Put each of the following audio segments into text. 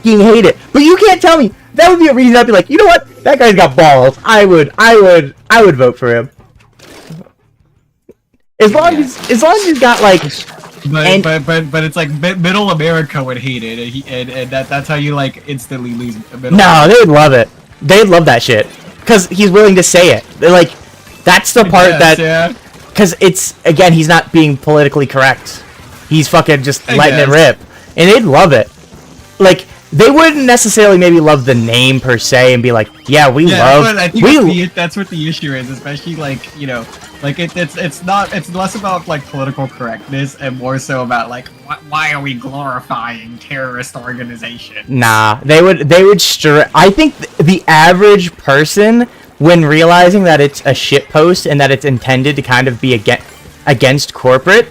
fucking hate it. But you can't tell me that would be a reason I'd be like, you know what? That guy's got balls. I would vote for him. As long as he's got like. But it's like middle America would hate it, and that's how you like instantly lose middle. No, they'd love it. They'd love that shit because he's willing to say it. They're like, that's the part because it's again he's not being politically correct. He's fucking just letting it rip, and they'd love it. Like they wouldn't necessarily maybe love the name per se and be like, yeah, I think that's what the issue is, especially like like it's less about like political correctness and more so about like why are we glorifying terrorist organization? Nah, they would I think the average person, when realizing that it's a shit post and that it's intended to kind of be against corporate,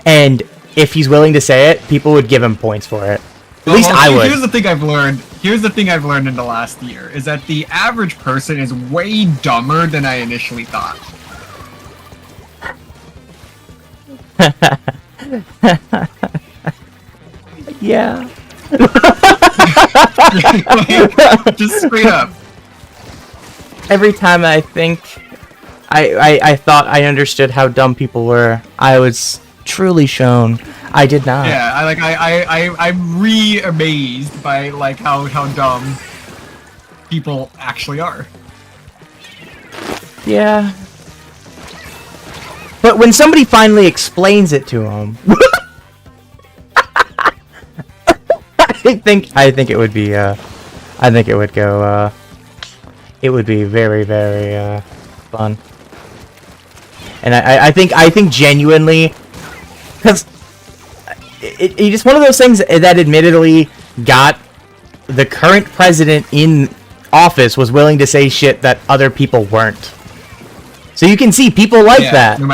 and if he's willing to say it, people would give him points for it. At least I would. Here's the thing I've learned. Here's the thing I've learned in the last year is that the average person is way dumber than I initially thought. Yeah. Just straight up. Every time I think I thought I understood how dumb people were, I was truly shown I did not. Yeah, I'm re-amazed by like how dumb people actually are. Yeah. But when somebody finally explains it to him, I think it would be I think it would go it would be very, very fun. And I think genuinely, because it's just one of those things that admittedly got the current president in office was willing to say shit that other people weren't. So you can see people like that. No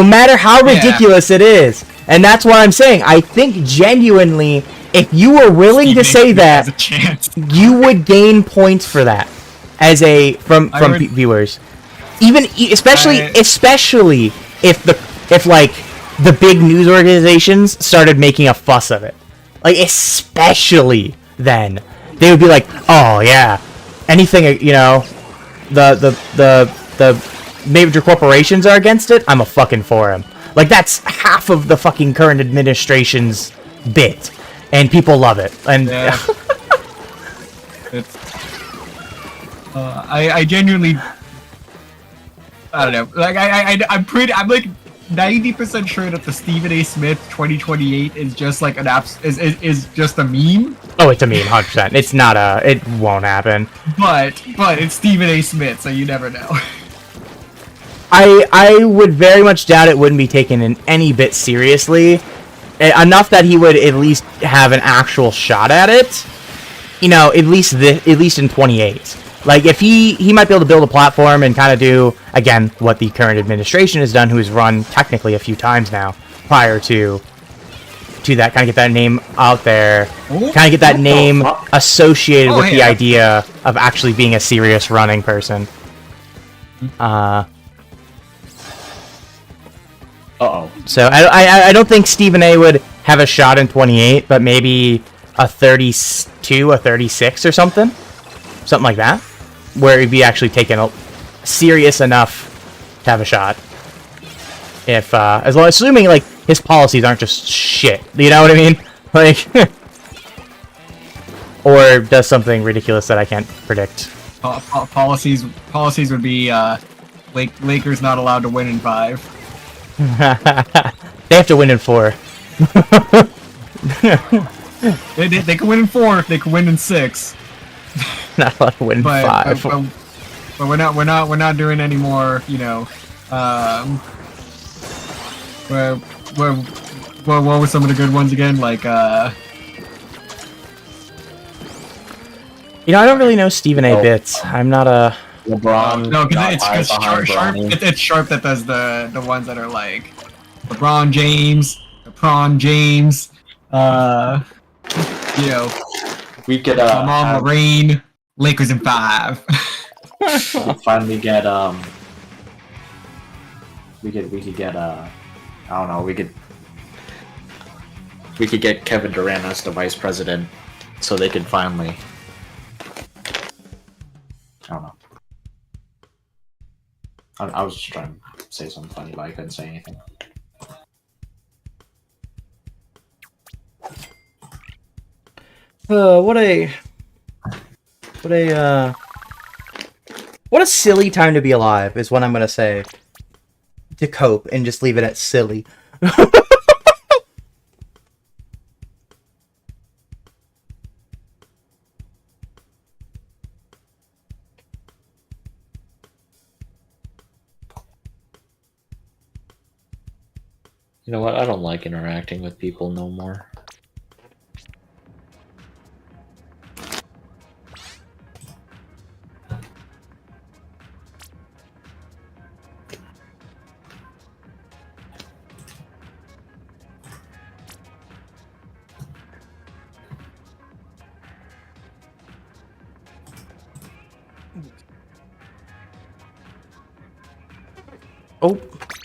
matter how ridiculous it is. And that's what I'm saying. I think genuinely, if you were willing to say that, you would gain points for that as from viewers. Even especially if like the big news organizations started making a fuss of it. Like especially then they would be like, "Oh yeah, anything the major corporations are against it, I'm a fucking for him." Like that's half of the fucking current administration's bit, and people love it. And it's I genuinely I don't know. Like I'm like 90% sure that the Stephen A. Smith 2028 is just like is just a meme. Oh, it's a meme, 100%. It's not it won't happen. But it's Stephen A. Smith, so you never know. I would very much doubt it wouldn't be taken in any bit seriously. Enough that he would at least have an actual shot at it. At least in 28. Like if he might be able to build a platform and kind of do again what the current administration has done, who has run technically a few times now prior to that, kind of get that name out there, kind of get that name associated with the idea of actually being a serious running person. So I don't think Stephen A. would have a shot in 28, but maybe a 32, a 36 or something like that, where he'd be actually taken serious enough to have a shot. If as long assuming like his policies aren't just shit, you know what I mean? Like, or does something ridiculous that I can't predict. Policies would be Lakers not allowed to win in 5. They have to win in 4. they can win in 4. They can win in 6. Not allowed to win in 5. But we're not doing any more. What were some of the good ones again? Like I don't really know Stephen A. bits. I'm not a LeBron. No, because it's Sharp that does the ones that are like LeBron James, we could Mom Lorraine, Lakers in 5. We'll finally get we could get I don't know, we could get Kevin Durant as the vice president. so they could finally. I don't know. I was just trying to say something funny, but I couldn't say anything. What a silly time to be alive is what I'm gonna say. To cope and just leave it at silly. You know what? I don't like interacting with people no more. Oh,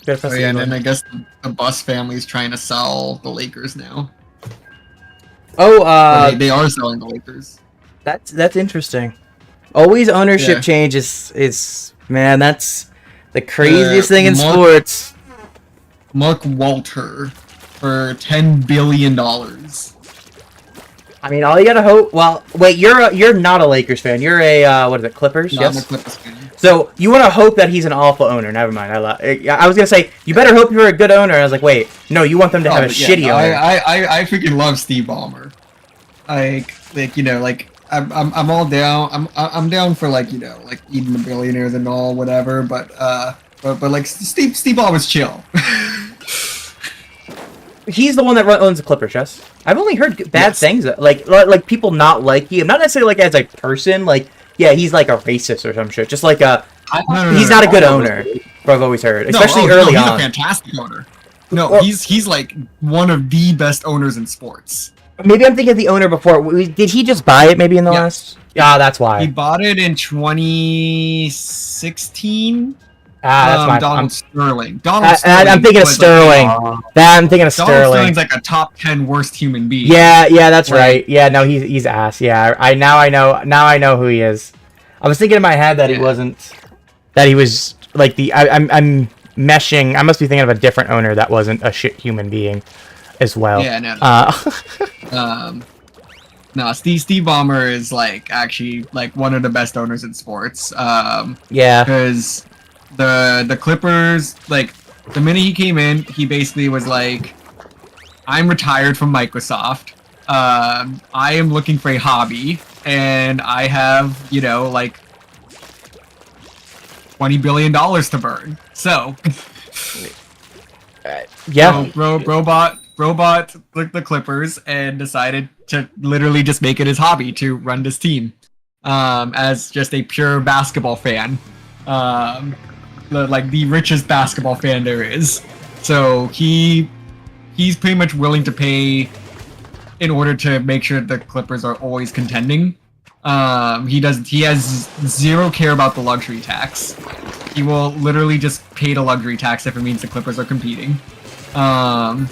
gotta press Oh yeah, and the then I guess the Bus family's trying to sell the Lakers now. Oh, Or they are selling the Lakers. that's interesting. Always ownership Yeah. change is man, that's the craziest thing in Mark- sports. Mark Walter for $10 billion. I mean, all you gotta hope. Well, wait, you're not a Lakers fan. You're a what is it, Clippers? No, I'm a Yes. Clippers fan. So you want to hope that he's an awful owner. Never mind. I was gonna say you better hope you're a good owner. I was like, wait, no, you want them to have a but yeah, shitty owner. I freaking love Steve Ballmer. Like you know, like I'm all down. I'm down for like, you know, like eating the billionaires and all whatever. But like Steve Ballmer's chill. He's the one that owns the Clippers, yes. I've only heard bad Yes. things, like people not like him. Not necessarily like as a person. Like, yeah, he's like a racist or some shit. Just like a he's not a good owner. I've always heard, especially early he's on. a fantastic owner. No, Well- he's like one of the best owners in sports. Maybe I'm thinking of the owner before. Did he just buy it? Maybe in the Yeah. last. Yeah, that's He why. bought it in 2016. That's my. Donald I'm Sterling. I'm thinking of was, Sterling. Like, I'm thinking of Donald Sterling. Sterling's like a top 10 worst human being. Yeah, that's Like- right. Yeah, no, he's ass. Yeah, I know who he is. I was thinking in my head that he Yeah. wasn't. That he was like I'm meshing. I must be thinking of a different owner that wasn't a shit human being, as well. Yeah, no. Uh, No, Steve Ballmer is like actually like one of the best owners in sports. yeah. Because the Clippers, like the minute he came in, he basically was like, "I'm retired from Microsoft. I am looking for a hobby, and I have, you know, like $20 billion to burn. So, Yeah. so robot took the Clippers and decided to literally just make it his hobby to run this team. As just a pure basketball fan, like the richest basketball fan there is. So he's pretty much willing to pay in order to make sure the Clippers are always contending. He has zero care about the luxury tax. He will literally just pay the luxury tax if it means the Clippers are competing. And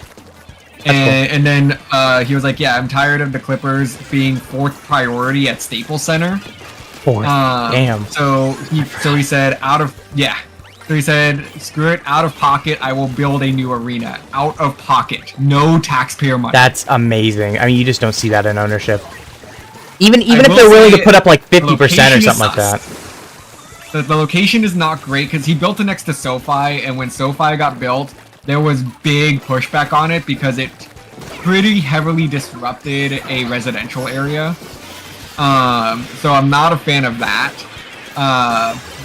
then he was like, "Yeah, I'm tired of the Clippers being fourth priority at Staples Center." Fourth. Damn. So he said, So he said, "Screw it, out of pocket. I will build a new arena. Out of pocket, no taxpayer money." That's amazing. I mean, you just don't see that in ownership. Even I if will they're willing to say put up like the 50% or location is something like that. The location is not great because he built it next to SoFi, and when SoFi got built, there was big pushback on it because it pretty heavily disrupted a residential area. So I'm not a fan of that.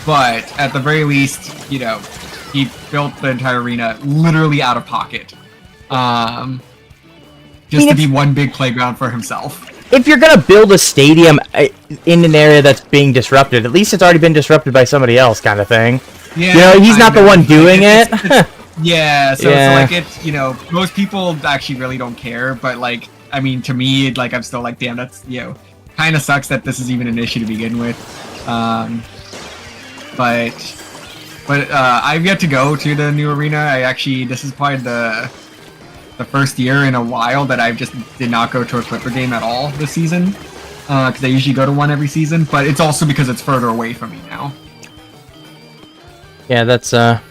But at the very least, you know, he built the entire arena literally out of pocket. Just to be one big playground for himself. If you're gonna build a stadium in an area that's being disrupted, at least it's already been disrupted by somebody else, kind of thing. Yeah, You know, he's not the one doing it. Yeah, so Yeah. like it's, you know, most people actually really don't care, but like, I mean, to me, like, I'm still like, damn, that's, you know, kind of sucks that this is even an issue to begin with. But I've yet to go to the new arena. This is probably the first year in a while that I just did not go to a Clipper game at all this season, because I usually go to one every season. But it's also because it's further away from me now. Yeah, that's Because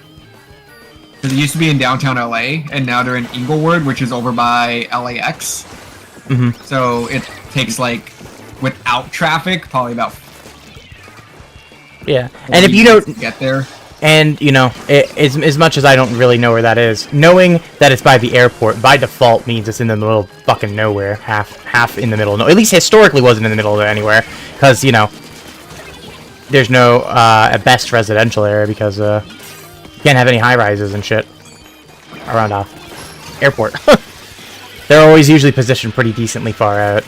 it used to be in downtown LA, and now they're in Inglewood, which is over by LAX. Mm-hmm. So it takes like, without traffic, probably about. Yeah, and if you don't get there. And, you know, as much as I don't really know where that is, knowing that it's by the airport, by default, means it's in the middle of fucking nowhere. Half in the middle. No, at least historically wasn't in the middle of anywhere. Because, you know, there's no, at best, residential area, because, you can't have any high-rises and shit around a airport. They're always usually positioned pretty decently far out.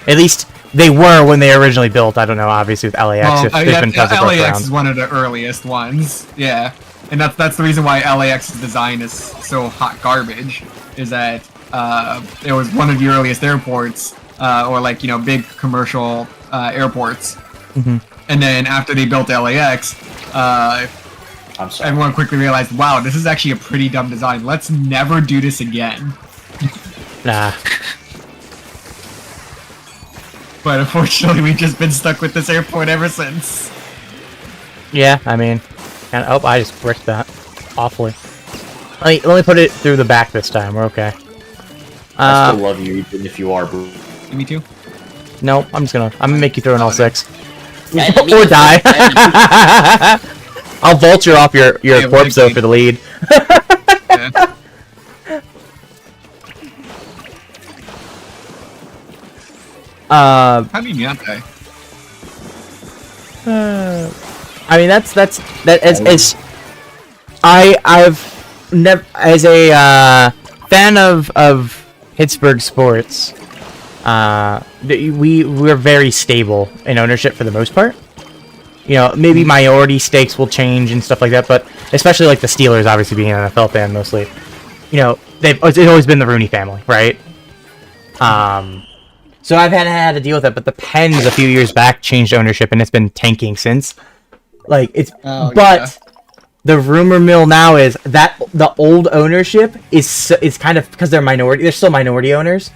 At least they were when they originally built. I don't know, obviously, with LAX. Well, If there's been tons of growth LAX around. is one of the earliest ones. Yeah. And that's the reason why LAX's design is so hot garbage, is that it was one of the earliest airports, or like, you know, big commercial airports. Mm-hmm. And then after they built LAX, everyone quickly realized, wow, this is actually a pretty dumb design. Let's never do this again. Nah. But unfortunately, we've just been stuck with this airport ever since. Yeah, I mean, and oh, I just bricked that awfully. Let me put it through the back this time. We're okay. I still love you, even if you are blue. Me too. No, I'm gonna make you throw an L6 Enemy or die. I'll vulture off your Yeah, corpse though wicked. for the lead. Yeah. How do you not die? I mean as I've never, as a fan of Pittsburgh sports, we're very stable in ownership for the most part. You know, maybe minority stakes will change and stuff like that, but especially like the Steelers, obviously being an NFL fan mostly, you know, it's always been the Rooney family, right? So I've had to deal with that, but the Pens a few years back changed ownership, and it's been tanking since. Like it's, the rumor mill now is that the old ownership is kind of, because they're still minority owners.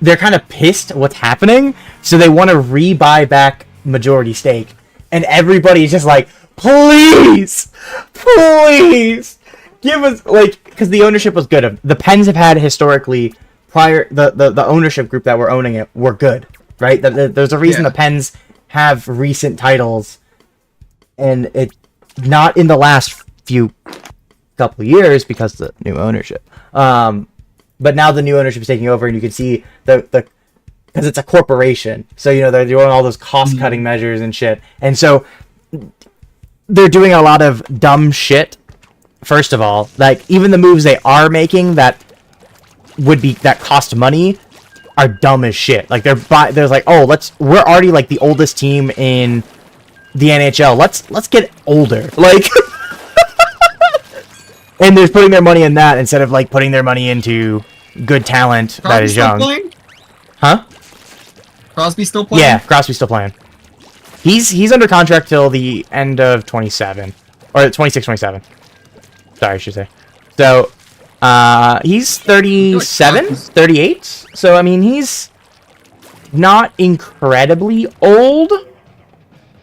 They're kind of pissed what's happening, so they want to rebuy back majority stake, and everybody's just like, please, please, give us, like, because the ownership was good. The Pens have had historically, prior, the ownership group that were owning it were good, right? There's a reason the Pens have recent titles, and it not in the last couple of years because of the new ownership. But now the new ownership is taking over, and you can see because it's a corporation, so you know they're doing all those cost cutting measures and shit, and so they're doing a lot of dumb shit. First of all, like even the moves they are making that cost money are dumb as shit. Like there's like, oh, we're already like the oldest team in the NHL. Let's get older. Like and they're putting their money in that instead of like putting their money into good talent that is young. Playing? Huh? Crosby still playing? Yeah, Crosby's still playing. He's under contract till the end of 27 or 26, 27. Sorry, I should say. So, he's 37, 38. So, I mean, he's not incredibly old,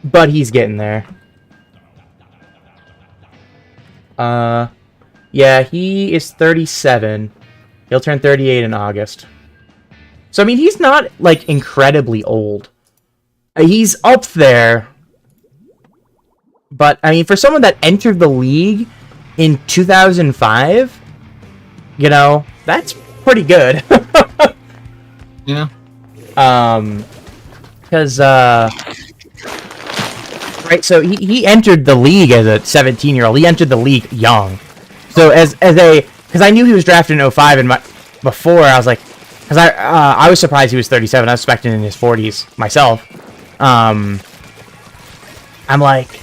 but he's getting there. Yeah, he is 37. He'll turn 38 in August. So, I mean, he's not, like, incredibly old. He's up there. But, I mean, for someone that entered the league in 2005, you know, that's pretty good. Yeah. Because, right, so he entered the league as a 17-year-old. He entered the league young. So because I knew he was drafted in 05, and before I was like, because I was surprised he was 37. I was expecting in his 40s myself. I'm like,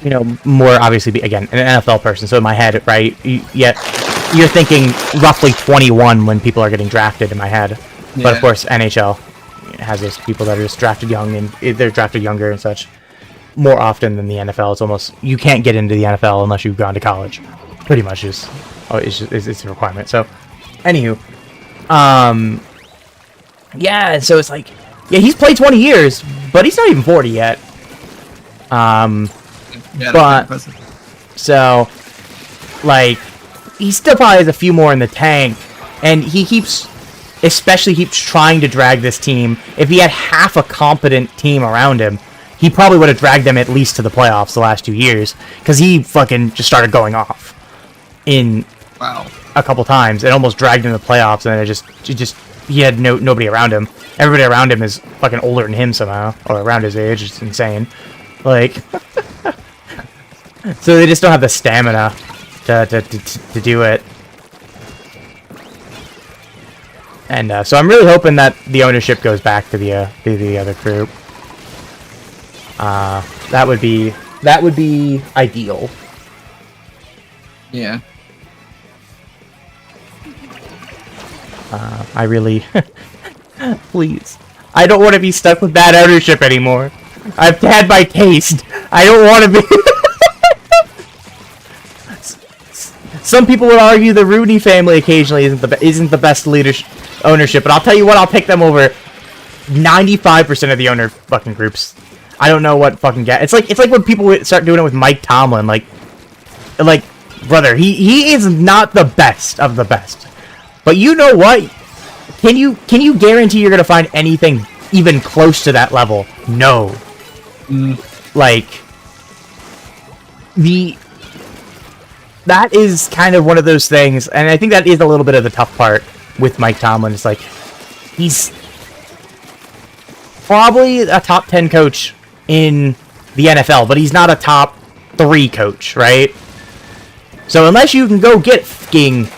you know, more obviously, again, an NFL person, so in my head, right, you're thinking roughly 21 when people are getting drafted in my head. Yeah. But of course, NHL has those people that are just drafted young, and they're drafted younger and such more often than the NFL. It's almost, you can't get into the NFL unless you've gone to college. Pretty much it's a requirement. So, Anywho, yeah, so it's like, yeah, he's played 20 years, but he's not even 40 yet. Yeah, But so, like, he still probably has a few more in the tank, and he especially keeps trying to drag this team. If he had half a competent team around him, he probably would have dragged them at least to the playoffs the last 2 years, because he fucking just started going off in a couple times and almost dragged him to the playoffs, and he had nobody around him. Everybody around him is fucking older than him somehow, or around his age. It's insane. Like, so they just don't have the stamina to do it. And so I'm really hoping that the ownership goes back to the other group. That would be ideal. Yeah. I really, please. I don't want to be stuck with bad ownership anymore. I've had my taste. I don't want to be. Some people would argue the Rooney family occasionally isn't the best leadership ownership, but I'll tell you what, I'll pick them over 95% of the owner fucking groups. I don't know what fucking get. It's like when people start doing it with Mike Tomlin, like brother, he is not the best of the best. But you know what? Can you guarantee you're gonna find anything even close to that level? No. Like, that is kind of one of those things, and I think that is a little bit of the tough part with Mike Tomlin. It's like, he's probably a top 10 coach in the NFL, but he's not a top 3 coach, right? So unless you can go get fucking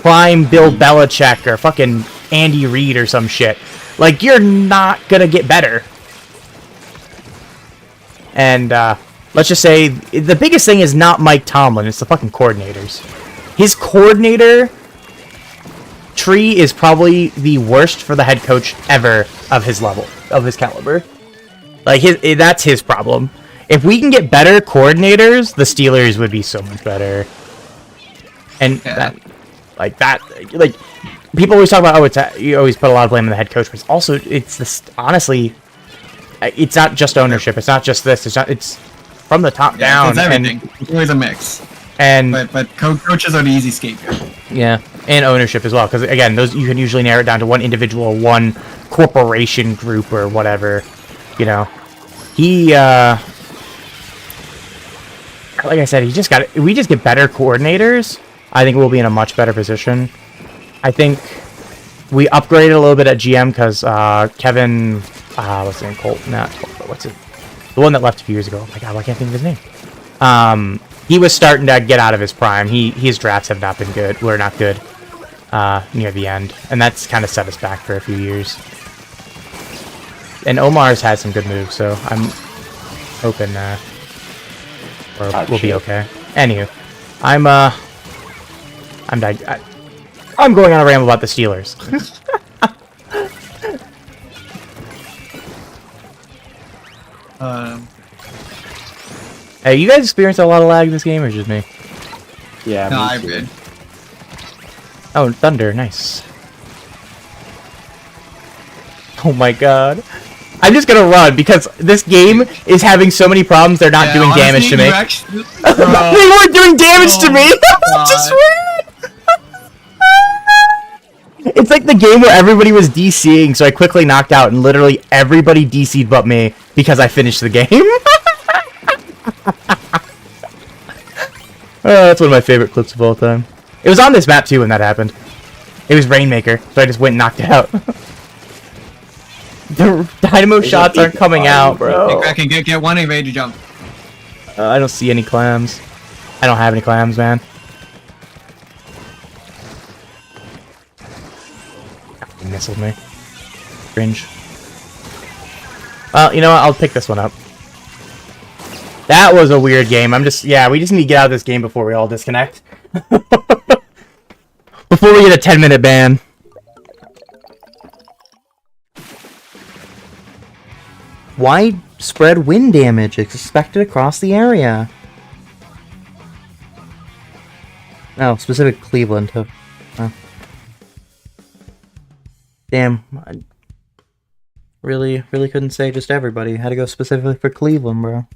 prime Bill Belichick or fucking Andy Reid or some shit, like, you're not gonna get better. And let's just say the biggest thing is not Mike Tomlin, it's the fucking coordinators. His coordinator tree is probably the worst for the head coach ever of his level, of his caliber. Like, that's his problem. If we can get better coordinators, the Steelers would be so much better. And like people always talk about, you always put a lot of blame on the head coach, but honestly, it's not just ownership. It's not just this. It's from the top down. It's everything. It's always a mix. And but coaches are the easy scapegoat. Yeah, and ownership as well, because again, those you can usually narrow it down to one individual, one corporation group or whatever. You know, like I said, if we just get better coordinators, I think we'll be in a much better position. I think we upgraded a little bit at GM because Kevin, what's his name? What's it? The one that left a few years ago. Oh my god, why can't I think of his name? He was starting to get out of his prime. His drafts have not been good. Were not good near the end, and that's kind of set us back for a few years. And Omar's had some good moves, so I'm hoping we'll be okay. Anywho, I'm going on a ramble about the Steelers. Hey, you guys experienced a lot of lag in this game, or just me? Yeah, no, I did. Oh, thunder, nice. Oh my god. I'm just gonna run, because this game is having so many problems, they're not doing damage to me. They weren't doing damage to me! Just ran! It's like the game where everybody was DCing, so I quickly knocked out, and literally everybody DC'd but me, because I finished the game. Oh, that's one of my favorite clips of all time. It was on this map too when that happened. It was Rainmaker, so I just went and knocked it out. The dynamo shots aren't coming out, bro. I can get one evade to jump. I don't see any clams. I don't have any clams, man. He missiled me. Cringe. Well, you know what? I'll pick this one up. That was a weird game. we just need to get out of this game before we all disconnect. Before we get a 10-minute ban. Widespread wind damage expected across the area. Oh, specific Cleveland. Oh. Damn. I really couldn't say just everybody. Had to go specifically for Cleveland, bro.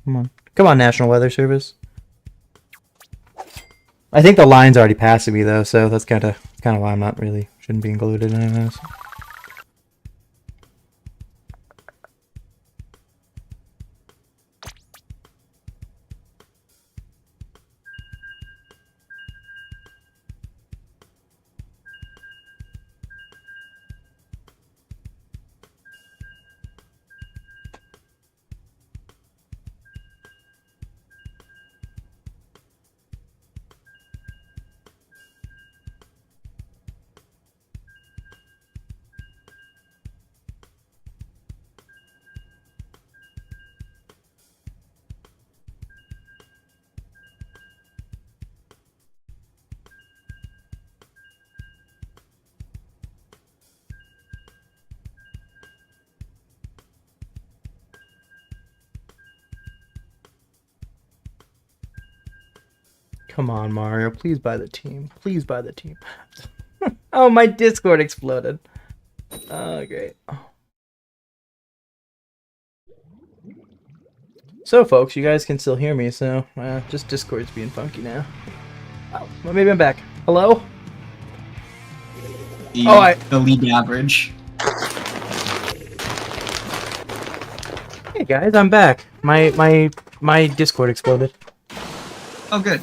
Come on, National Weather Service. I think the line's already passing me though, so that's kind of why I'm not really shouldn't be included in this. Come on, Mario. Please buy the team. Please buy the team. Oh, my Discord exploded. Oh, great. So, folks, you guys can still hear me, so just Discord's being funky now. Oh, well, maybe I'm back. Hello? The league average. Hey, guys, I'm back. My Discord exploded. Oh, good.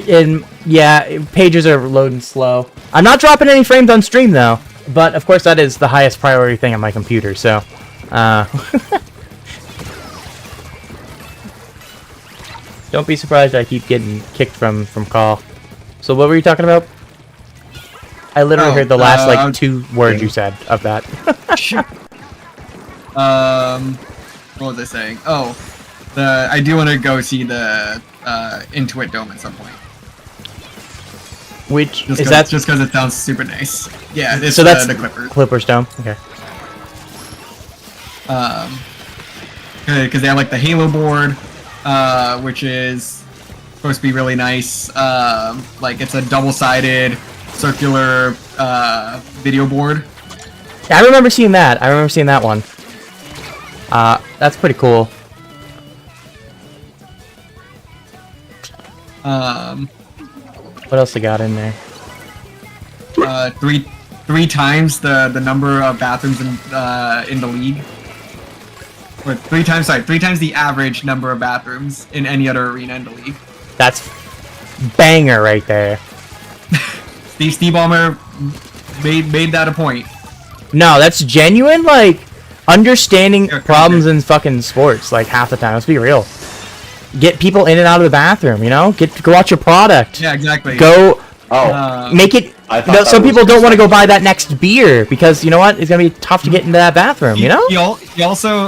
And yeah, pages are loading slow. I'm not dropping any frames on stream though, but of course that is the highest priority thing on my computer. So, don't be surprised I keep getting kicked from call. So what were you talking about? I literally heard the last like 2 words you said of that. Sure. What was I saying? Oh, I do want to go see the Intuit Dome at some point. Which just is that? Just because it sounds super nice. Yeah, it's so that's the Clippers. Clippers Dome. Okay. Because they have like the Halo board, which is supposed to be really nice. Like it's a double-sided circular video board. Yeah, I remember seeing that. I remember seeing that one. That's pretty cool. What else they got in there? Three times the number of bathrooms in the league. Or three times the average number of bathrooms in any other arena in the league. That's banger right there. Steve Ballmer made that a point. No, that's genuine, like, understanding problems in fucking sports, like, half the time. Let's be real. Get people in and out of the bathroom, you know? Go out your product. Yeah, exactly. Go... make it... some people don't want to go buy that next beer, because, you know what? It's going to be tough to get into that bathroom, you know? He also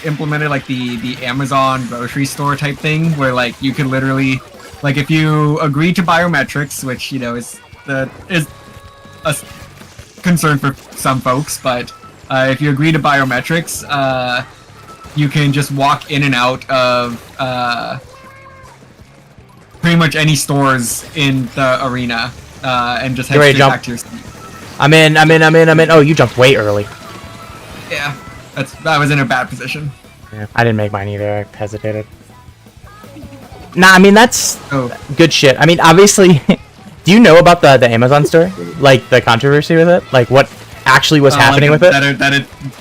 implemented, like, the Amazon grocery store type thing, where, like, you could literally... Like, if you agree to biometrics, which, you know, is a concern for some folks, but if you agree to biometrics, you can just walk in and out of pretty much any stores in the arena and just head straight back to your seat. I'm in. Oh, you jumped way early. Yeah, I was in a bad position. Yeah, I didn't make mine either. I hesitated. Nah, I mean, that's good shit. I mean, obviously, do you know about the Amazon store? Like, the controversy with it? Like, what actually was happening with it?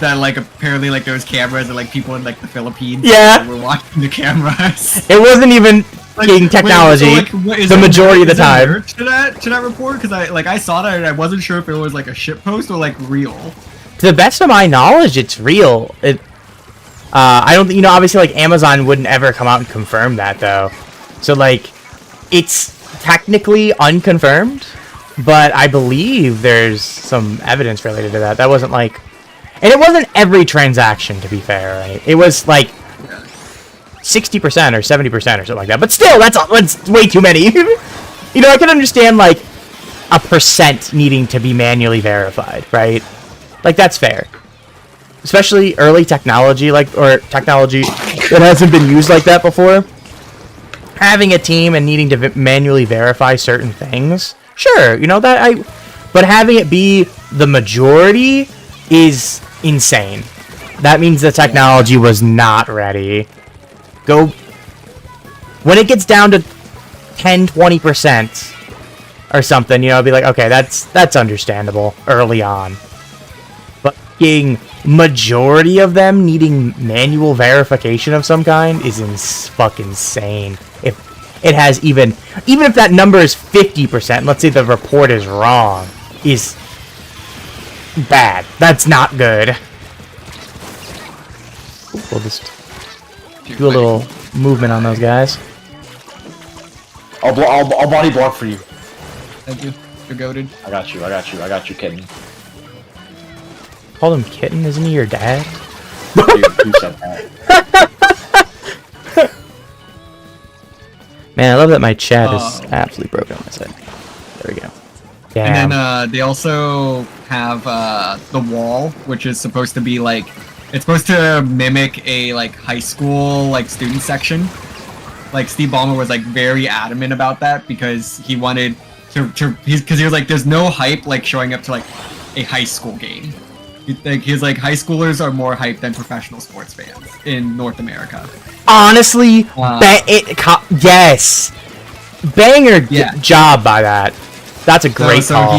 That, like, apparently, like, there was cameras and, like, people in, like, the Philippines were watching the cameras. It wasn't even getting technology the majority of the time. To that report? Because I saw that and I wasn't sure if it was, like, a shit post or, like, real. To the best of my knowledge, it's real. I don't think, you know, obviously, like, Amazon wouldn't ever come out and confirm that, though. So, like, it's technically unconfirmed, but I believe there's some evidence related to that. That wasn't, like... And it wasn't every transaction, to be fair, right? It was, like, 60% or 70% or something like that. But still, that's way too many. You know, I can understand, like, a percent needing to be manually verified, right? Like, that's fair. Especially early technology, like, or technology that hasn't been used like that before. Having a team and needing to manually verify certain things, sure, you know, but having it be the majority is insane. That means the technology was not ready. When it gets down to 10-20% or something, you know, be like, okay, that's understandable early on. But being majority of them needing manual verification of some kind is fucking insane. If it has even if that number is 50%, let's say the report is wrong, is bad. That's not good. We'll just do a little movement on those guys. I'll body block for you. Thank you. You're goated. I got you, kitten. Call him Kitten, isn't he your dad? Dude, who said that? Man, I love that my chat is absolutely broken on my side. There we go. Damn. And then they also have the wall, which is supposed to be like, it's supposed to mimic a like high school like student section. Like Steve Ballmer was like very adamant about that because he wanted because he was like, there's no hype like showing up to like a high school game. He was like, high schoolers are more hyped than professional sports fans in North America. Honestly, yes, banger job by that. That's a great call.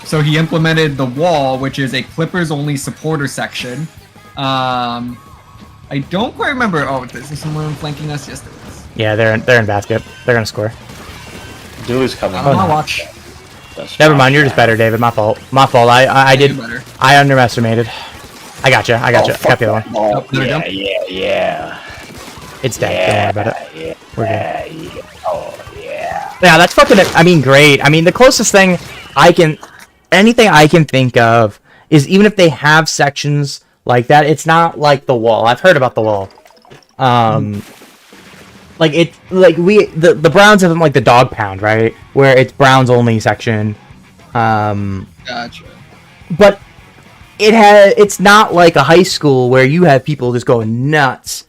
So he implemented the wall, which is a Clippers only supporter section. I don't quite remember. Oh, is there someone flanking us? Yes, there is. Yeah, they're in basket. They're gonna score. Dude's coming. Watch. Never mind. You're just better, David. My fault. I underestimated. I gotcha. Got the other one. Oh, yeah. It's dead. Don't worry about it. Yeah. We're good. Yeah. Oh, yeah. Yeah, that's fucking. I mean, great. I mean, the closest thing anything I can think of is even if they have sections like that, it's not like the wall. I've heard about the wall. The Browns have like the dog pound, right? Where it's Browns only section. Gotcha. But it's not like a high school where you have people just going nuts.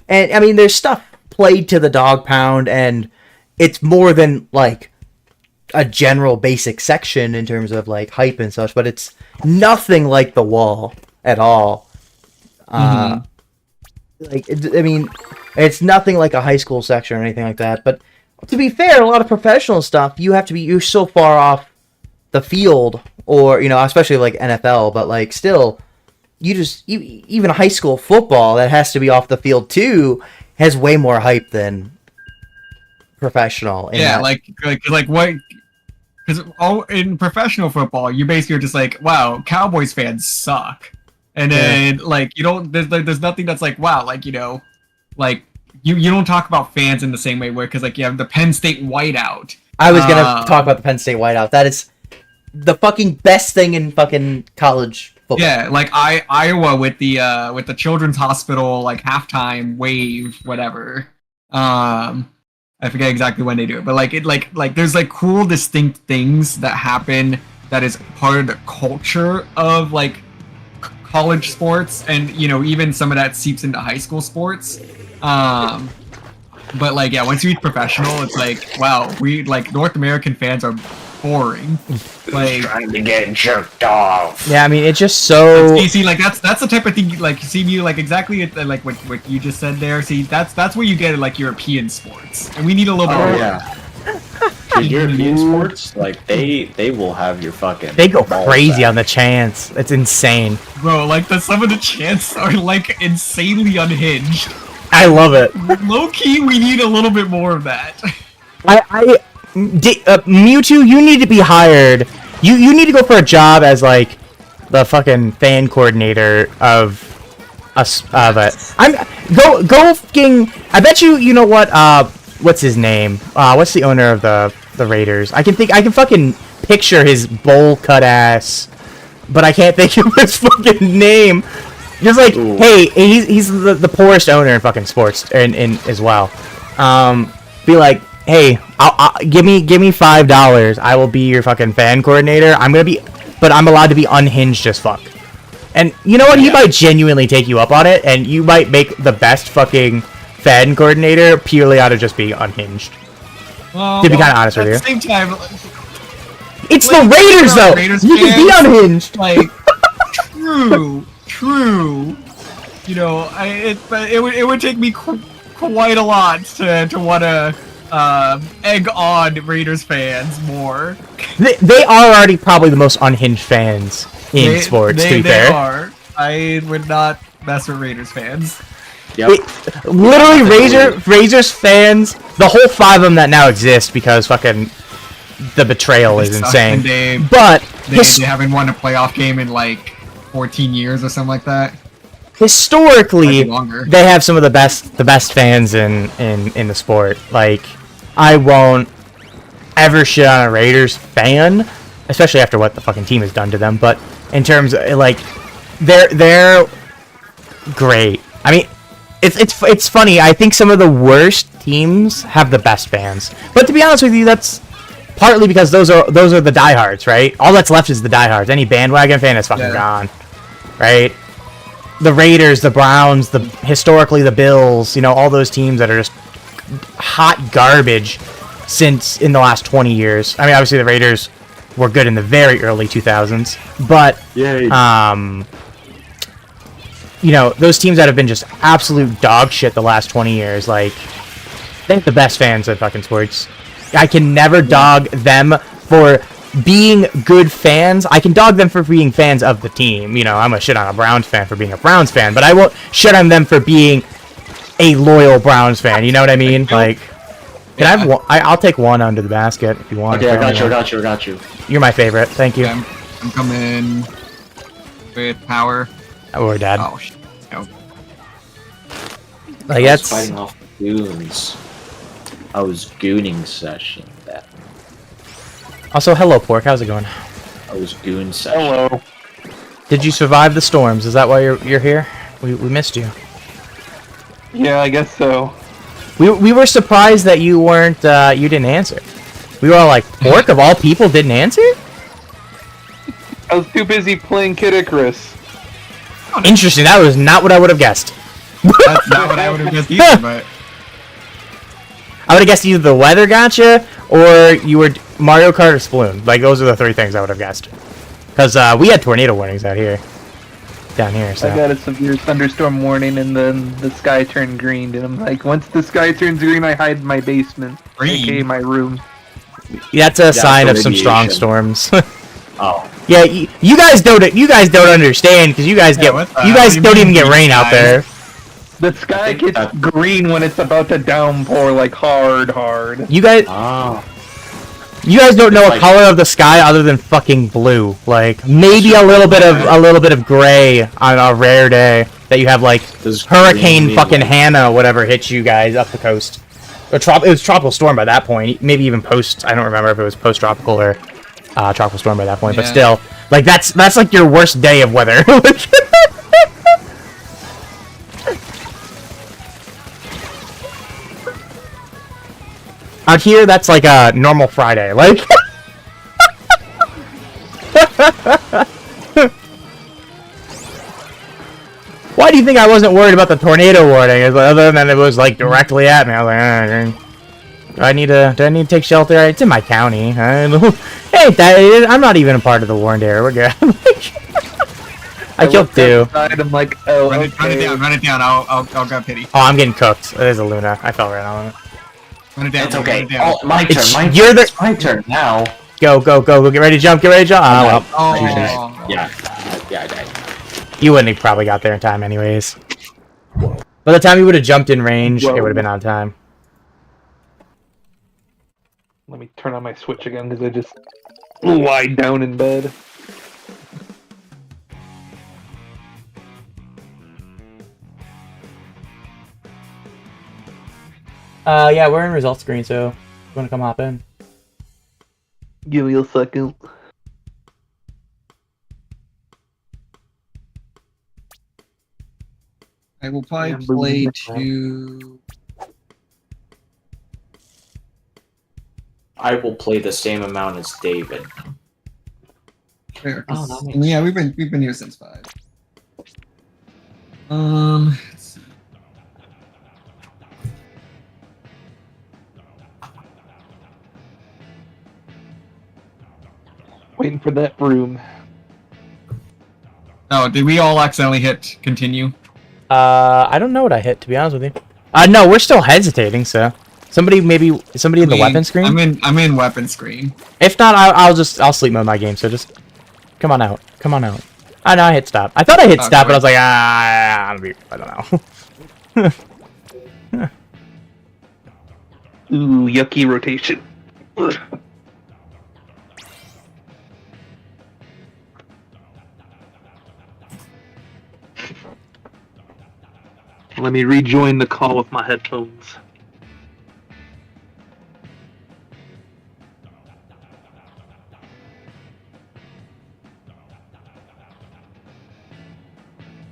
And I mean, there's stuff played to the dog pound, and it's more than like a general basic section in terms of like hype and such, but it's nothing like the wall at all. It's nothing like a high school section or anything like that. But to be fair, a lot of professional stuff, you're so far off the field, or especially like NFL, but like still, even high school football that has to be off the field too has way more hype than professional. What? Because in professional football, you basically are just like, wow, Cowboys fans suck. And then, there's nothing that's like, wow, you don't talk about fans in the same way because, you have the Penn State whiteout. I was going to talk about the Penn State whiteout. That is the fucking best thing in fucking college football. Yeah, Iowa with the Children's Hospital, halftime wave, whatever. I forget exactly when they do it, but there's cool, distinct things that happen that is part of the culture of, college sports, and even some of that seeps into high school sports. But once you reach professional, it's wow, we North American fans are boring. Trying to get jerked off. Yeah, I mean, it's just so. See, that's the type of thing. Exactly what you just said there. See, that's where you get European sports, and we need a little bit. Oh yeah. The European sports, they will have your fucking. They go crazy on the chants. It's insane, bro. Some of the chants are insanely unhinged. I love it. Low key, we need a little bit more of that. Mewtwo, you need to be hired. You need to go for a job as the fucking fan coordinator of us. Go fucking. I bet you know what. What's his name? What's the owner of the Raiders? I can fucking picture his bowl cut ass, but I can't think of his fucking name. Just hey, he's the poorest owner in fucking sports and as well. Be like, hey, I'll give me $5. I will be your fucking fan coordinator. But I'm allowed to be unhinged as fuck. And you know what? He might genuinely take you up on it, and you might make the best fucking fan coordinator purely out of just being unhinged. To be kind of honest with you. At the same time, it's the Raiders, though. You can be unhinged. True. You know, it would take me quite a lot to want to egg on Raiders fans more. They are already probably the most unhinged fans in sports. To be fair, they are. I would not mess with Raiders fans. Yep. Literally, Razors fans, the whole 5 of them that now exist because fucking the betrayal is insane. But they haven't won a playoff game in like 14 years or something like that. Historically, they have some of the best fans in the sport. Like, I won't ever shit on a Raiders fan, especially after what the fucking team has done to them. But in terms of, like, they're great. I mean, it's funny. I think some of the worst teams have the best fans. But to be honest with you, that's partly because those are the diehards, right? All that's left is the diehards. Any bandwagon fan is fucking gone, right? The Raiders, the Browns, historically the Bills, you know, all those teams that are just hot garbage since in the last 20 years. I mean, obviously the Raiders were good in the very early 2000s, but you know, those teams that have been just absolute dog shit the last 20 years, like, they have the best fans in fucking sports. I can never dog them for being good fans. I can dog them for being fans of the team. You know, I'm a shit on a Browns fan for being a Browns fan, but I won't shit on them for being a loyal Browns fan. You know what I mean? Like, can I have one? I'll take one under the basket if you want. Okay, I got you. You're my favorite. Thank you. I'm coming with power. Oh, we're dead. Oh shit. No. Like, that's fighting off goons. I was gooning session. That. Also, hello, Pork. How's it going? I was goon session. Hello. Did you survive the storms? Is that why you're here? We missed you. Yeah, I guess so. We were surprised that you weren't you didn't answer. We were all like, Pork of all people didn't answer? I was too busy playing Kid Icarus. Interesting. That was not what I would have guessed. That's not what I would have guessed either, but I would have guessed either the weather gotcha or you were Mario Kart or Sploon. Like, those are the 3 things I would have guessed. Because we had tornado warnings out here. Down here, so. I got a severe thunderstorm warning and then the sky turned green, and I'm like, once the sky turns green, I hide in my basement. Green? AKA my room. That's a sign of some strong radiation. storms. Oh. Yeah, you guys don't understand because you guys don't even get rain out there. The sky gets green when it's about to downpour, like hard. You guys don't know a color of the sky other than fucking blue. Like, maybe a little bit of gray on a rare day that you have, like, Hurricane fucking Hannah or whatever hits you guys up the coast. Or it was tropical storm by that point. Maybe even post. I don't remember if it was post tropical or tropical storm by that point. But still, like, that's like your worst day of weather. Out here, that's like a normal Friday. Like, why do you think I wasn't worried about the tornado warning? Other than it was like directly at me, I was like, do I need to take shelter? It's in my county. Hey, I'm not even a part of the warned area. We're good. I killed 2. I'm like, oh, run it down. I'll grab pity. Oh, I'm getting cooked. There's a Luna. I fell right on it. Run it down. It's okay. Run it down. Oh, my turn. It's my turn now. Go. Get ready to jump. Oh, well. Oh. Yeah, I died. You wouldn't have probably got there in time anyways. By the time you would have jumped in range, it would have been on time. Let me turn on my Switch again because I just lied down in bed. Yeah, we're in results screen, so you want to come hop in? Give me a second. I will probably play to. I will play the same amount as David. Fair, Oh, that makes yeah, we've been here since 5. Let's see. Waiting for that room. Oh, did we all accidentally hit continue? I don't know what I hit, to be honest with you. No, we're still hesitating, so... Somebody in the weapon screen? I'm in weapon screen. If not, I'll sleep mode my game, so just... Come on out. Come on out. I know I hit stop. I thought I hit stop, but I was like, I don't know. Ooh, yucky rotation. Ugh. Let me rejoin the call with my headphones.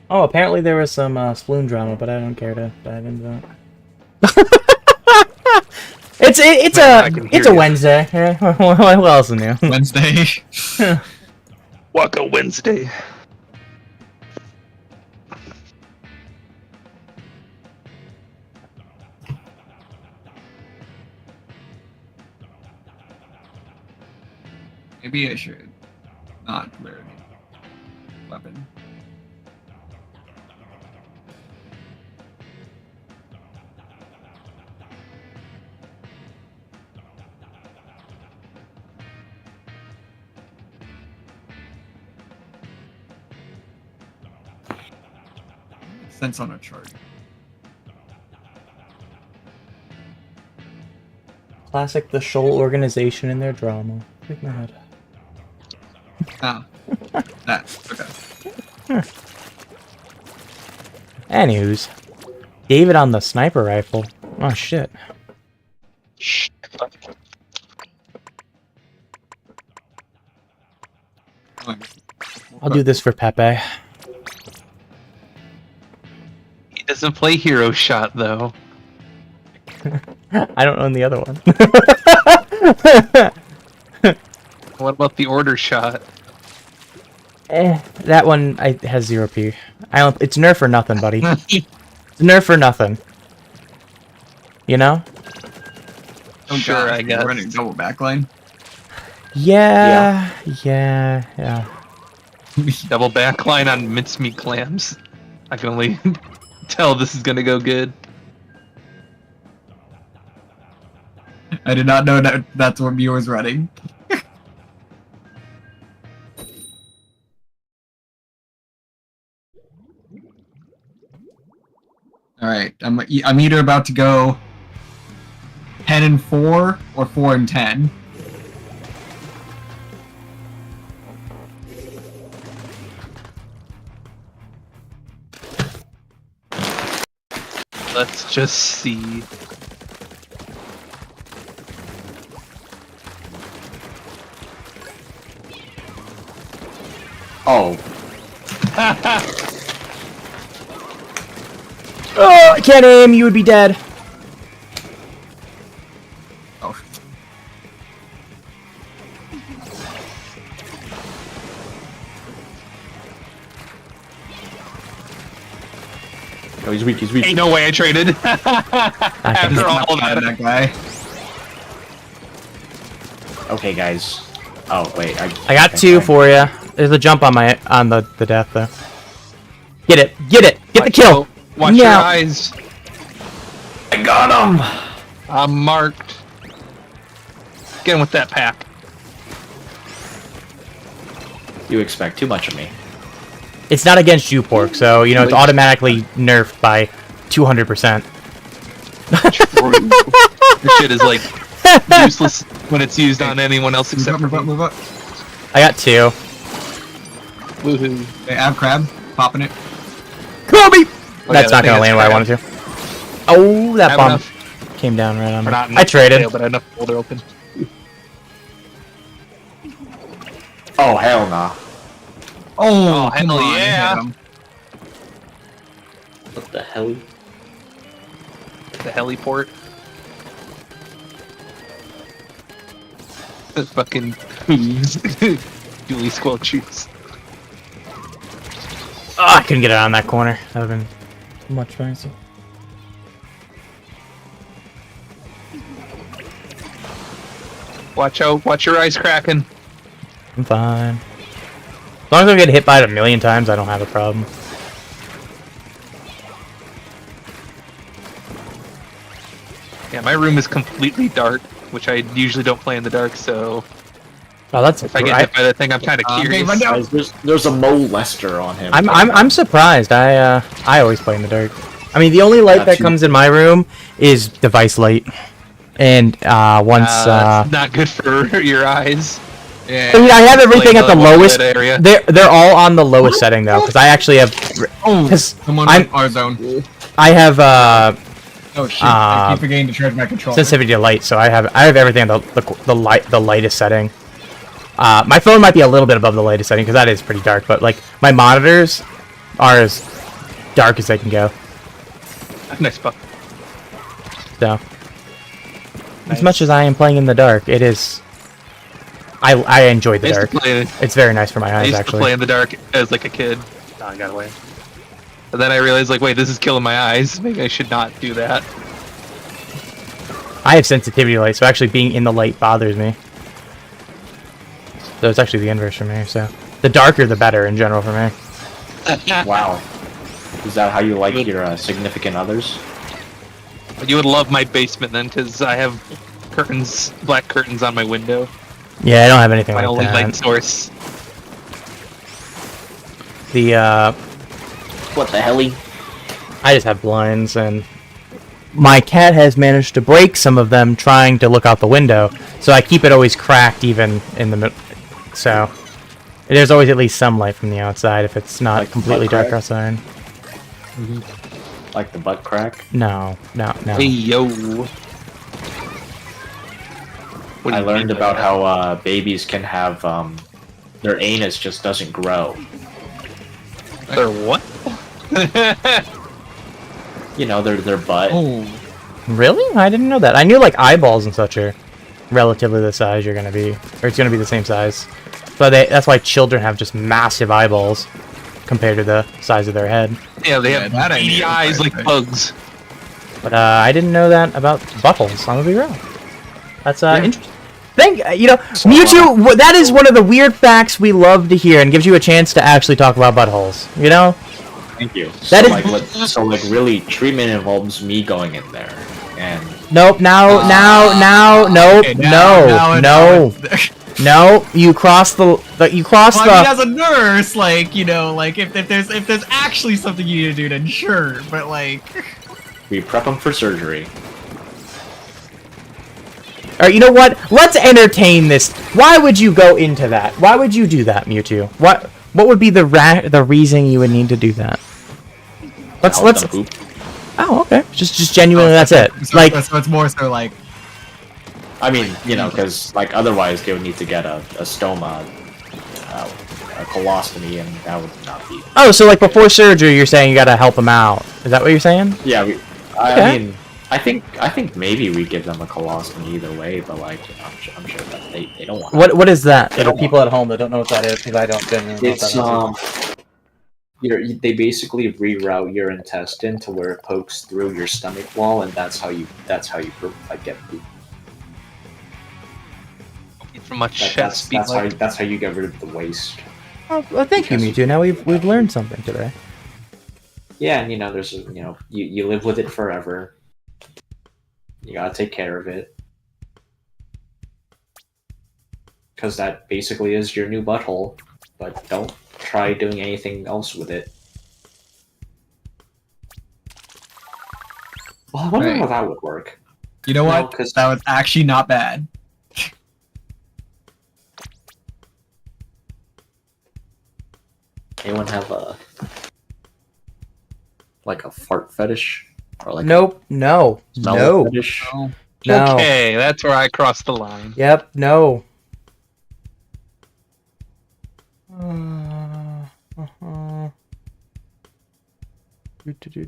Oh, apparently there was some Sploon drama, but I don't care to dive into that. It's a Wednesday. Yeah. What else is new? Wednesday. Waka Wednesday. Maybe I should not clear the weapon. Sense on a chart. Classic the Shoal organization and their drama. Click my head. Ah. That. Okay. Anywho's. David on the sniper rifle. Oh shit. I'll do this for Pepe. He doesn't play Hero Shot though. I don't own the other one. What about the Order Shot? That one has 0 P. It's nerf for nothing, buddy. It's nerf for nothing. You know? Oh, sure, God, I guess. Running double backline. Yeah. Double backline on mincemeat clams. I can only tell this is gonna go good. I did not know that that's what Mew was running. Alright, I'm either about to go 10 and 4 or 4 and 10. Let's just see. Oh, Oh, I can't aim. You would be dead. Oh. no, he's weak. He's weak. Ain't no way I traded. After all that. That guy. Okay, guys. Oh wait, I got 2 for you. There's a jump on the death though. Get it. Get the kill. Watch your eyes. I got him. I'm marked. Get him with that pack. You expect too much of me. It's not against you, Pork, so you know it's automatically nerfed by 200%. This shit is like useless when it's used on anyone else except for me. Move up. I got 2. Woohoo. Hey, Ab Crab, popping it. Kobe! Oh, That's yeah, not that gonna thing land is where I crab. wanted to. Oh, that Have bomb enough. came down right on Or me. not I enough traded. tail, but enough folder open. Oh hell nah. Oh, hell come on, yeah. hit him. What the hell? The heliport. The fucking Julie Squelches. Oh, I couldn't get it on that corner. That would have been much nicer. Watch out, watch your eyes cracking. I'm fine. As long as I get hit by it a million times, I don't have a problem. Yeah, my room is completely dark, which I usually don't play in the dark, so Oh, that's if I get hit by that thing, I'm kind of curious. Guys, there's a molester on him. I'm surprised. I always play in the dark. I mean, the only light that comes in my room is device light, and once it's not good for your eyes. Yeah. I mean, I have everything at the lowest. Area. They're all on the lowest setting though, because I actually have. Someone on our zone. I have Oh shit! I keep forgetting to charge my controller. sensitivity to light, so I have everything on the lightest setting. My phone might be a little bit above the lightest setting because that is pretty dark, but like my monitors are as dark as they can go. Nice buck. So, as much as I am playing in the dark, it is. I enjoy the dark. It's very nice for my eyes, I used actually. to play in the dark as like a kid. Oh, I got away. And then I realized, like, wait, this is killing my eyes. Maybe I should not do that. I have sensitivity to light, so actually being in the light bothers me. So it's actually the inverse for me. So the darker, the better in general for me. Wow. Is that how you like your significant others? You would love my basement then, because I have curtains, black curtains on my window. Yeah, I don't have anything My like only that. light source. The What the helly? I just have blinds, and my cat has managed to break some of them trying to look out the window. So I keep it always cracked, even in the middle. So there's always at least some light from the outside if it's not Like completely butt dark crack? outside. Like the butt crack? No. Hey, yo. What do I you learned mean by about that? how babies can have their anus just doesn't grow. They're what? You know, their butt. Oh. Really? I didn't know that. I knew like eyeballs and such are relatively the size you're gonna be, or it's gonna be the same size. But that's why children have just massive eyeballs compared to the size of their head. Yeah, they Yeah, have that I beady knew, eyes but- like bugs. But I didn't know that about buttholes. I'm gonna be real. That's interesting. Mewtwo, that is one of the weird facts we love to hear, and gives you a chance to actually talk about buttholes. You know? Thank you. That So like really, treatment involves me going in there, and Nope. Nope. Okay, now No. it's- No. You cross the. You cross Well, the. I mean, as a nurse, like, you know, like if there's actually something you need to do, then sure. But like, we prep them for surgery. Alright, you know what? Let's entertain this. Why would you go into that? Why would you do that, Mewtwo? What would be the reason you would need to do that? Let's. Poop. Oh, okay. Just genuinely, that's it. so, Like, so it's more so like, I mean, you know, because like otherwise they would need to get a stoma, a colostomy, and that would not be. oh, so like before surgery, you're saying you gotta help them out. Is that what you're saying? Yeah, I Okay. mean, I think maybe we give them a colostomy either way, but like, I'm sure that they don't want. What is that? They don't people at home that don't know what that is, because I don't genuinely know It's what that is. they basically reroute your intestine to where it pokes through your stomach wall, and that's how you like get poop. From my chest. That's how you get rid of the waste. Oh, well, thank you, Mewtwo. Now we've learned something today. Yeah, and you know, there's you live with it forever. You gotta take care of it. Because that basically is your new butthole, but don't try doing anything else with it. Well, I wonder Right. how that would work. you know No, what? 'cause- That was actually not bad. Anyone have a fart fetish? Or like Nope. No. a smell No. fetish? No. Okay, that's where I crossed the line. Yep. No.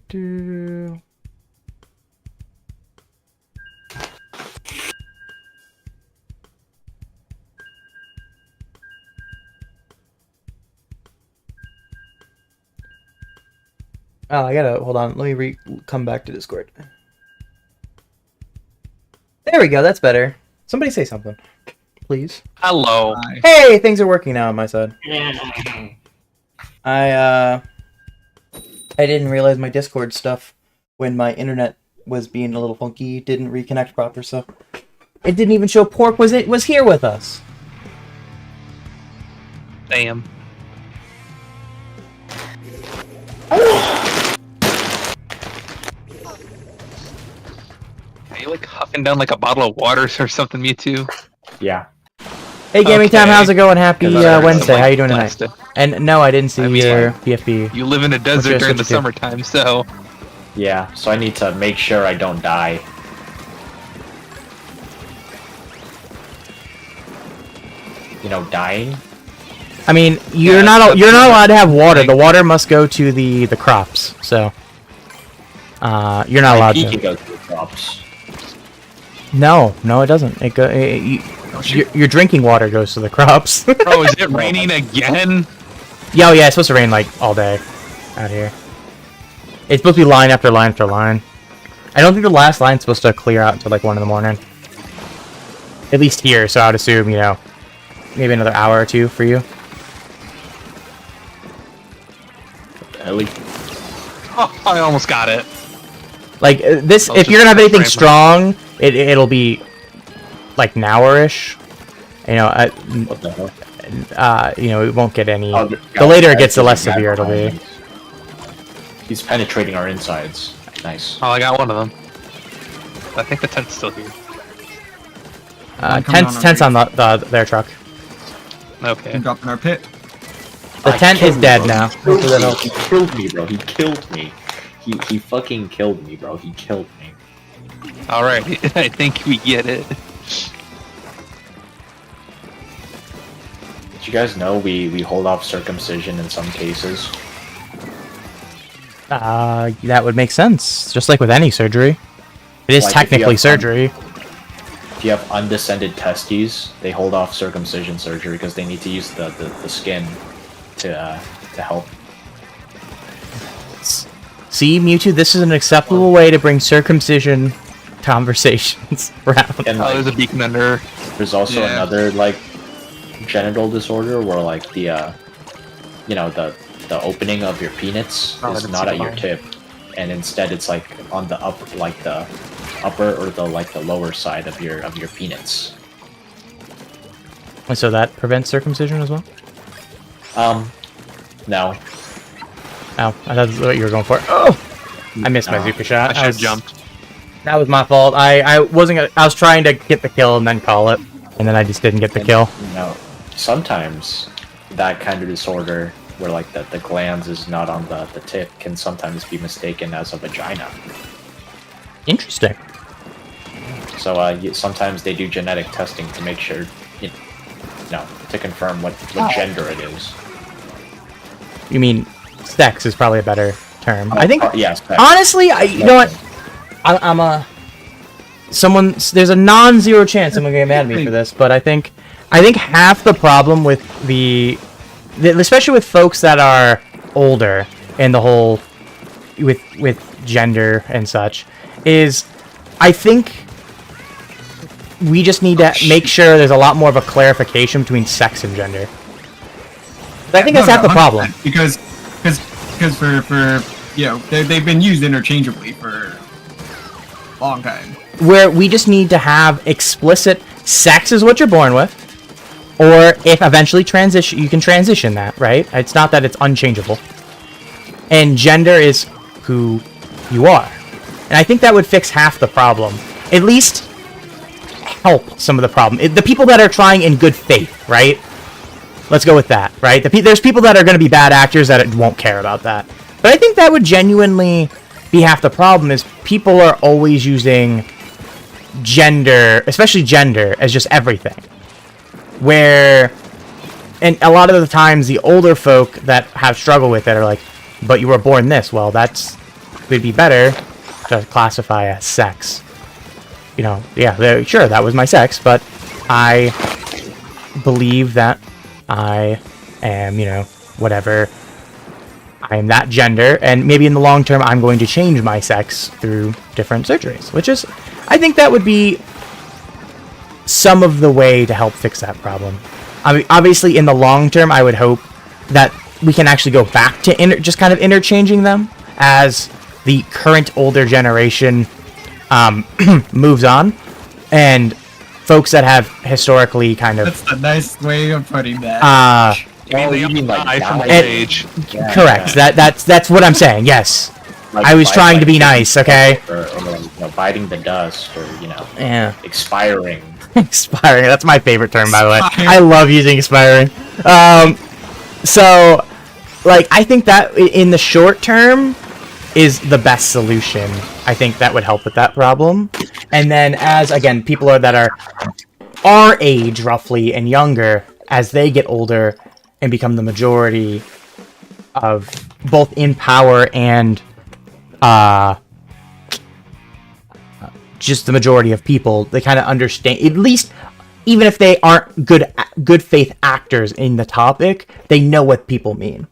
Do. Oh, I gotta hold on. Let me come back to Discord. There we go. That's better. Somebody say something, please. Hello. Hi. Hey, things are working now on my side. I didn't realize my Discord stuff when my internet was being a little funky, didn't reconnect proper, so it didn't even show Pork was here with us. Damn. Are you like huffing down like a bottle of water or something, Mewtwo? Yeah. Hey, Gaming Time, Okay. how's it going? Happy Wednesday. How you doing tonight? Plastic. And no, I didn't see I mean, your PFP. You live in a What's your desert during the substitute? summertime, so Yeah, so I need to make sure I don't die. You know, dying? I mean, you're Yeah, not that's allowed to have water. like- The water must go to the crops. So, you're not allowed He can to. go to the crops. No, it doesn't. Your drinking water goes to the crops. bro, is it raining again? Yeah, oh yeah, it's supposed to rain like all day out here. It's supposed to be line after line after line. I don't think the last line's supposed to clear out until like 1 in the morning. At least here, so I'd assume, you know, maybe another hour or two for you. At least Oh, I almost got it. Like this, I'll if just you're gonna have anything frame it. strong, it'll be like an hour-ish. You know, what the hell? you know, it won't get any. Oh, The later it gets, the less severe it'll be. He's penetrating our insides. Nice. Oh, I got one of them. I think the tent's still here. One coming Tent's on their truck. Okay. I'm dropping our pit. The I tent is killed dead him, now. bro. He killed me, bro. He killed me. He fucking killed me, bro. He killed me. Alright, I think we get it. Did you guys know we hold off circumcision in some cases? That would make sense. Just like with any surgery, it is Like, if you technically have surgery. If you have undescended testes, they hold off circumcision surgery because they need to use the skin to help. See, Mewtwo, this is an acceptable way to bring circumcision conversations around. And Oh, like, there's a beacon under. there's also Yeah. another like genital disorder where like the you know the opening of your penis Oh, I is didn't not see at your mine. tip, and instead it's like on the upper or the lower side of your penis. And so that prevents circumcision as well? No. Oh, I thought that's what you were going for. Oh! I missed my No. Zuka shot. I should have jumped. That was my fault. I wasn't gonna, I was trying to get the kill and then call it. And then I just didn't get the kill. No. Sometimes that kind of disorder where like the glands is not on the tip can sometimes be mistaken as a vagina. Interesting. So sometimes they do genetic testing to make sure, you know, to confirm what gender it is. You mean sex is probably a better term. I think, yes. honestly, you know what? There's a non-zero chance someone gonna get mad at me for this, but I think half the problem with especially with folks that are older and the whole with gender and such is I think we just need to make sure there's a lot more of a clarification between sex and gender. But I think that's half the problem. 100%, because for you know they've been used interchangeably for a long time. Where we just need to have explicit sex is what you're born with, or if eventually you can transition that, right? It's not that it's unchangeable. And gender is who you are. And I think that would fix half the problem. At least help some of the problem. The people that are trying in good faith, right? Let's go with that, right? There's people that are going to be bad actors that won't care about that. But I think that would genuinely be half the problem is people are always using gender, especially gender, as just everything. And a lot of the times the older folk that have struggled with it are like, but you were born this. Well, would be better to classify as sex. You know, yeah, sure, that was my sex, but I believe that I am, you know, whatever. I am that gender, and maybe in the long term I'm going to change my sex through different surgeries, which is, I think that would be some of the way to help fix that problem. I mean, obviously, in the long term, I would hope that we can actually go back to just kind of interchanging them as the current older generation moves on, and folks that have historically kind of That's a nice way of putting that. You mean like die from die? old age. correct. That's what I'm saying. Yes, Like, I was trying to be like, nice. Okay. Or, biting the dust, or Yeah. expiring. Expiring. That's my favorite term, by the way. Expiring. I love using expiring. So, like, I think that in the short term is the best solution. I think that would help with that problem. And then, as again, people that are our age roughly and younger, as they get older and become the majority of both in power and just the majority of people, they kind of understand, at least even if they aren't good faith actors in the topic, they know what people mean.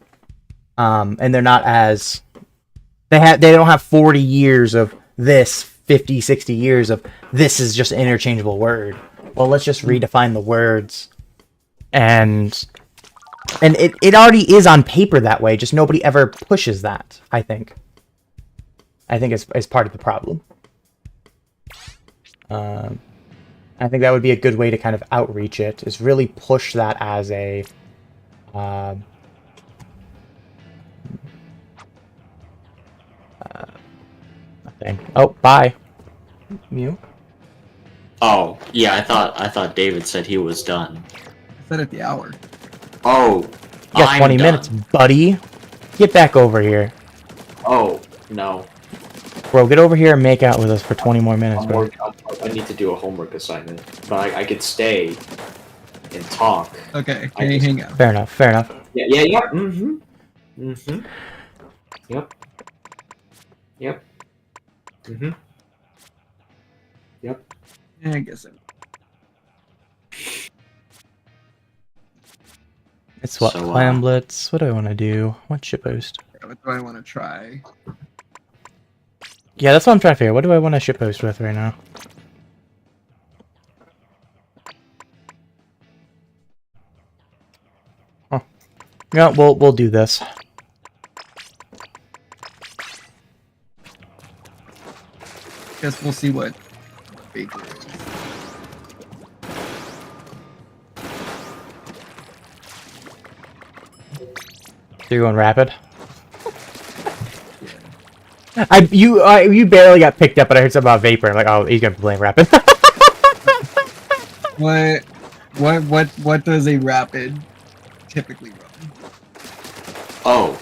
And they're not as they don't have 40 years of this, 50, 60 years of this is just an interchangeable word. Well, let's just redefine the words. And it already is on paper that way, just nobody ever pushes that, I think. I think it's part of the problem. I think that would be a good way to kind of outreach it, is really push that as a thing. Oh, bye. Mew? Oh, yeah, I thought David said he was done. I said at the hour. Oh, You got I'm 20 done. minutes, buddy. Get back over here. Oh, no. Bro, get over here and make out with us for 20 more minutes, bro. I need to do a homework assignment, but I could stay and talk. Okay, I okay, just- hang on. Fair enough, fair enough. Yeah, mm-hmm. Mm-hmm. Yep. Yep. Mm-hmm. Yep. Yeah, I guess so. It's what, So, Clam Blitz? What do I want to do? What shitpost? What do I want to try? Yeah, that's what I'm trying to figure. What do I want to shitpost with right now? Huh. Yeah, we'll do this. Guess we'll see what Baker is. So you're going rapid? You barely got picked up, but I heard something about Vapor. I'm like, oh, he's gonna be playing rapid. What does a rapid typically run? Oh,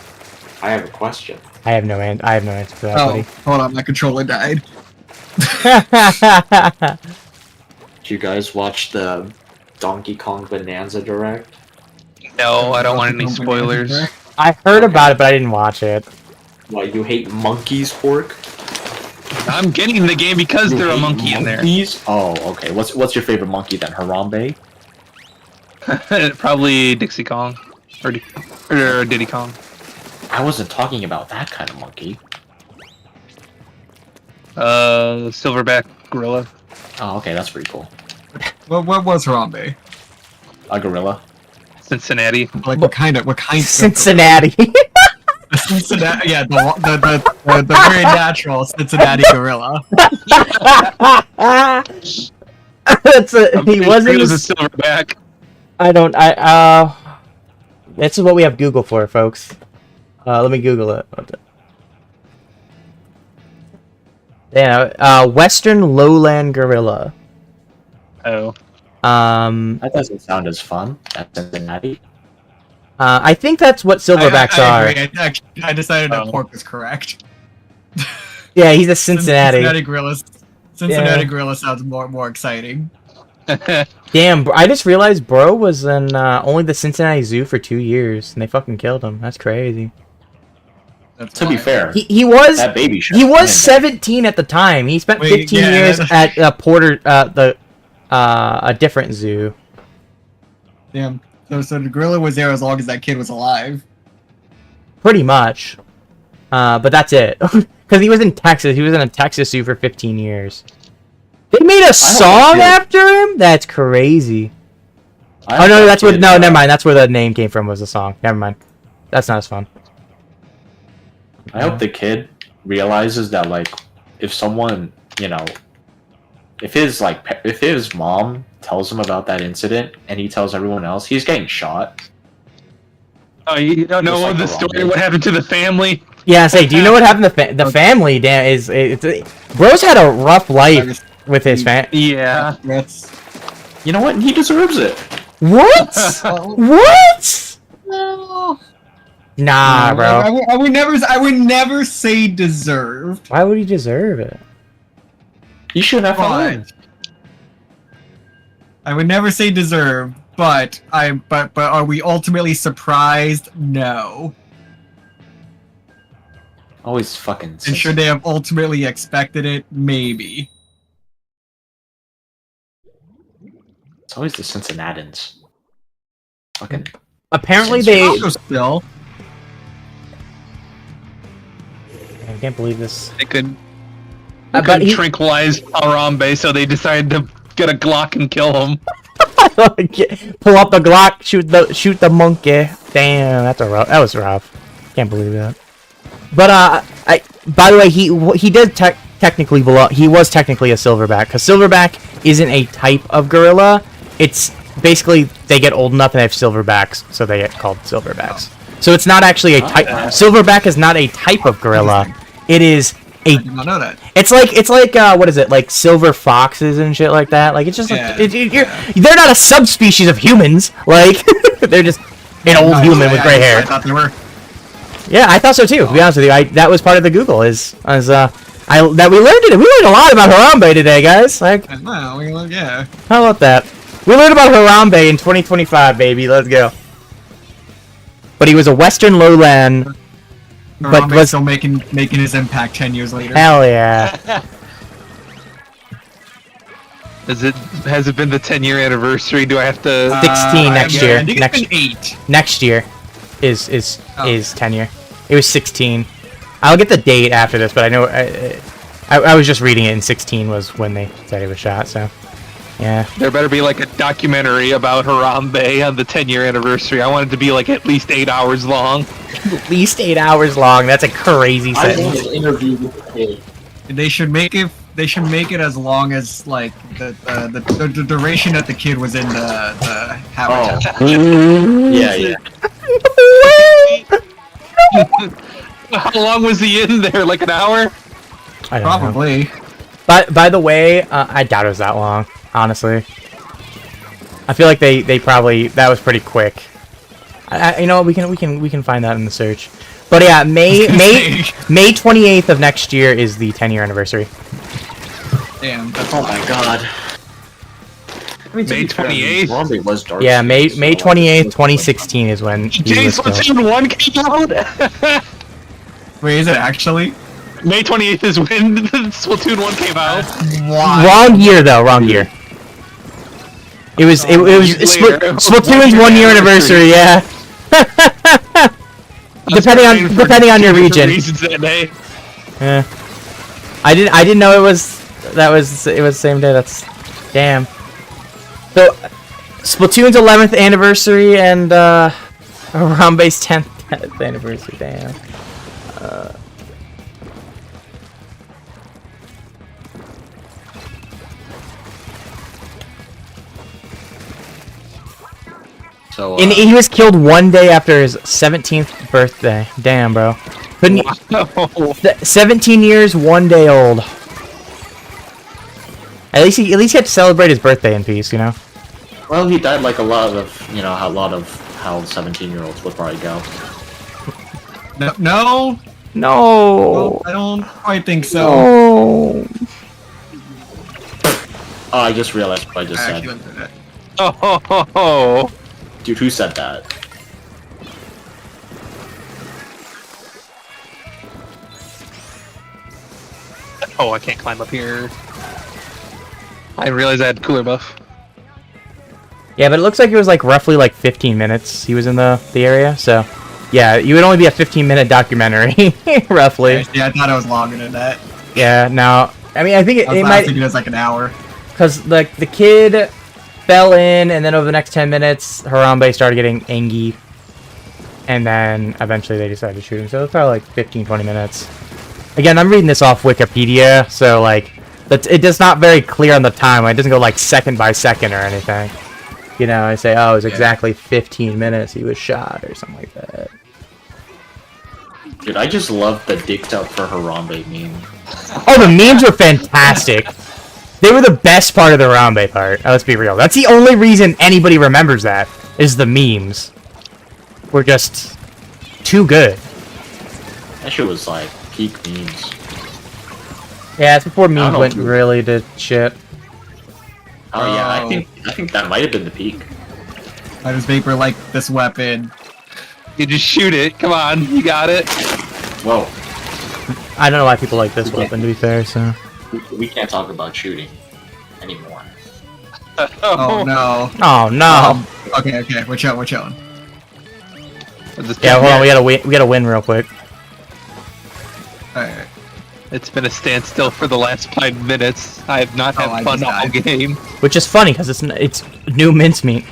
I have a question. I have no answer for that, Oh, hold on, my controller died. buddy. Did you guys watch the Donkey Kong Bonanza Direct? No, I don't want any spoilers. I heard about it, but I didn't watch it. What, you hate monkeys, Pork? I'm getting the game because You there's a hate monkey in there. monkeys? Oh, okay. What's your favorite monkey then? Harambe? Probably Dixie Kong. Or Diddy Kong. I wasn't talking about that kind of monkey. Silverback Gorilla. Oh, okay, that's pretty cool. What was Harambe? A gorilla? Cincinnati. Like what kind of Cincinnati. Cincinnati? Yeah, the very natural Cincinnati gorilla. That's I'm he pretty sure wasn't. It was a silverback. I don't. This is what we have Google for, folks. Let me Google it. Yeah, Western Lowland Gorilla. Oh. That doesn't sound as fun as Cincinnati. I think that's what silverbacks I are. agree. I decided that Oh. Pork was correct. Yeah, he's a Cincinnati. Cincinnati Yeah. gorilla sounds more exciting. Damn, I just realized bro was in only the Cincinnati Zoo for 2 years, and they fucking killed him. That's crazy. That's To be why. fair, He was that baby should he have was been 17 at the time. He spent Wait, 15 yeah, years that- at Porter a different zoo. Damn. So the gorilla was there as long as that kid was alive. Pretty much. But that's it. Because he was in Texas. He was in a Texas zoo for 15 years. They made a song after him? That's crazy. Oh no, that's where never mind. That's where the name came from, was the song. Never mind. That's not as fun. I hope the kid realizes that, like, if someone, you know, if his mom tells him about that incident and he tells everyone else, he's getting shot. Oh, you don't know Just like the the story? wrong What happened to the family? Yeah, say, do you know what happened to the family? Damn, bro's had a rough life with his family. Yeah. That's You know what? He deserves it. What? What? no. Nah, bro. I would never say deserved. Why would he deserve it? He should have fun. I would never say deserved, but are we ultimately surprised? No. Always fucking. And should they have ultimately expected it? Maybe. It's always the Cincinnatans. Fucking. Apparently Chicago still. I can't believe this. They couldn't But he... tranquilize Harambe, so they decided to get a Glock and kill him. Pull up the Glock, shoot the monkey. Damn, that was rough. Can't believe that. But by the way, he did technically belong. He was technically a silverback, because silverback isn't a type of gorilla. It's basically they get old enough and they have silverbacks, so they get called silverbacks. So it's not actually a type. Silverback is not a type of gorilla. It is a. I did not know that. It's like what is it, like silver foxes and shit like that? Like it's just Yeah, they're not a subspecies of humans. Like they're just an old human with gray hair. I thought they were. Yeah, I thought so too. To be honest with you, that was part of the Google that we learned it. We learned a lot about Harambe today, guys. Like, Wow, yeah. how about that? We learned about Harambe in 2025, baby. Let's go. But he was a Western lowland. But was still making his impact 10 years later. Hell yeah. Has it been the 10-year anniversary? Do I have to? 16 next year. I think it's been 8. Next year is 10 year. It was 16. I'll get the date after this, but I know I was just reading it, and 16 was when they said it was shot. So, yeah. There better be like a documentary about Harambe on the 10-year anniversary. I want it to be like at least 8 hours long. At least 8 hours long. That's a crazy I sentence. want an interview with the kid. They should make it. They should make it as long as like the duration that the kid was in the habitat. Oh. Yeah. How long was he in there? Like an hour? I don't know. Probably. But by the way, I doubt it was that long. Honestly, I feel like they probably that was pretty quick. You know, we can find that in the search. But yeah, May 28th of next year is the 10-year anniversary. Damn. Oh my god. May 28th? Harambe was dark. Yeah, May 28th, 2016 is when he was killed. Splatoon 1 came out? Wait, is it actually? May 28th is when Splatoon 1 came out. Why? Wrong year though, wrong year. It was Splatoon's 1 year anniversary, yeah. depending on your region. Yeah. I didn't know it was the same day. That's damn. So Splatoon's 11th anniversary and Harambe's 10th anniversary. Damn. So, And he was killed 1 day after his 17th birthday. Damn, bro. 17 years, 1 day old. At least he had to celebrate his birthday in peace, you know. well, he died like a lot of how 17-year-olds would probably go. No. No. I don't quite think so. No. Oh, I just realized what I just I said. actually went through that. Oh. Dude, who said that? Oh, I can't climb up here. I didn't realize I had cooler buff. Yeah, but it looks like it was like roughly like 15 minutes he was in the area, so yeah, you would only be a 15-minute documentary, roughly. Yeah, I thought I was longer than that. Yeah, now I mean, I think it might... thinking it was like an hour. Because, like, the kid fell in, and then over the next 10 minutes, Harambe started getting angry. And then, eventually, they decided to shoot him. So, it's probably, like, 15, 20 minutes. Again, I'm reading this off Wikipedia, so, like, it's not very clear on the time. It doesn't go, like, second by second or anything. You know, I say, oh, it was exactly 15 minutes he was shot, or something like that. Dude, I just love the dicks out for Harambe meme. Oh, the memes were fantastic. They were the best part of the Harambe part. Let's be real. That's the only reason anybody remembers that, is the memes. Were just too good. That shit was like peak memes. Yeah, it's before memes went really to shit. Oh yeah, I think that might have been the peak. Why does Vapor like this weapon? You just shoot it. Come on, you got it. Whoa. I don't know why people like this weapon, to be fair, so... We can't talk about shooting anymore. Oh no. Oh, no. Okay, we're chilling. Yeah, hold on, we gotta win real quick. Alright. It's been a standstill for the last 5 minutes. I have not had fun all game. Which is funny, because it's new mincemeat.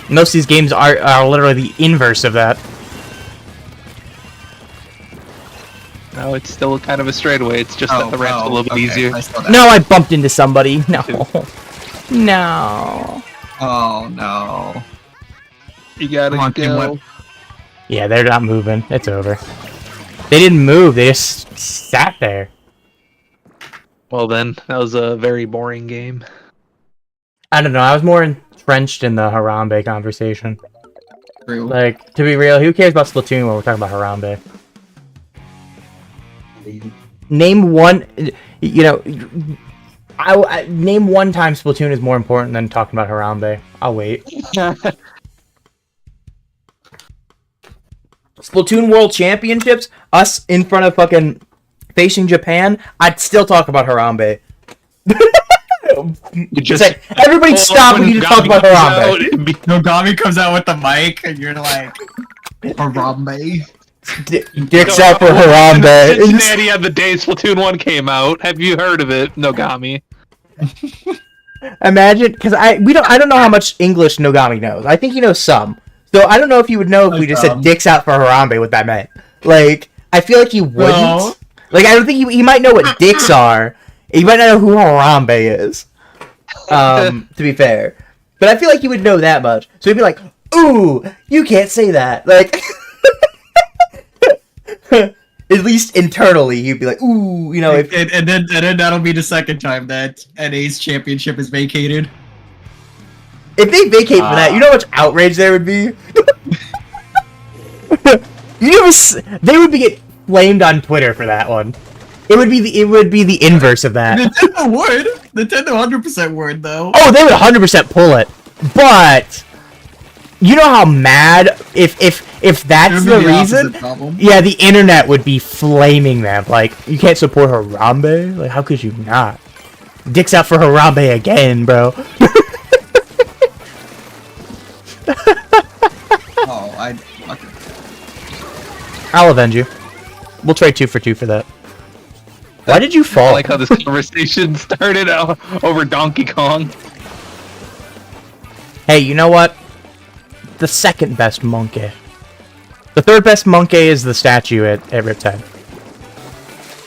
Most of these games are literally the inverse of that. No, it's still kind of a straightaway. It's just that the ramp's a little bit easier. No, I bumped into somebody. No. No. Oh no. You gotta go. Yeah, they're not moving. It's over. They didn't move. They just sat there. Well then, that was a very boring game. I don't know. I was more entrenched in the Harambe conversation. True. Like, to be real, who cares about Splatoon when we're talking about Harambe? Name one, you know, I name one time Splatoon is more important than talking about Harambe. I'll wait. Splatoon World Championships, us in front of fucking facing Japan, I'd still talk about Harambe. You just say, everybody stop, we need to talk about Harambe. Nogami comes out with the mic, and you're like, Harambe? Dicks out for Harambe. Cincinnati on the day Splatoon 1 came out. Have you heard of it, Nogami? Imagine, because I don't know how much English Nogami knows. I think he knows some. So I don't know if he would know if we just said dicks out for Harambe what that meant. Like, I feel like he wouldn't. No. Like, I don't think he might know what dicks are. He might not know who Harambe is. To be fair. But I feel like he would know that much. So he'd be like, ooh, you can't say that. Like, at least internally, he'd be like, ooh, you know. And then that'll be the second time that NA's championship is vacated. If they vacate for that, you know how much outrage there would be? They would be get flamed on Twitter for that one. It would be the inverse of that. Nintendo would. Nintendo 100% would though. Oh, they would 100% pull it. But you know how mad if that's the reason? Yeah, the internet would be flaming them. Like, you can't support Harambe? Like, how could you not? Dicks out for Harambe again, bro. I'll avenge you. We'll trade 2 for 2 for that. Why did you fall? I like how this conversation started over Donkey Kong. Hey, you know what? The second best monkey. The third best monkey is the statue at Rip's Head.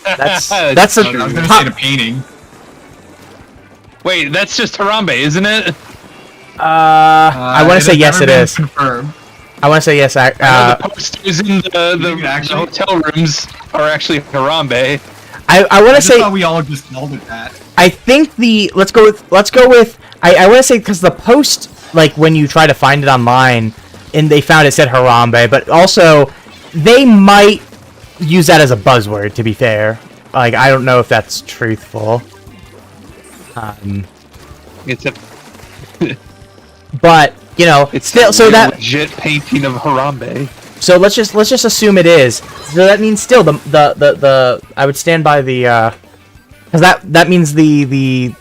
That's I was gonna say the painting. Wait, that's just Harambe, isn't it? I want to say yes, it is. Confirmed. I want to say yes. The posters in the hotel rooms are actually Harambe. I want to say. I thought we all just called it that. I think let's go with. I want to say because the post, like when you try to find it online, and they found it said Harambe, but also they might use that as a buzzword. To be fair, like I don't know if that's truthful. It's a. But you know, it's still so that legit painting of Harambe. So let's just assume it is. So that means still the I would stand by the because that means the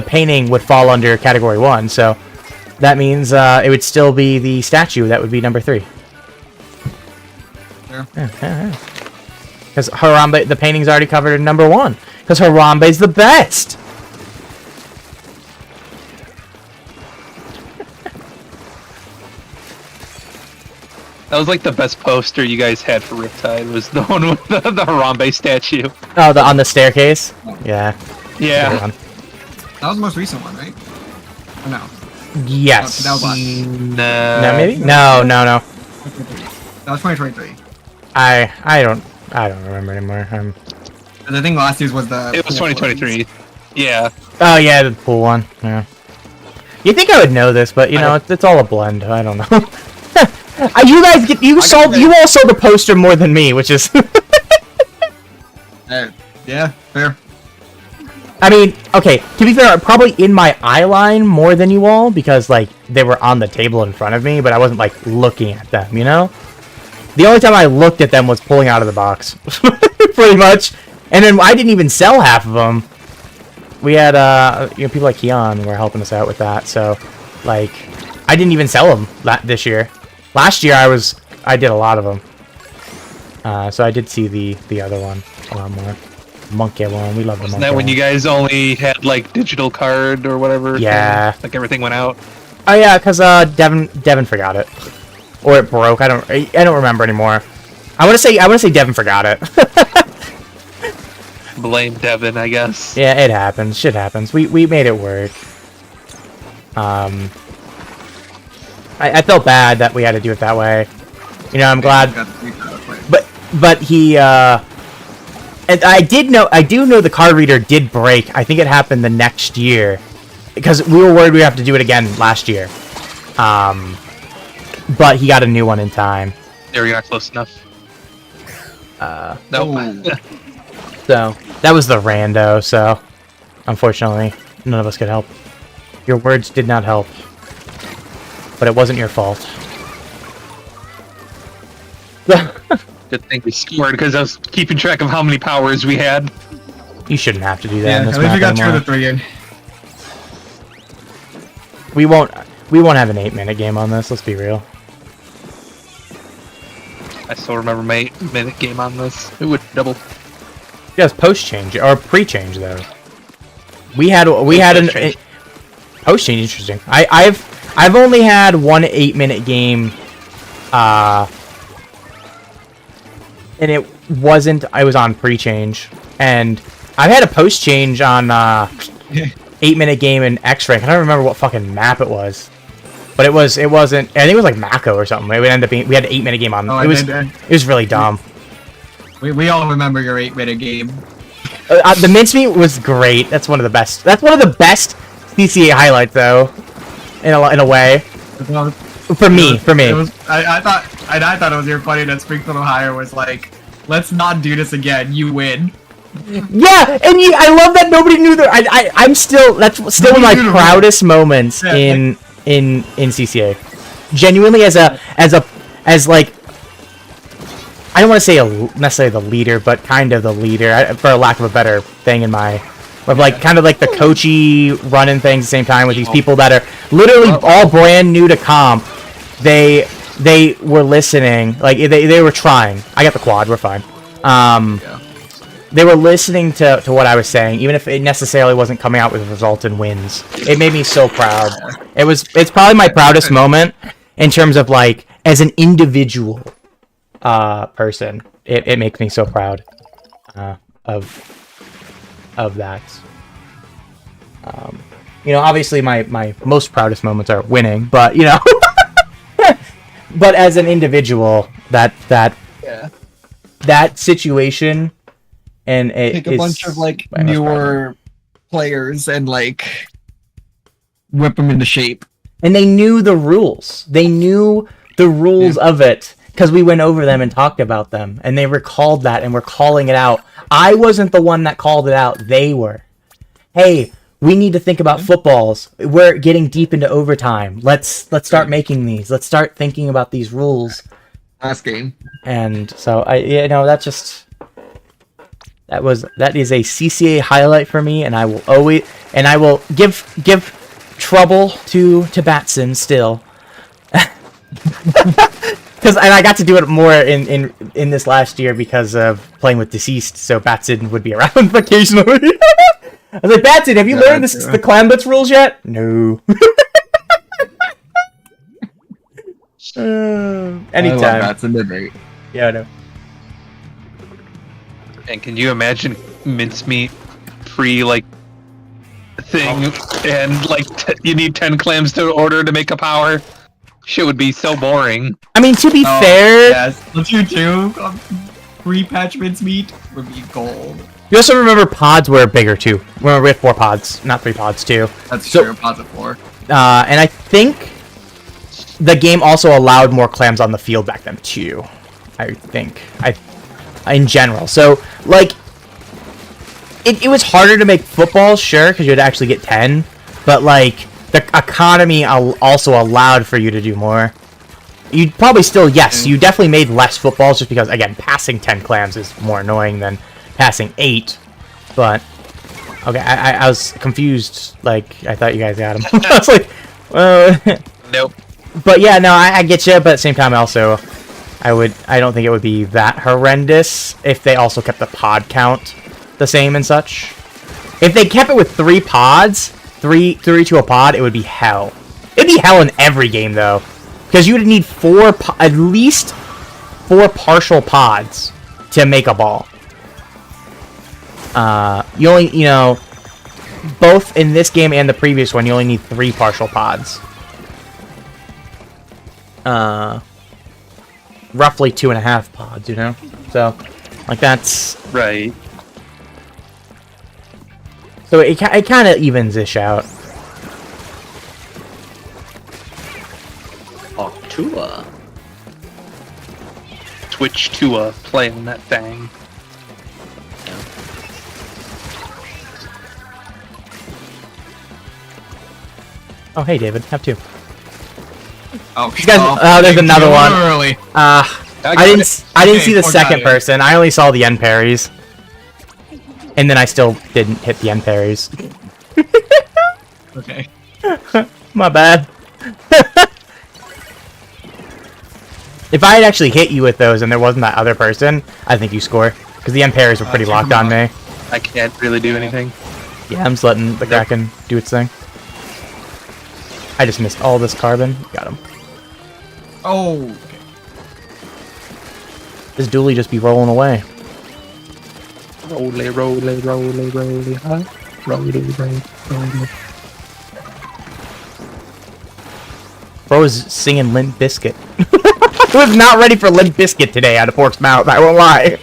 painting would fall under category 1. So that means it would still be the statue that would be number 3. Sure. Yeah. Because Harambe, the painting's already covered in number 1. Because Because Harambe's the best! That was like the best poster you guys had for Riptide, was the one with the Harambe statue. Oh, on the staircase? Yeah. Yeah. That was the most recent one, right? Or no? Yes. That was last. No, maybe? No. That was 2023. I don't remember anymore. And I think last year's was the... It was 2023. Yeah. Oh yeah, the pool one. Yeah. You think I would know this, but you know, it's all a blend. I don't know. You guys you all saw the poster more than me, which is yeah, fair. I mean, okay, to be fair, probably in my eye line more than you all, because like they were on the table in front of me, but I wasn't like looking at them, you know? The only time I looked at them was pulling out of the box. Pretty much. And then I didn't even sell half of them. We had people like Keon were helping us out with that, so like I didn't even sell them this year. Last year I did a lot of them. So I did see the other one a lot more. Monkey one, we love the Wasn't monkey that when one. you guys only had like digital card or whatever? Yeah. Like everything went out? Oh yeah, because Devin forgot it. Or it broke, I don't remember anymore. I wanna say Devin forgot it. Blame Devin, I guess. Yeah, it happens. Shit happens. We made it work. I felt bad that we had to do it that way. You know, I'm glad. But he and I do know the card reader did break. I think it happened the next year because we were worried we'd have to do it again last year. But he got a new one in time. There, you're not close enough. No. So that was the rando. So unfortunately, none of us could help. Your words did not help, but it wasn't your fault. Good thing we scored because I was keeping track of how many powers we had. You shouldn't have to do that Yeah, in this at least map we got 2 anymore. of the 3 in. We won't have an 8-minute game on this. Let's be real. I still remember my 8-minute game on this. It would double. Yes, post change or pre change though. We had an post change. Interesting. I've only had one 8-minute game, and it wasn't. I was on pre change, and I've had a post change on 8-minute game in X rank. I don't remember what fucking map it was, but it wasn't. I think it was like Mako or something. It would end up being we had an 8-minute game on. It was really dumb. We all remember your 8-minute game. The mincemeat was great. That's one of the best. That's one of the best CCA highlights, though. In a way. For me. I thought it was your funny that Springfield, Ohio was like, let's not do this again. You win. Yeah, and I love that nobody knew that. I'm still. That's still one of my proudest moments in CCA. Genuinely, as like. I don't want to say necessarily the leader, but kind of the leader, for lack of a better thing in my, of like kind of like the coachy running things at the same time with these people that are literally all brand new to comp. They were listening, like they were trying. I got the quad, we're fine. They were listening to what I was saying, even if it necessarily wasn't coming out with results and wins. It made me so proud. It's probably my proudest moment in terms of like as an individual. Person, it makes me so proud of that. You know, obviously my most proudest moments are winning, but you know, but as an individual, that situation, and it Take a bunch of like newer players and like whip them into shape. And they knew the rules. They knew the rules of it. Because we went over them and talked about them, and they recalled that, and we're calling it out. I wasn't the one that called it out. They were. Hey, we need to think about footballs. We're getting deep into overtime. Let's start making these. Let's start thinking about these rules. Last game. And so that is a CCA highlight for me, and I will give trouble to Batson still. Because and I got to do it more in this last year because of playing with Deceased, so Batson would be around occasionally. I was like, Batson, have you learned the Clan Blitz rules yet? No. Anytime. I love Batson, they're great. Yeah, I know. And can you imagine mincemeat free like thing and like you need 10 clams to order to make a power? Shit would be so boring. I mean, to be fair, Yes, let's you too. Free patch mincemeat would be gold. you also remember pods were bigger too. Remember we had 4 pods, not 3 pods too. That's So- true. Pods of 4. And I think the game also allowed more clams on the field back then too. I think in general. So like, it was harder to make footballs, sure, because you had to actually get 10, but like the economy also allowed for you to do more. You'd probably still, yes, you definitely made less footballs just because, again, passing 10 clams is more annoying than passing 8. But okay, I was confused. Like I thought you guys got him. I was like, Nope. but yeah, no, I get you. But at the same time, also, I don't think it would be that horrendous if they also kept the pod count the same and such. If they kept it with 3 pods, 3 to a pod, it would be hell. It'd be hell in every game though, because you would need at least 4 partial pods to make a ball. You only, both in this game and the previous one, you only need 3 partial pods. Roughly 2.5 pods, so like that's Right. so it kind of evens ish out. Octua. Twitch to playing that thing. Oh hey David, have 2. Oh, You guys, there's another one. Early. I didn't see the poor second guy. person. I only saw the end parries, and then I still didn't hit the end parries. Okay. My bad. If I had actually hit you with those and there wasn't that other person, I think you score. Because the end parries were pretty check locked them on out. me. I can't really do anything. Yeah, I'm just letting the Kraken do its thing. I just missed all this carbon. Got him. Oh. This dually just be rolling away. Rolly, rolly, rolly, rolly, huh? Rolly, rolly, rolly. Bro is singing Limp Bizkit. I was not ready for Limp Bizkit today out of Pork's mouth, I won't lie.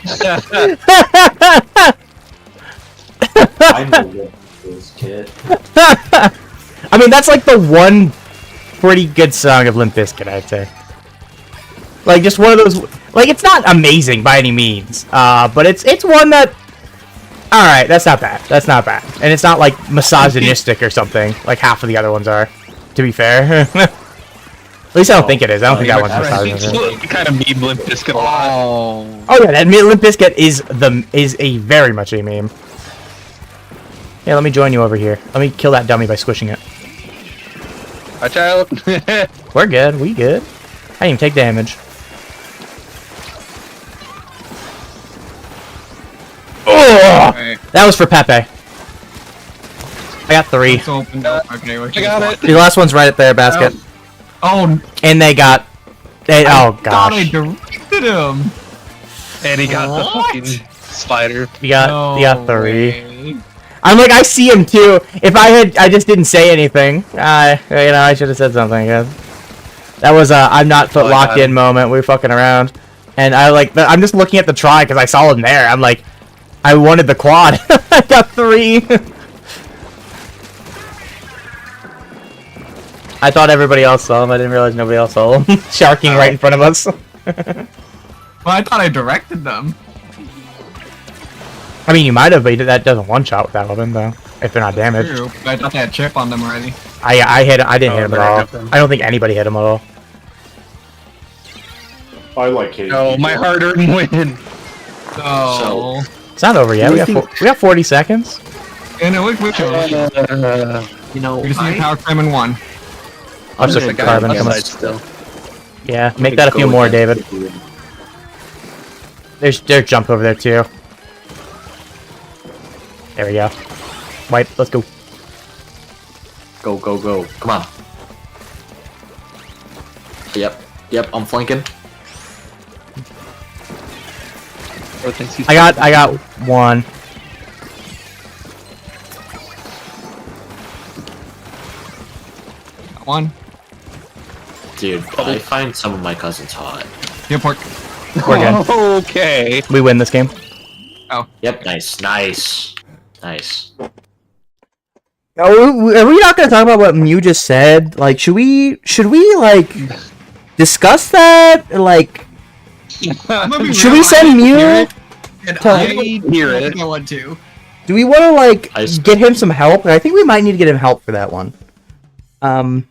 I know this kid. I mean, that's like the one pretty good song of Limp Bizkit, I'd say. Like, just one of those... Like, it's not amazing by any means, but it's one that... Alright, that's not bad. That's not bad. And it's not, like, misogynistic or something, like half of the other ones are, to be fair. At least I don't think it is. I don't think that one's misogynistic. Kind of meme Limp Bizkit a lot. Oh yeah, that Limp Bizkit is a very much a meme. Yeah, let me join you over here. Let me kill that dummy by squishing it. Watch out. We're good. We good. I didn't even take damage. Oh, Okay. that was for Pepe. I got 3. It's opened up. Okay, I got it. The last one's right up there, basket. Oh, And they got... oh thought I gosh. directed him. And he got the fucking spider. You got 3. way. I'm like, I see him too. If I just didn't say anything. I should have said something, I guess. That was a I'm not foot locked in moment. We were fucking around. And I'm just looking at the try because I saw him there. I'm like, I wanted the quad. I got 3. I thought everybody else saw him. I didn't realize nobody else saw him. Sharking right in front of us. Well, I thought I directed them. I mean, you might have, but that doesn't one-shot with that weapon, though. If they're not damaged. True, but I thought they had chip on them already. I didn't hit him at very all. different. I don't think anybody hit him at all. I like hitting Oh, people. my hard-earned win. So, It's not over yet. We got 40 seconds. you know, we You know, just need power climb in 1. I'll just The guy carbon on the coming. side still. Yeah, make that a few more, David. There's jump over there too. There we go. Wipe. Let's go. Go, go, go. Come on. Yep. Yep, I'm flanking. I got one. Got one. Dude, I find some of my cousins hot. Here, pork. We're good. Okay. We win this game. Yep, nice, nice. Nice. Are we not gonna talk about what Mew just said? Like, should we like discuss that? Like, should we send Mew? And Tell I me. Hear it. I want to. Do we want to like I s- get him some help? I think we might need to get him help for that one. I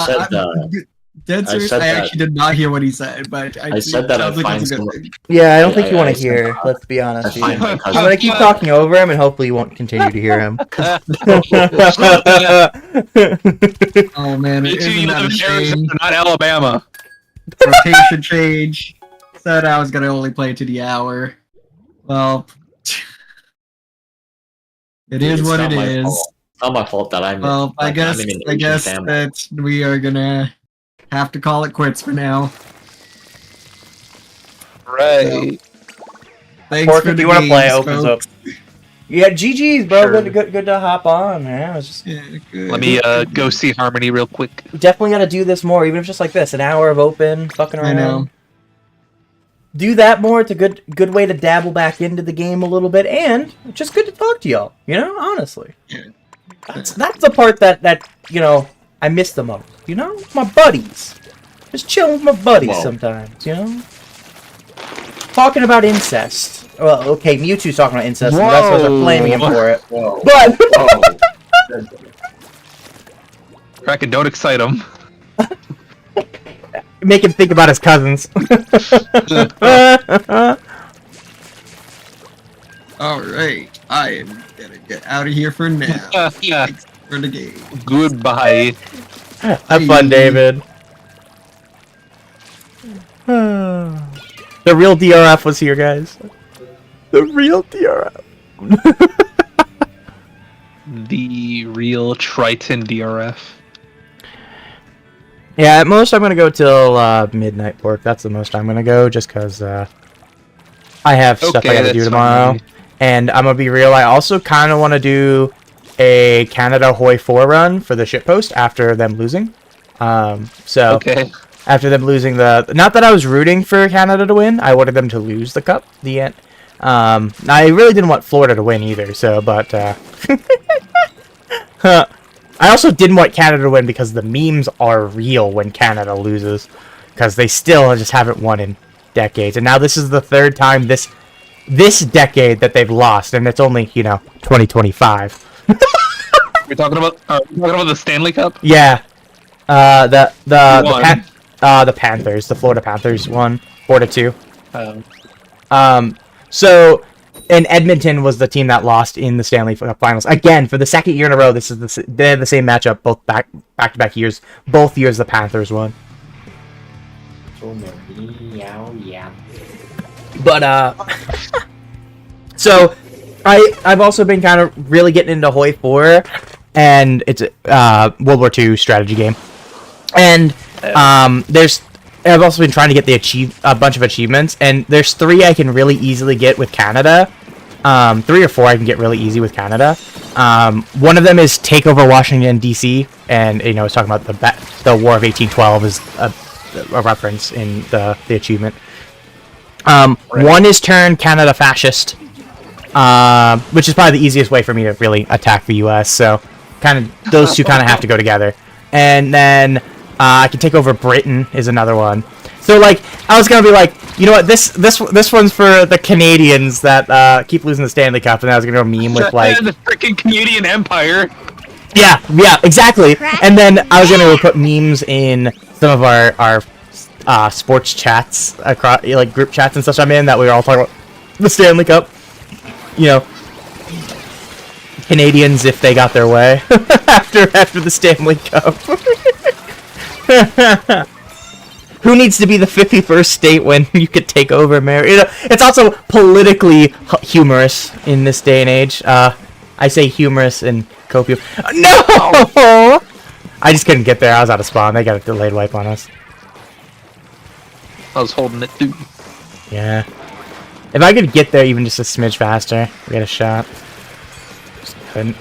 said Dead I serious, said I that- actually did not hear what he said, but I said that I sounds like find it's a good some- thing. Yeah, I don't think Yeah, you want I to said hear. that. Let's be honest. I find my I'm cousins gonna keep talking over him, and hopefully you won't continue to hear him. Oh man, Me too, isn't you that live a in shame? Arizona, not Alabama. Rotation change. Said I was gonna only play to the hour. Well, it is It's what not it my is. fault. It's not my fault that I'm. Well, I like, guess I'm in an Asian family. that we are gonna have to call it quits for now. Right. Thanks Pork, for if the you want to play, games, opens folks. up. Yeah, GG's, bro. Sure. Good to hop on, man. I was just Yeah, good. Let me go see Harmony real quick. definitely got to do this more, even if just like this, an hour of open, fucking around. I know. Do that more. It's a good way to dabble back into the game a little bit, and it's just good to talk to y'all. You know, honestly, Yeah. that's the part that you know I miss the most. You know, my buddies, just chilling with my buddies Whoa. sometimes. You know, talking about incest. Well, okay, Mewtwo's talking about incest, and the rest of us are Whoa. blaming him for it. Whoa. But Whoa. Kraken, don't excite him. make him think about his cousins. Alright, I am gonna get out of here for now. Yeah. Thanks for the game. Goodbye. Have fun, David. The real DRF was here, guys. The real DRF. The real Triton DRF. Yeah, at most I'm gonna go till midnight, Pork. That's the most I'm gonna go, just cause I have stuff I Okay, gotta do that's tomorrow. fine. And I'm gonna be real, I also kind of want to do a Canada Hoi 4 run for the shitpost after them losing. So Okay. after them losing the, not that I was rooting for Canada to win, I wanted them to lose the cup. The end. I really didn't want Florida to win either. So, but I also didn't want Canada to win because the memes are real when Canada loses, because they still just haven't won in decades, and now this is the third time this decade that they've lost, and it's only 2025. We're talking about the Stanley Cup. Yeah, the won? the Panthers, the Florida Panthers won 4-2. Um, So, and Edmonton was the team that lost in the Stanley Cup Finals again for the second year in a row. This is they had the same matchup both back to back years. Both years the Panthers won. But so I've also been kind of really getting into Hoi 4, and it's a World War II strategy game, and I've also been trying to get a bunch of achievements, and there's 3 I can really easily get with Canada. 3 or 4 I can get really easy with Canada. One of them is take over Washington D.C., and it's talking about the War of 1812 is a reference in the achievement. One is turn Canada fascist, which is probably the easiest way for me to really attack the U.S. So those two kind of have to go together, and then I can take over Britain is another one. So like I was gonna be like, you know what, this one's for the Canadians that keep losing the Stanley Cup, and I was gonna go meme with like the freaking Canadian Empire. yeah, exactly. And then I was gonna go put memes in some of our sports chats across, like group chats and stuff I'm in, that we were all talking about the Stanley Cup. Canadians if they got their way after the Stanley Cup. Who needs to be the 51st state when you could take over Mary? You know, it's also politically humorous in this day and age. I say humorous and copious. No! I just couldn't get there. I was out of spawn. They got a delayed wipe on us. I was holding it too. Yeah. If I could get there even just a smidge faster, we get a shot. Just couldn't.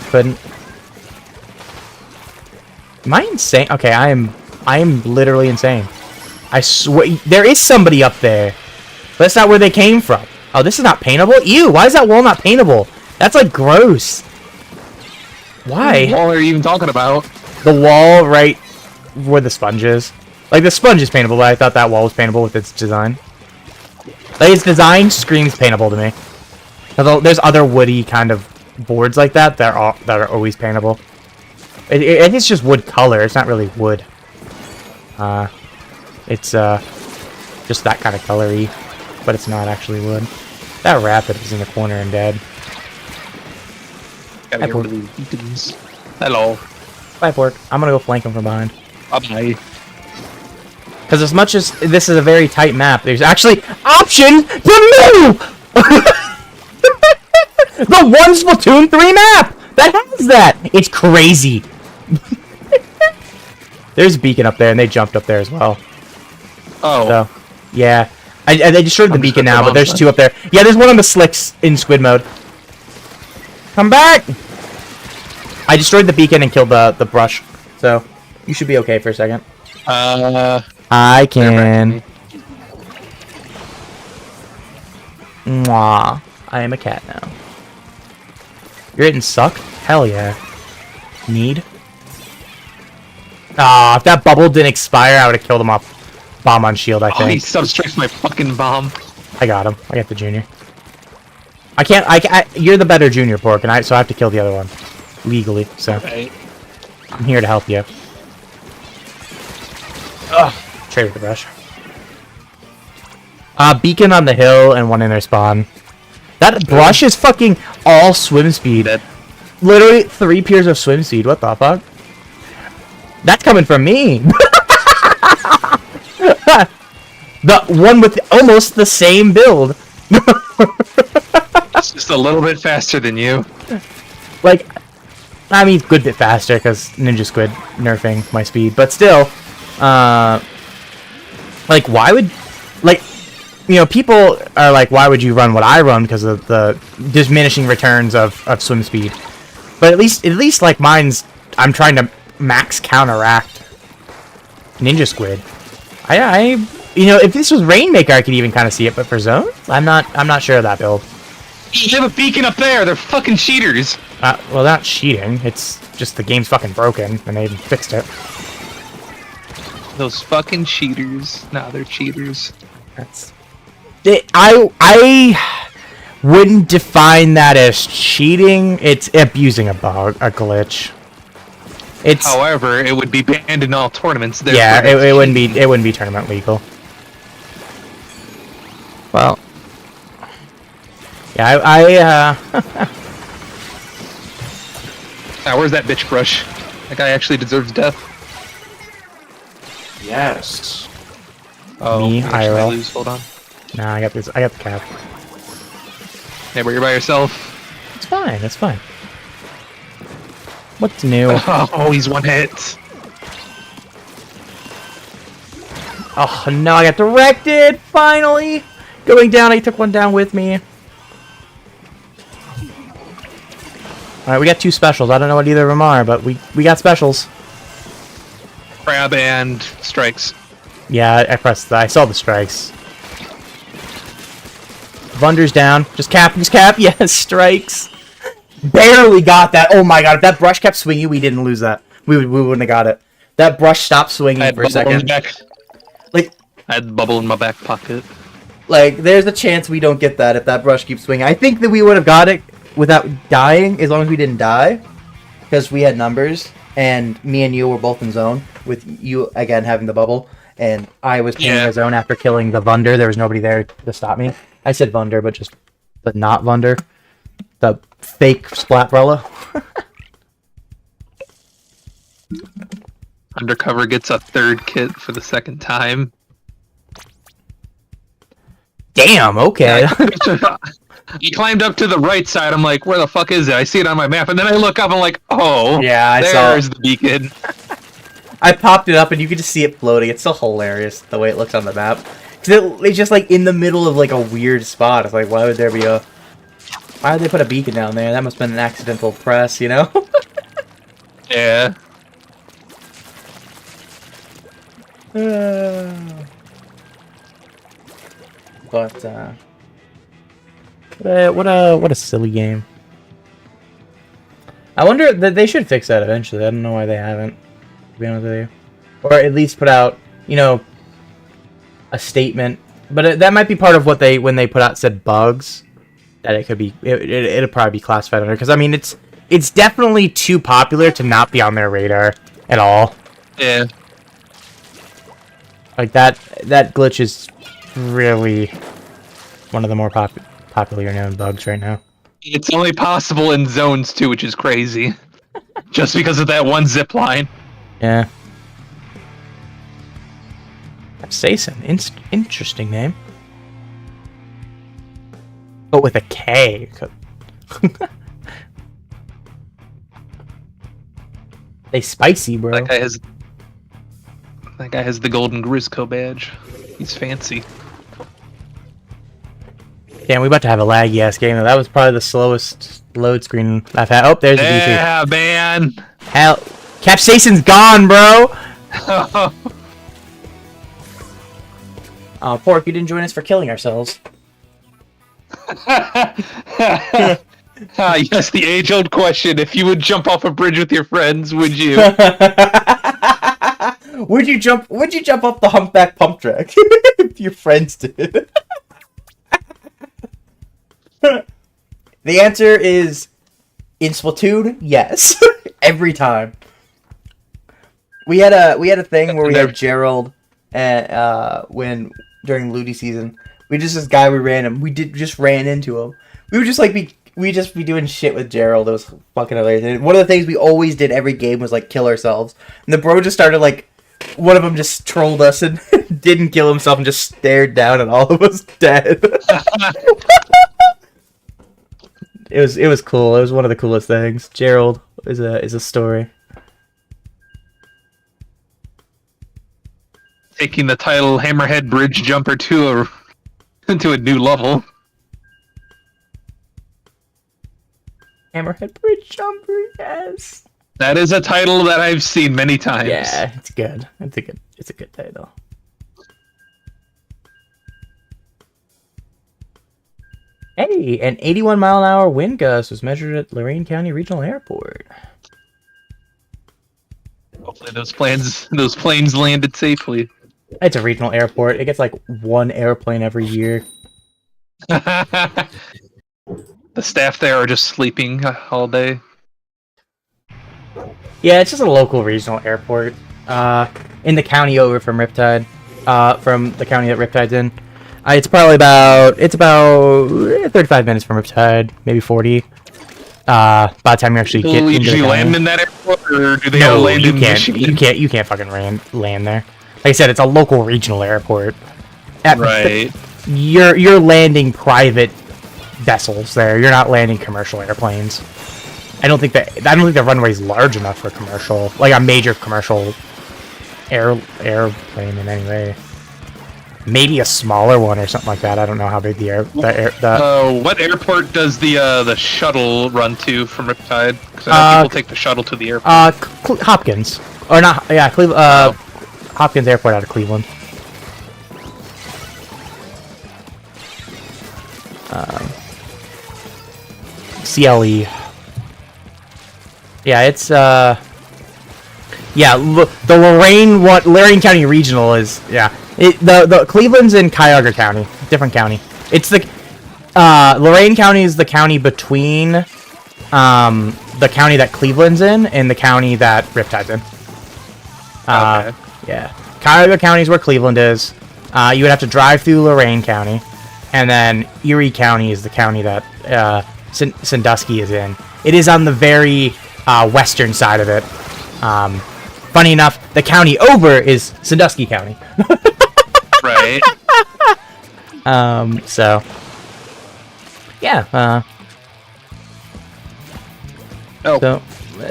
Couldn't. Am I insane? Okay, I am literally insane. I swear there is somebody up there. But that's not where they came from. Oh, this is not paintable? Ew, why is that wall not paintable? That's like gross. Why? What wall are you even talking about? The wall right where the sponge is. Like, the sponge is paintable, but I thought that wall was paintable with its design. Like, its design screams paintable to me. Although there's other woody kind of boards like that that are always paintable. It's just wood color. It's not really wood. It's just that kind of colory, but it's not actually wood. That rapid is in the corner and dead. Gotta get rid of these beacons. Hello. Bye, Pork. I'm gonna go flank him from behind. Bye. Because as much as this is a very tight map, there's actually option to move! The one Splatoon 3 map! That has that! It's crazy! There's a beacon up there, and they jumped up there as well. Oh. So, yeah. They destroyed the beacon now, but there's two up there. Yeah, there's one on the slicks in squid mode. Come back! I destroyed the beacon and killed the brush. So, you should be okay for a second. I can. Mwah. I am a cat now. You're hitting suck? Hell yeah. Need? Ah, if that bubble didn't expire, I would have killed him off bomb on shield, I think. Oh, he substrikes my fucking bomb. I got him. I got the junior. I can't. You're the better junior, Pork, and so I have to kill the other one legally. So Okay. I'm here to help you. Ugh. Trade with the brush. Beacon on the hill and one in their spawn. That brush is fucking all swim speed. Literally 3 peers of swim speed. What the fuck? That's coming from me. The one with almost the same build. It's just a little bit faster than you. Like, I mean, good bit faster because Ninja Squid nerfing my speed, but still, like, why would, like, you know, people are like, why would you run what I run because of the diminishing returns of swim speed? But at least like mine's, I'm trying to max counteract Ninja Squid. You know, if this was Rainmaker, I could even kind of see it, but for Zone, I'm not sure of that build. You have a beacon up there. They're fucking cheaters. Well, they're not cheating. It's just the game's fucking broken, and they even fixed it. Those fucking cheaters. Nah, they're cheaters. I wouldn't define that as cheating. It's abusing a bug, a glitch. It's However, it would be banned in all tournaments. yeah, it wouldn't be tournament legal. Well, yeah, Now, where's that bitch brush? That guy actually deserves death. Yes. Oh, Me, wait, should I IRL. lose? Hold on. nah, I got this. I got the cap. Hey, but you're by yourself. It's fine. It's fine. What's new? Oh, he's one hit. Oh no, I got directed. Finally, going down. I took one down with me. All right, we got 2 specials. I don't know what either of them are, but we got specials. Crab and strikes. Yeah, I pressed. I saw the strikes. Vunder's down. Just cap. Yes, strikes. Barely got that. Oh my god! If that brush kept swinging, we didn't lose that. We wouldn't have got it. That brush stopped swinging for a second. Like, I had the bubble in my back pocket. Like, there's a chance we don't get that if that brush keeps swinging. I think that we would have got it without dying, as long as we didn't die, because we had numbers, and me and you were both in zone, with you, again, having the bubble, and I was playing the zone after killing the Vunder. There was nobody there to stop me. I said Vunder, but just the not Vunder. The fake Splatbrella. Undercover gets a third kit for the second time. Damn. Okay. He climbed up to the right side. I'm like, where the fuck is it? I see it on my map, and then I look up. I'm like, oh, Yeah, I saw. there's the beacon. I popped it up, and you can just see it floating. It's so hilarious the way it looks on the map. Cause it's just like in the middle of like a weird spot. It's like, why would there be a? Why would they put a beacon down there? That must have been an accidental press, you know? Yeah. But what a silly game. I wonder that they should fix that eventually. I don't know why they haven't, to be honest with you, or at least put out, you know, a statement. But that might be part of what they, when they put out said bugs, that it could be, it'll probably be classified under, because I mean it's definitely too popular to not be on their radar at all. Yeah. Like that glitch is really one of the more popular known bugs right now. It's only possible in zones too, which is crazy. Just because of that one zip line. Yeah. Sason, interesting name. But with a K. They spicy, bro. That guy has the golden Grisco badge. He's fancy. Damn, we about to have a laggy ass game. That was probably the slowest load screen I've had. Oh, there's the DC. Yeah, man. Hell, Capsaicin's gone, bro. Pork, you didn't join us for killing ourselves. Yes, the age-old question. If you would jump off a bridge with your friends, would you? Would you jump off the humpback pump track if your friends did? The answer is, in Splatoon, yes. Every time. We had a thing where we had Gerald when during Ludi season. This guy we just ran into him. We would just be doing shit with Gerald. It was fucking hilarious. And one of the things we always did every game was like kill ourselves. And the bro just started like, one of them just trolled us and didn't kill himself and just stared down at all of us dead. It was cool. It was one of the coolest things. Gerald is a story. Taking the title Hammerhead Bridge Jumper to a new level. Hammerhead Bridge Jumper, yes. That is a title that I've seen many times. Yeah, it's good. It's a good title. Hey, an 81-mile-an-hour wind gust was measured at Lorain County Regional Airport. Hopefully those planes landed safely. It's a regional airport. It gets like one airplane every year. The staff there are just sleeping all day. Yeah, it's just a local regional airport. In the county over from Riptide. From the county that Riptide's in. It's about 35 minutes from Riptide, maybe 40. By the time you actually get into the county. Land in that airport, or do they all land in Michigan? You can't fucking land there. Like I said, it's a local regional airport. Right. You're landing private vessels there. You're not landing commercial airplanes. I don't think the runway's large enough for commercial, like a major commercial airplane in any way. Maybe a smaller one or something like that. I don't know how big what airport does the shuttle run to from Riptide? Because I know people take the shuttle to the airport. Hopkins, or not? Yeah, Hopkins Airport out of Cleveland. CLE. Yeah, it's the Lorain County Regional is the Cleveland's in Cuyahoga County, different county. It's the Lorain County is the county between the county that Cleveland's in and the county that Riptide's in. Okay. Yeah, Cuyahoga County is where Cleveland is. You would have to drive through Lorain County, and then Erie County is the county that Sandusky is in. It is on the very western side of it, funny enough, the county over is Sandusky County. Right. So yeah. Oh. So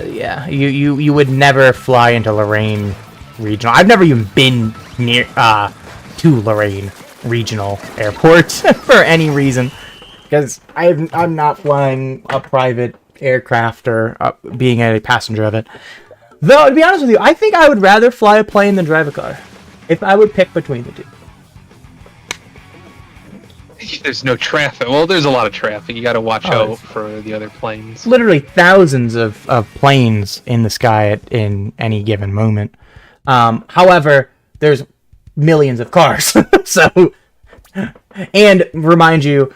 yeah, you would never fly into Lorraine Regional. I've never even been near to Lorraine Regional Airport for any reason, because I'm not flying a private aircraft or being a passenger of it. Though, to be honest with you, I think I would rather fly a plane than drive a car, if I would pick between the two. There's no traffic. Well, there's a lot of traffic. You got to watch Oh, out for the other planes. Literally thousands of planes in the sky in any given moment. However, there's millions of cars. So, and remind you,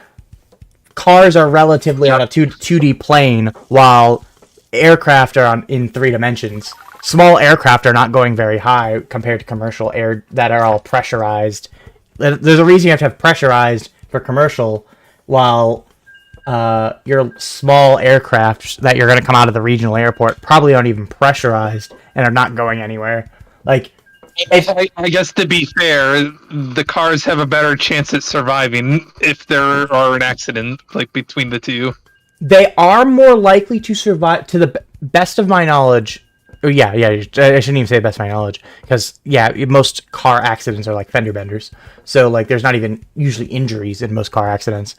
cars are relatively on a 2D plane, while aircraft are in 3 dimensions. Small aircraft are not going very high compared to commercial air that are all pressurized. There's a reason you have to have pressurized for commercial, while your small aircraft that you're going to come out of the regional airport probably aren't even pressurized and are not going anywhere. Like, I guess to be fair, the cars have a better chance at surviving if there are an accident, like between the two. they are more likely to survive, to the best of my knowledge. Oh, yeah, I shouldn't even say best of my knowledge, because, yeah, most car accidents are like fender benders. So, like, there's not even usually injuries in most car accidents.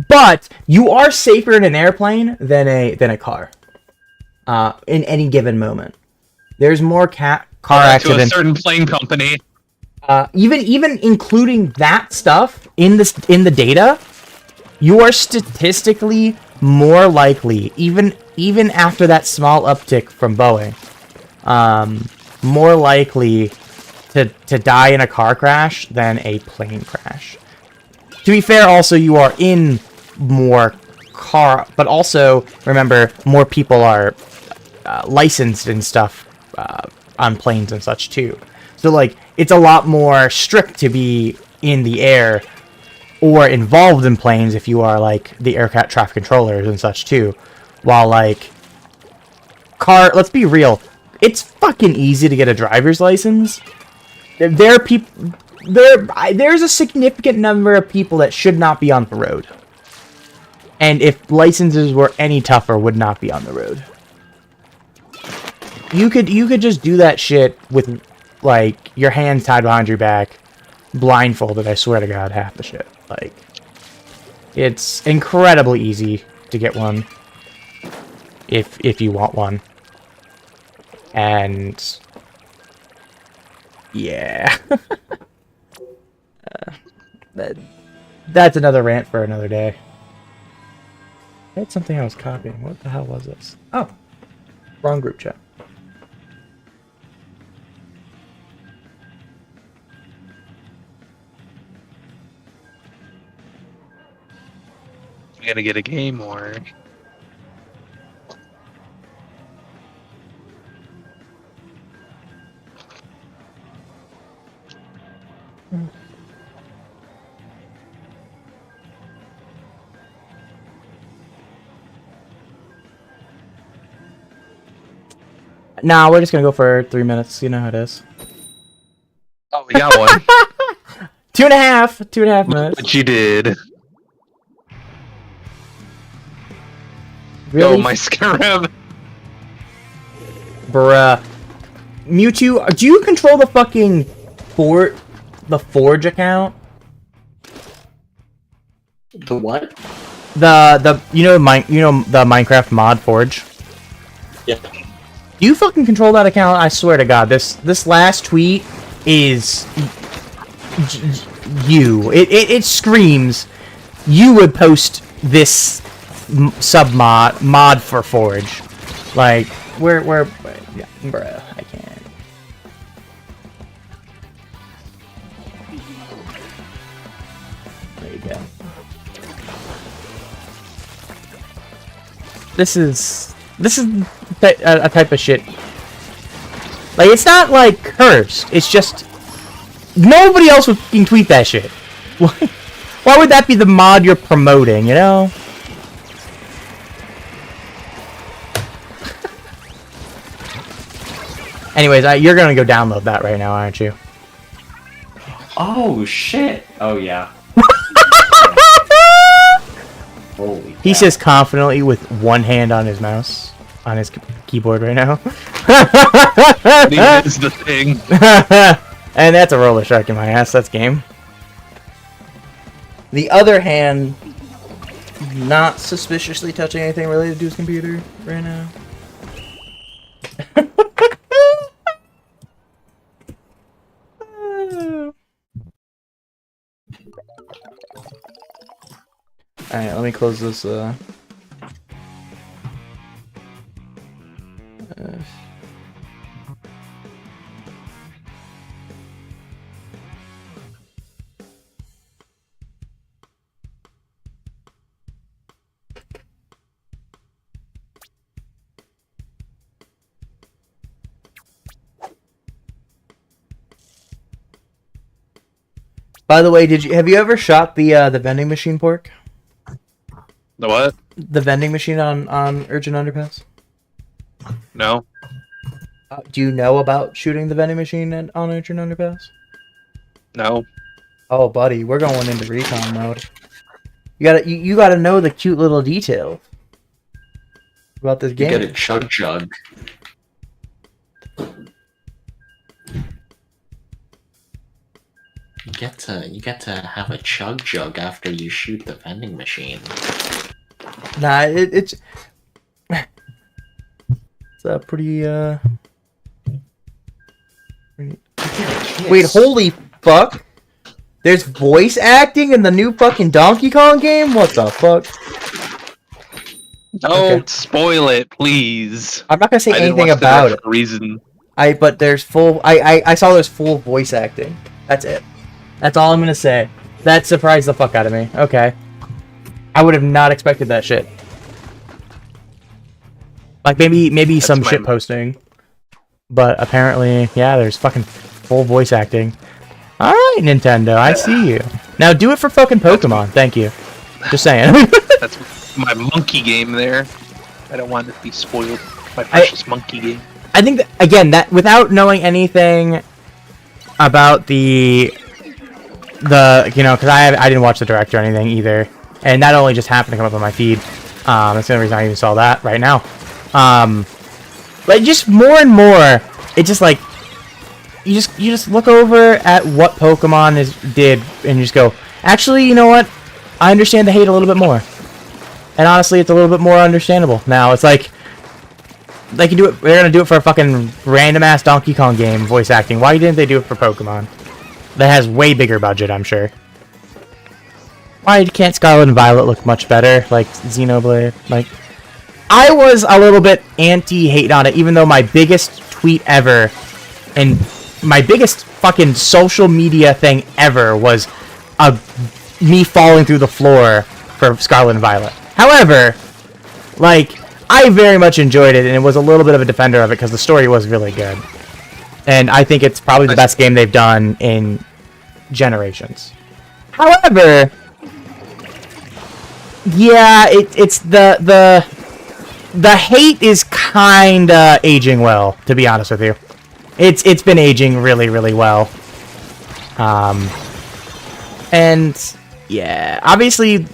But you are safer in an airplane than a car. In any given moment. There's more car accidents. To a certain plane company. Even including that stuff in the data, you are statistically more likely, even after that small uptick from Boeing, more likely to die in a car crash than a plane crash. To be fair, also, you are in more car, but also, remember, more people are licensed and stuff on planes and such, too. So, like, it's a lot more strict to be in the air or involved in planes if you are, like, the aircraft traffic controllers and such, too. While, like, let's be real, it's fucking easy to get a driver's license. There are people... There's a significant number of people that should not be on the road. And if licenses were any tougher, would not be on the road. You could just do that shit with, like, your hands tied behind your back, blindfolded, I swear to God, half the shit. Like, it's incredibly easy to get one if you want one. And yeah. That's another rant for another day. I had something I was copying. What the hell was this? Oh, wrong group chat. We gotta get a game or... Nah, we're just gonna go for 3 minutes. You know how it is. Oh, we got one. 2.5 minutes. But you did. Really? Oh, my Scarab. Bruh. Mewtwo, do you control the fucking Forge account? The what? The the Minecraft mod Forge? Yeah. Do you fucking control that account? I swear to God, this last tweet is you. It screams you would post this mod for Forge. Like, where yeah, bruh, I can't. There you go. This is a type of shit. Like, it's not like cursed. It's just nobody else would fucking tweet that shit. Why would that be the mod you're promoting? You know? Anyways, you're gonna go download that right now, aren't you? Oh shit! Oh yeah. Holy. He cow. says confidently with one hand on his mouse, on his keyboard right now. This is the thing. And that's a roller shark in my ass. That's game. The other hand, not suspiciously touching anything related to his computer right now. Alright, let me close this, By the way, have you ever shot the vending machine pork? The what? The vending machine on Urgent Underpass? No. Do you know about shooting the vending machine on Urgent Underpass? No. Oh, buddy, we're going into recon mode. You gotta know the cute little details about this You game. get a chug jug. You get to have a chug jug after you shoot the vending machine. Nah, it's a pretty Wait, holy fuck! There's voice acting in the new fucking Donkey Kong game? What the fuck? Don't spoil it, please. I'm not gonna say I didn't anything watch the about direct it. for a reason. But there's full I saw there's full voice acting. That's it. That's all I'm gonna say. That surprised the fuck out of me. Okay. I would have not expected that shit. Like maybe some my- shit posting. But apparently, yeah, there's fucking full voice acting. Alright, Nintendo, I see you. Now do it for fucking Pokemon, thank you. Just saying. That's my monkey game there. I don't want it to be spoiled. My precious monkey game. I think that, again, that without knowing anything about the because I didn't watch the direct or anything either, and that only just happened to come up on my feed. That's the only reason I even saw that right now. But just more and more, it's just like you just look over at what Pokemon did, and you just go, actually, you know what? I understand the hate a little bit more, and honestly, it's a little bit more understandable now. It's like they can do it. They're gonna do it for a fucking random ass Donkey Kong game voice acting. Why didn't they do it for Pokemon? That has way bigger budget, I'm sure. Why can't Scarlet and Violet look much better, like Xenoblade? Like, I was a little bit anti-hate on it, even though my biggest tweet ever and my biggest fucking social media thing ever was me falling through the floor for Scarlet and Violet. However, like, I very much enjoyed it, and it was a little bit of a defender of it because the story was really good. And I think it's probably the best game they've done in generations. However, yeah, it's the hate is kinda aging well, to be honest with you. It's been aging really, really well. And yeah, obviously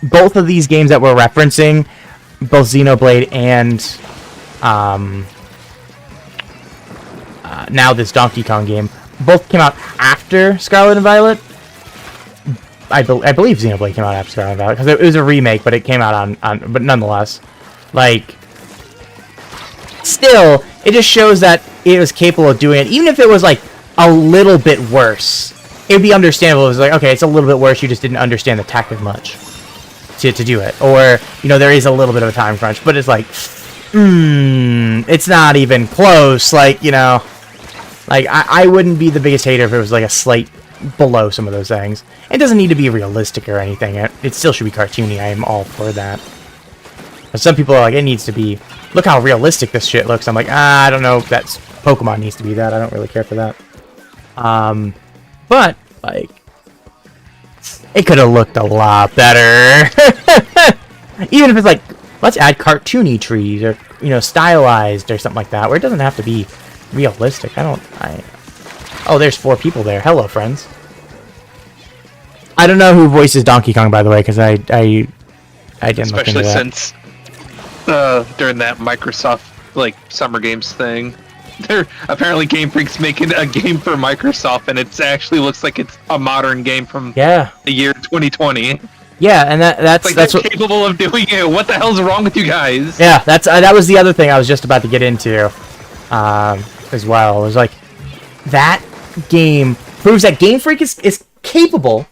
both of these games that we're referencing, both Xenoblade and now this Donkey Kong game, both came out after Scarlet and Violet. I believe Xenoblade came out after Scarlet and Violet because it was a remake, but it came out on but nonetheless, like, still, it just shows that it was capable of doing it, even if it was like a little bit worse. It'd be understandable. It was like, okay, it's a little bit worse. You just didn't understand the tech as much to do it, or there is a little bit of a time crunch, but it's like, it's not even close. Like, like I wouldn't be the biggest hater if it was like a slight below some of those things. It doesn't need to be realistic or anything. It still should be cartoony. I am all for that. But some people are like, it needs to be. Look how realistic this shit looks. I'm like, I don't know if that's Pokemon needs to be that. I don't really care for that. But like, it could have looked a lot better. Even if it's like, let's add cartoony trees or stylized or something like that, where it doesn't have to be realistic. Oh, there's 4 people there. Hello, friends. I don't know who voices Donkey Kong, by the way, because I didn't look into Especially that. since during that Microsoft Summer Games thing, they're apparently Game Freak's making a game for Microsoft, and it actually looks like it's a modern game from the year 2020. Yeah, and that's they're capable of doing it. What the hell's wrong with you guys? Yeah, that was the other thing I was just about to get into, as well. It was like that game proves that Game Freak is capable.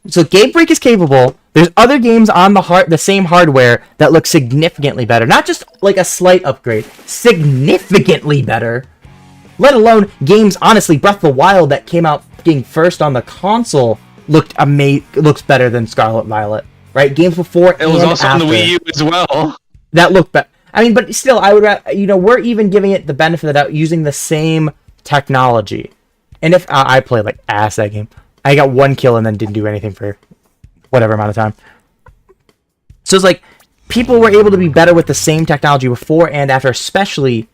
So Game Freak is capable. There's other games on the same hardware that look significantly better. Not just like a slight upgrade, significantly better. Let alone games, honestly, Breath of the Wild that came out being first on the console looks better than Scarlet Violet. Right? Games before it was also on the Wii U as well. That looked better. I mean, but still, I would, we're even giving it the benefit of the doubt using the same technology. And if I played like ass that game, I got 1 kill and then didn't do anything for whatever amount of time. So it's like people were able to be better with the same technology before and after, especially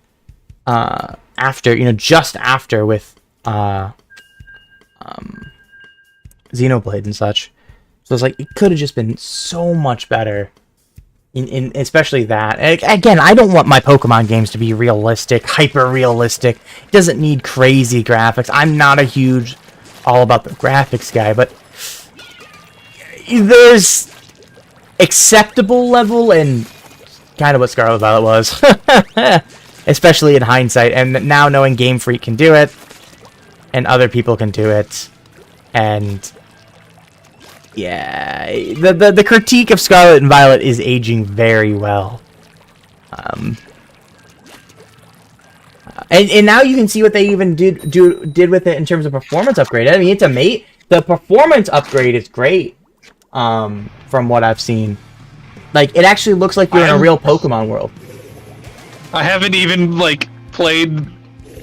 after, just after with Xenoblade and such. So it's like it could have just been so much better. In especially that. Again, I don't want my Pokemon games to be realistic, hyper-realistic. It doesn't need crazy graphics. I'm not a huge all about the graphics guy, but there's acceptable level and kind of what Scarlet Violet was. Especially in hindsight, and now knowing Game Freak can do it, and other people can do it, and yeah, the critique of Scarlet and Violet is aging very well. And now you can see what they even did with it in terms of performance upgrade. I mean, the performance upgrade is great. From what I've seen, like it actually looks like you're in a real Pokemon world. I haven't even played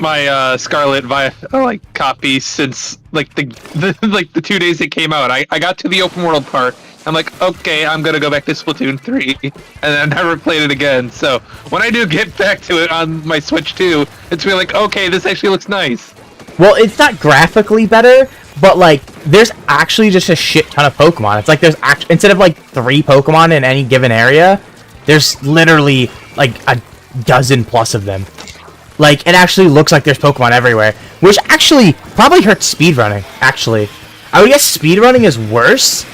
my Scarlet Violet copy since the 2 days it came out. I got to the open world part. I'm like, okay, I'm gonna go back to Splatoon 3, and I never played it again. So when I do get back to it on my Switch 2, it's really like, okay, this actually looks nice. Well, it's not graphically better, but there's actually just a shit ton of Pokemon. It's like there's instead of 3 Pokemon in any given area, there's literally a dozen plus of them. It actually looks like there's Pokemon everywhere, which actually probably hurts speedrunning. Actually, I would guess speedrunning is worse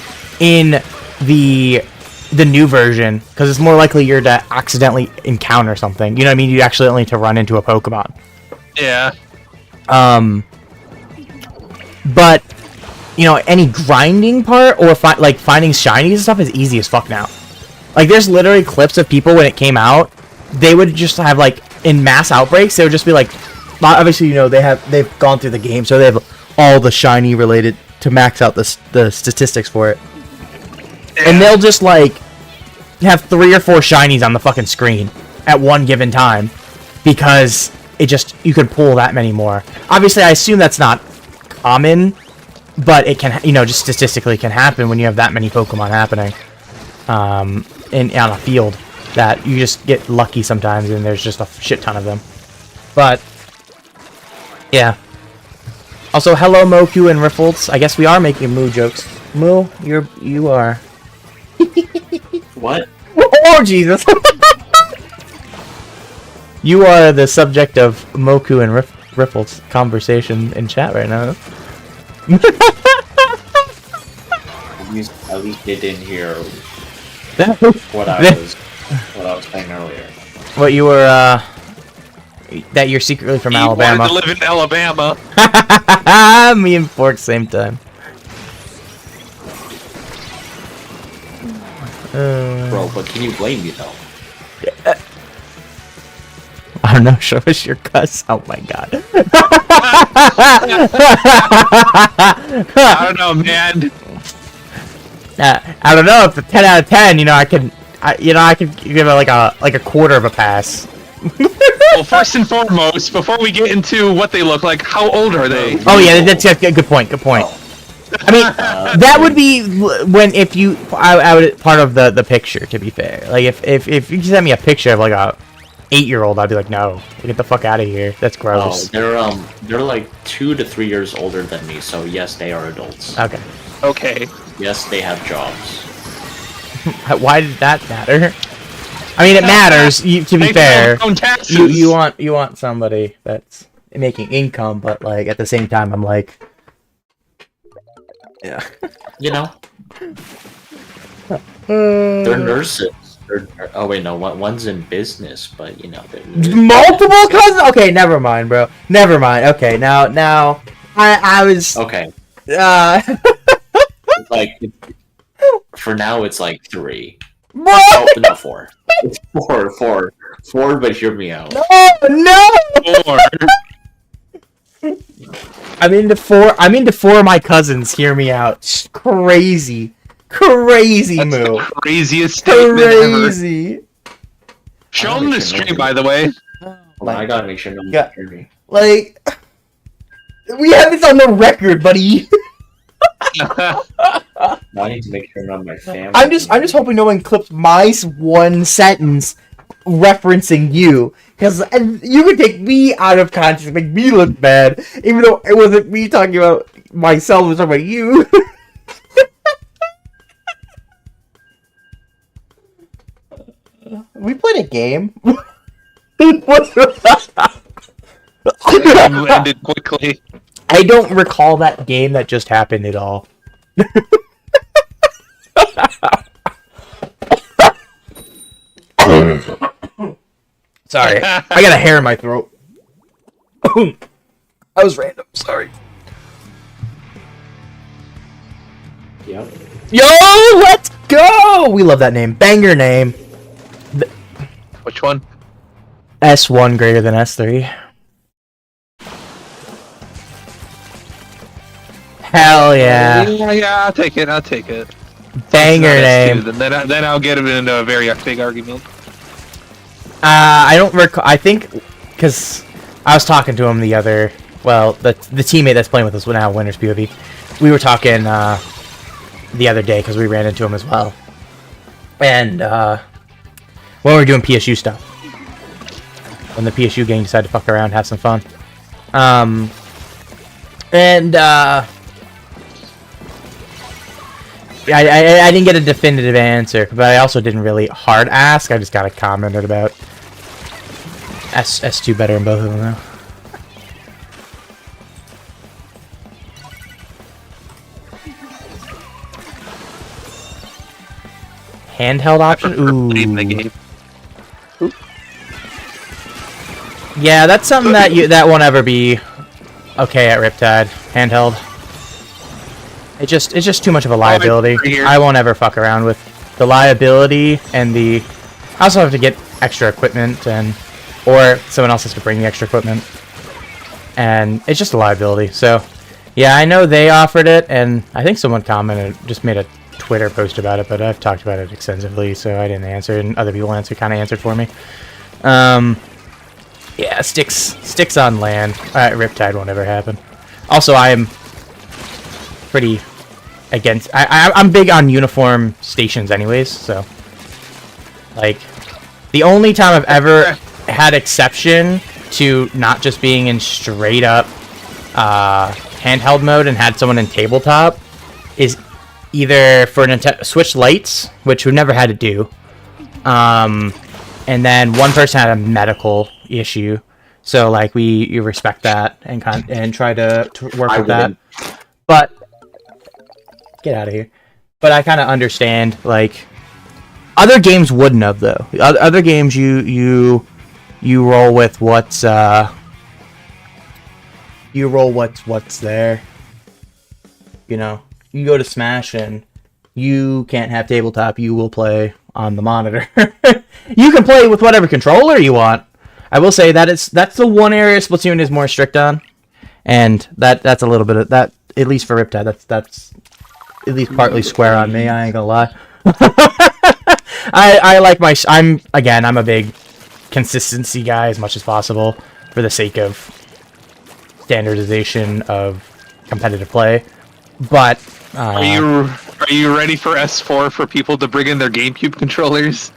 in the new version because it's more likely you're to accidentally encounter something. You know what I mean? You actually need to run into a Pokemon. Yeah. But any grinding part or finding shinies and stuff is easy as fuck now. There's literally clips of people when it came out, they would just have in mass outbreaks, they would just be obviously they've gone through the game, so they have all the shiny related to max out the statistics for it. And they'll just have 3 or 4 shinies on the fucking screen at one given time because you could pull that many more. Obviously, I assume that's not common, but it can, just statistically can happen when you have that many Pokemon happening on a field that you just get lucky sometimes and there's just a shit ton of them. But yeah. Also, hello Moku and Riffles. I guess we are making Moo jokes. Moo, you are. What? Oh Jesus! You are the subject of Moku and Riffles conversation in chat right now. At least they didn't hear what I was playing earlier. What you were that you're secretly from Alabama. Wanted to live in Alabama. Me and Fork same time. Bro, but can you blame me though? I don't know, show us your cuss. Oh my god. I don't know, man. I don't know if the 10 out of 10, I could give it like a quarter of a pass. Well, first and foremost, before we get into what they look like, how old are they? Oh yeah, that's a good point. I mean, that would be when I would part of the picture. To be fair, if you send me a picture of 8-year-old, I'd be like, no, get the fuck out of here. That's gross. They're like 2 to 3 years older than me, so yes, they are adults. Okay. Okay. Yes, they have jobs. Why did that matter? I mean, it matters. To be They pay fair, their own taxes. you want somebody that's making income, but like at the same time, I'm like, yeah, You know, they're nurses. Oh wait, no, one's in business, but you know, multiple cousins. Okay, never mind, bro. Never mind. Okay, now, I was okay. uh, Like for now, it's like 3. what? Oh, no, 4. It's 4, but hear me out. No. Or I'm into 4. I'm into 4 of my cousins. Hear me out. Crazy that's move. the craziest statement ever. Crazy. Show them the stream, by the way. I gotta make sure no one Yeah. can hear me. Like, we have this on the record, buddy. I need to make sure none of my family. I'm just hoping no one clips my one sentence referencing you, because you could take me out of context, make me look bad, even though it wasn't me talking about myself, it was talking about you. We played a game. What the- Ended quickly. I don't recall that game that just happened at all. Sorry, I got a hair in my throat. That was random. Sorry. Yep. Yo, let's go! We love that name. Banger name. Which one? S1 greater than S3. Hell yeah. Yeah, I'll take it. I'll take it. Banger It's name. not S2, then I'll get him into a very big argument. I don't recall. I think because I was talking to him the other. Well, the teammate that's playing with us now, Winners POV. We were talking the other day because we ran into him as well. And when we were doing PSU stuff, when the PSU gang decided to fuck around, have some fun. I didn't get a definitive answer, but I also didn't really hard ask. I just got a commented about S2 better in both of them though. Handheld option? Leading the Ooh. game. Yeah, that's something that won't ever be okay at Riptide. Handheld. It's just too much of a liability. right here. I won't ever fuck around with the liability and the. I also have to get extra equipment or someone else has to bring the extra equipment, and it's just a liability. So, yeah, I know they offered it, and I think someone commented, just made a Twitter post about it, but I've talked about it extensively, so I didn't answer, and other people kind of answered for me. Yeah, sticks on land. Riptide won't ever happen. Also, I am pretty against. I'm big on uniform stations, anyways. So, like, the only time I've ever had exception to not just being in straight up handheld mode and had someone in tabletop is either for Switch Lights, which we've never had to do, and then one person had a medical issue, so like you respect that and try to work with that. But get out of here. But I kind of understand, like, other games wouldn't have though. Other games you roll with what's there. You know, you go to Smash and you can't have tabletop. You will play on the monitor. You can play with whatever controller you want. I will say that's the one area Splatoon is more strict on, and that's a little bit of that, at least for Riptide. That's at least partly square on me. I ain't gonna lie. I like I'm a big consistency guy as much as possible for the sake of standardization of competitive play. But Are you ready for S4 for people to bring in their GameCube controllers?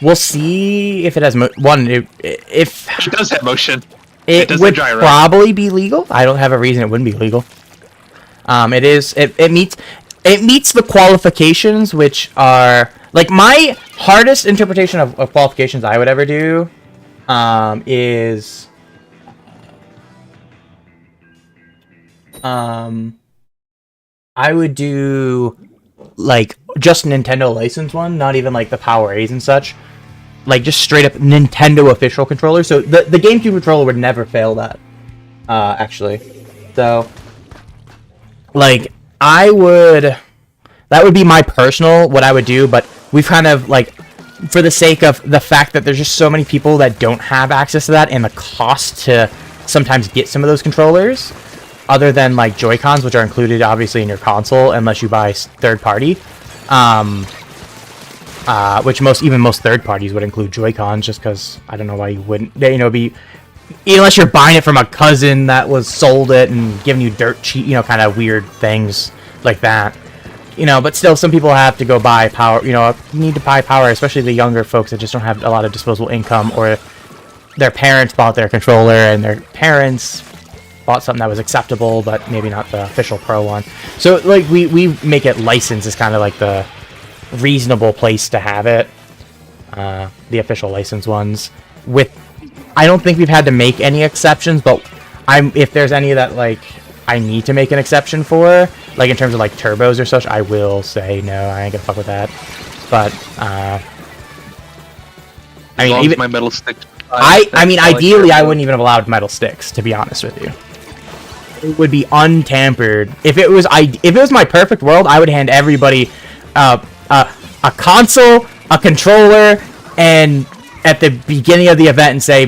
We'll see if it has if It does have motion. it does would the gyro. probably be legal. I don't have a reason it wouldn't be legal. It meets the qualifications, which are like my hardest interpretation of qualifications I would ever do is I would do like just Nintendo license one, not even like the Power A's and such. Like just straight up Nintendo official controller. So the GameCube controller would never fail that. Actually. So like that would be my personal what I would do, but we've kind of like for the sake of the fact that there's just so many people that don't have access to that and the cost to sometimes get some of those controllers other than like Joy-Cons, which are included obviously in your console unless you buy third party, which most third parties would include Joy-Cons just because I don't know why you wouldn't, be unless you're buying it from a cousin that was sold it and giving you dirt cheap, kind of weird things like that. But still, some people have to go buy power, need to buy power, especially the younger folks that just don't have a lot of disposable income, or their parents bought their controller and their parents bought something that was acceptable, but maybe not the official pro one. So, like, we make it licensed as kind of like the reasonable place to have it, the official license ones. I don't think we've had to make any exceptions, but if there's any that, like, I need to make an exception for, like in terms of like turbos or such, I will say no, I ain't gonna fuck with that. But I mean, even my metal stick. Ideally, I wouldn't even have allowed metal sticks, to be honest with you. It would be untampered. If it was my perfect world, I would hand everybody a console, a controller, and at the beginning of the event, and say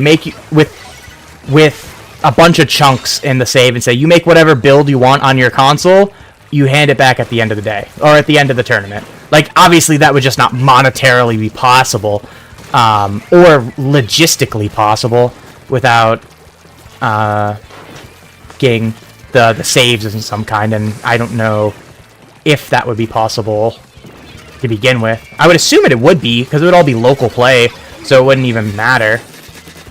with a bunch of chunks in the save, and say you make whatever build you want on your console, you hand it back at the end of the day or at the end of the tournament. Like, obviously that would just not monetarily be possible, or logistically possible without getting the saves in some kind, and I don't know if that would be possible to begin with. I would assume it would be, because it would all be local play, so it wouldn't even matter.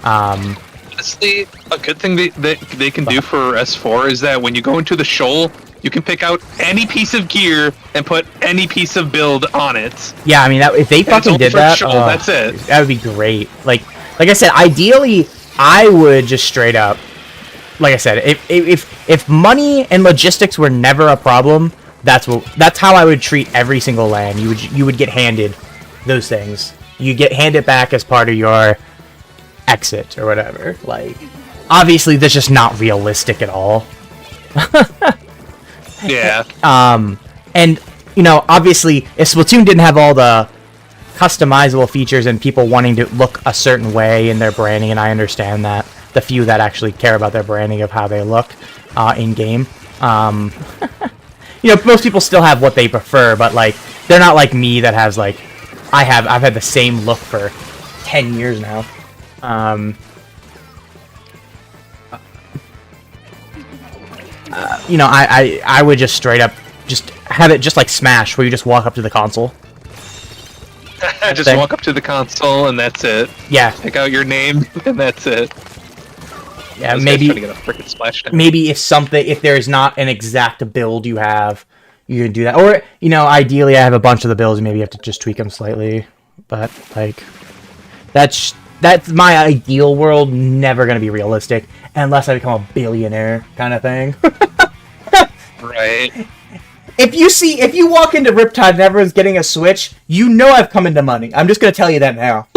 Honestly, a good thing they can do for S4 is that when you go into the shoal, you can pick out any piece of gear and put any piece of build on it. Yeah, I mean, if they fucking did that, that's it. That would be great. Like I said, ideally, I would just straight up, like I said, if money and logistics were never a problem, that's how I would treat every single LAN. You would get handed those things. You get handed back as part of your exit or whatever. Like, obviously, that's just not realistic at all. Yeah. And obviously, if Splatoon didn't have all the customizable features and people wanting to look a certain way in their branding, and I understand that, the few that actually care about their branding of how they look in game, most people still have what they prefer, but like they're not like me that has like I've had the same look for 10 years now. I would just straight up just have it just like Smash, where you just walk up to the console. Just walk up to the console and that's it. Yeah. Pick out your name and that's it. Yeah, Trying to get a frickin' splash down. Maybe if there's not an exact build you have, you can do that. Or, ideally I have a bunch of the builds and maybe you have to just tweak them slightly. But, like, that's my ideal world, never going to be realistic, unless I become a billionaire kind of thing. Right. If you walk into Riptide and everyone's getting a Switch, I've come into money. I'm just going to tell you that now.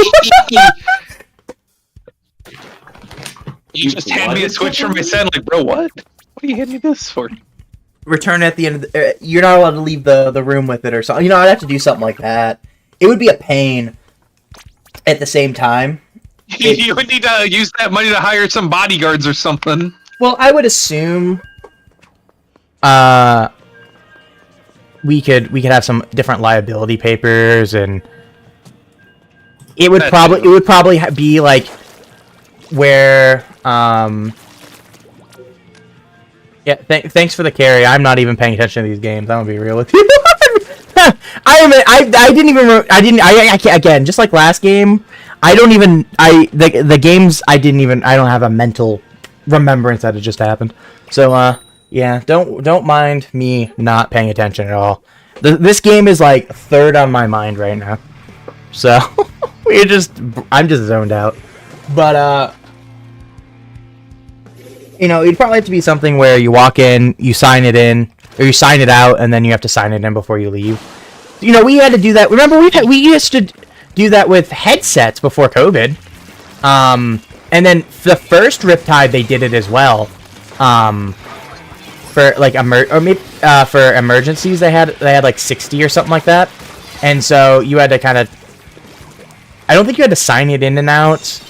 You just hand me a Switch from my set, like, bro, what? What are you handing me this for? Return at the end of you're not allowed to leave the room with it or something. I'd have to do something like that. It would be a pain at the same time. You would need to use that money to hire some bodyguards or something. Well, I would assume we could have some different liability papers, and it would probably be like where yeah, thanks for the carry. I'm not even paying attention to these games. I'm gonna be real with you. Again, just like last game, the games I don't have a mental remembrance that it just happened. So, yeah, don't mind me not paying attention at all. This game is like third on my mind right now. So, I'm just zoned out. But, it'd probably have to be something where you walk in, you sign it in, or you sign it out, and then you have to sign it in before you leave. We had to do that. Remember, we used to do that with headsets before COVID. And then the first Riptide, they did it as well. For like for emergencies, they had like 60 or something like that, and so you had to kind of. I don't think you had to sign it in and out,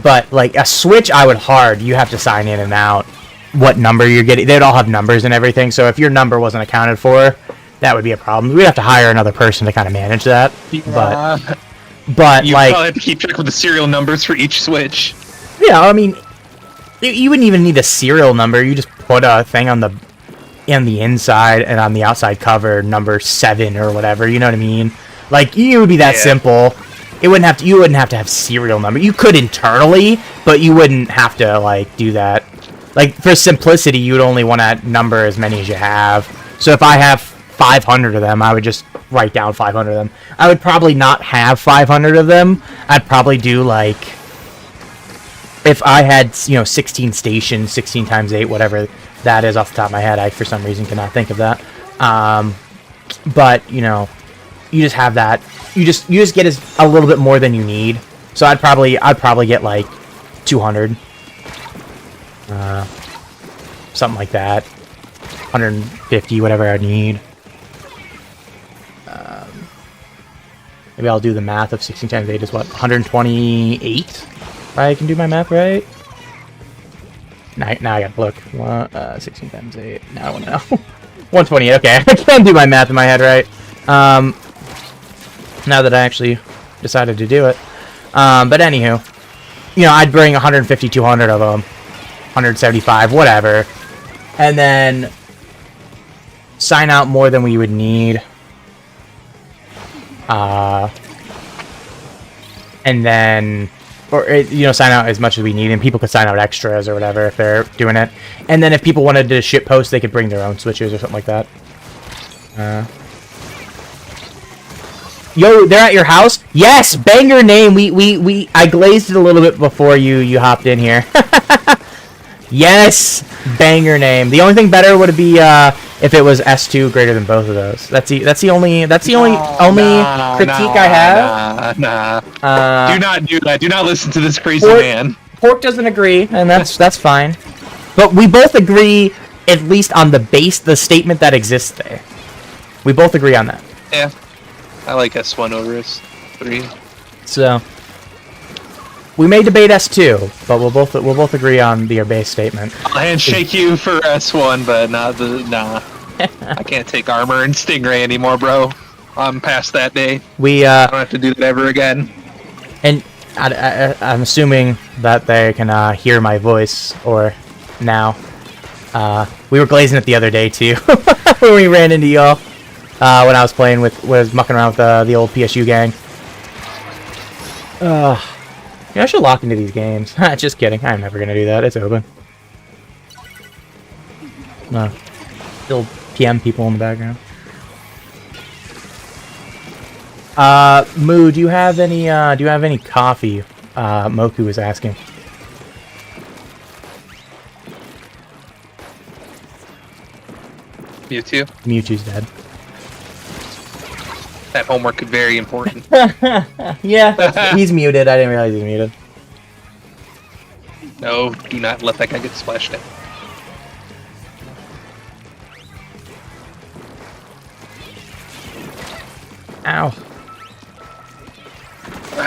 but like a Switch, you have to sign in and out what number you're getting. They'd all have numbers and everything, so if your number wasn't accounted for, that would be a problem. We'd have to hire another person to kind of manage that. But you like, probably have to keep track of the serial numbers for each Switch. Yeah, I mean, you wouldn't even need a serial number. You just put a thing on the inside and on the outside cover, number 7 or whatever. You know what I mean? Like, it would be that simple. You wouldn't have to have serial number. You could internally, but you wouldn't have to like do that. Like, for simplicity, you would only want to number as many as you have. So if I have 500 of them, I would just write down 500 of them. I would probably not have 500 of them. I'd probably do like, if I had 16 stations, 16 times 8, whatever that is off the top of my head. I for some reason cannot think of that. But you just have that. You just get a little bit more than you need. So I'd probably get like 200, something like that, 150, whatever I need. Maybe I'll do the math of 16 times 8 is what, 128? If I can do my math right. Now I gotta look. 16 times 8. Now I want to know. 128. Okay, I can do my math in my head right. Now that I actually decided to do it. But anywho, I'd bring 150, 200 of them, 175, whatever, and then sign out more than we would need. And then, sign out as much as we need, and people could sign out extras or whatever if they're doing it. And then if people wanted to ship post, they could bring their own switches or something like that. Yo, they're at your house? Yes, banger name. I glazed it a little bit before you hopped in here. Yes, banger name. The only thing better would be if it was S2 greater than both of those. That's the only critique I have. Do not do that. Do not listen to this crazy man. Pork doesn't agree, and that's fine. But we both agree, at least on the statement that exists there. We both agree on that. Yeah, I like S1 over S3. So we may debate S2, but we'll both agree on the base statement. I'll handshake you for S1, but nah. I can't take armor and stingray anymore, bro. I'm past that day. I don't have to do that ever again. And I'm assuming that they can hear my voice, or now. We were glazing it the other day too, when we ran into y'all. When I was mucking around with the old PSU gang. I should lock into these games. Just kidding. I'm never gonna do that. It's open. No. Still PM people in the background. Moo, do you have any coffee? Moku was asking. Mewtwo? Mewtwo's dead. That homework is very important. Yeah, he's muted. I didn't realize he's muted. No, do not let that guy get splashed in. Ow.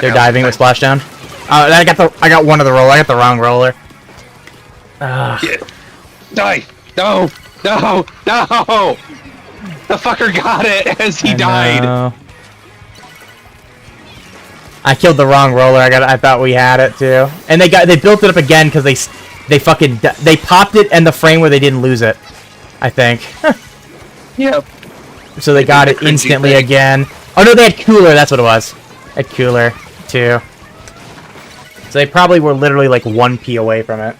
They're diving with splashdown. I got one of the roller. I got the wrong roller. Yeah. Die! No! No! No! The fucker got it as he died. I killed the wrong roller. I thought we had it too, and they built it up again because they popped it and the frame where they didn't lose it. I think. Yep. So they got it instantly again. Oh no, they had cooler. That's what it was. They had cooler too. So they probably were literally like 1 P away from it.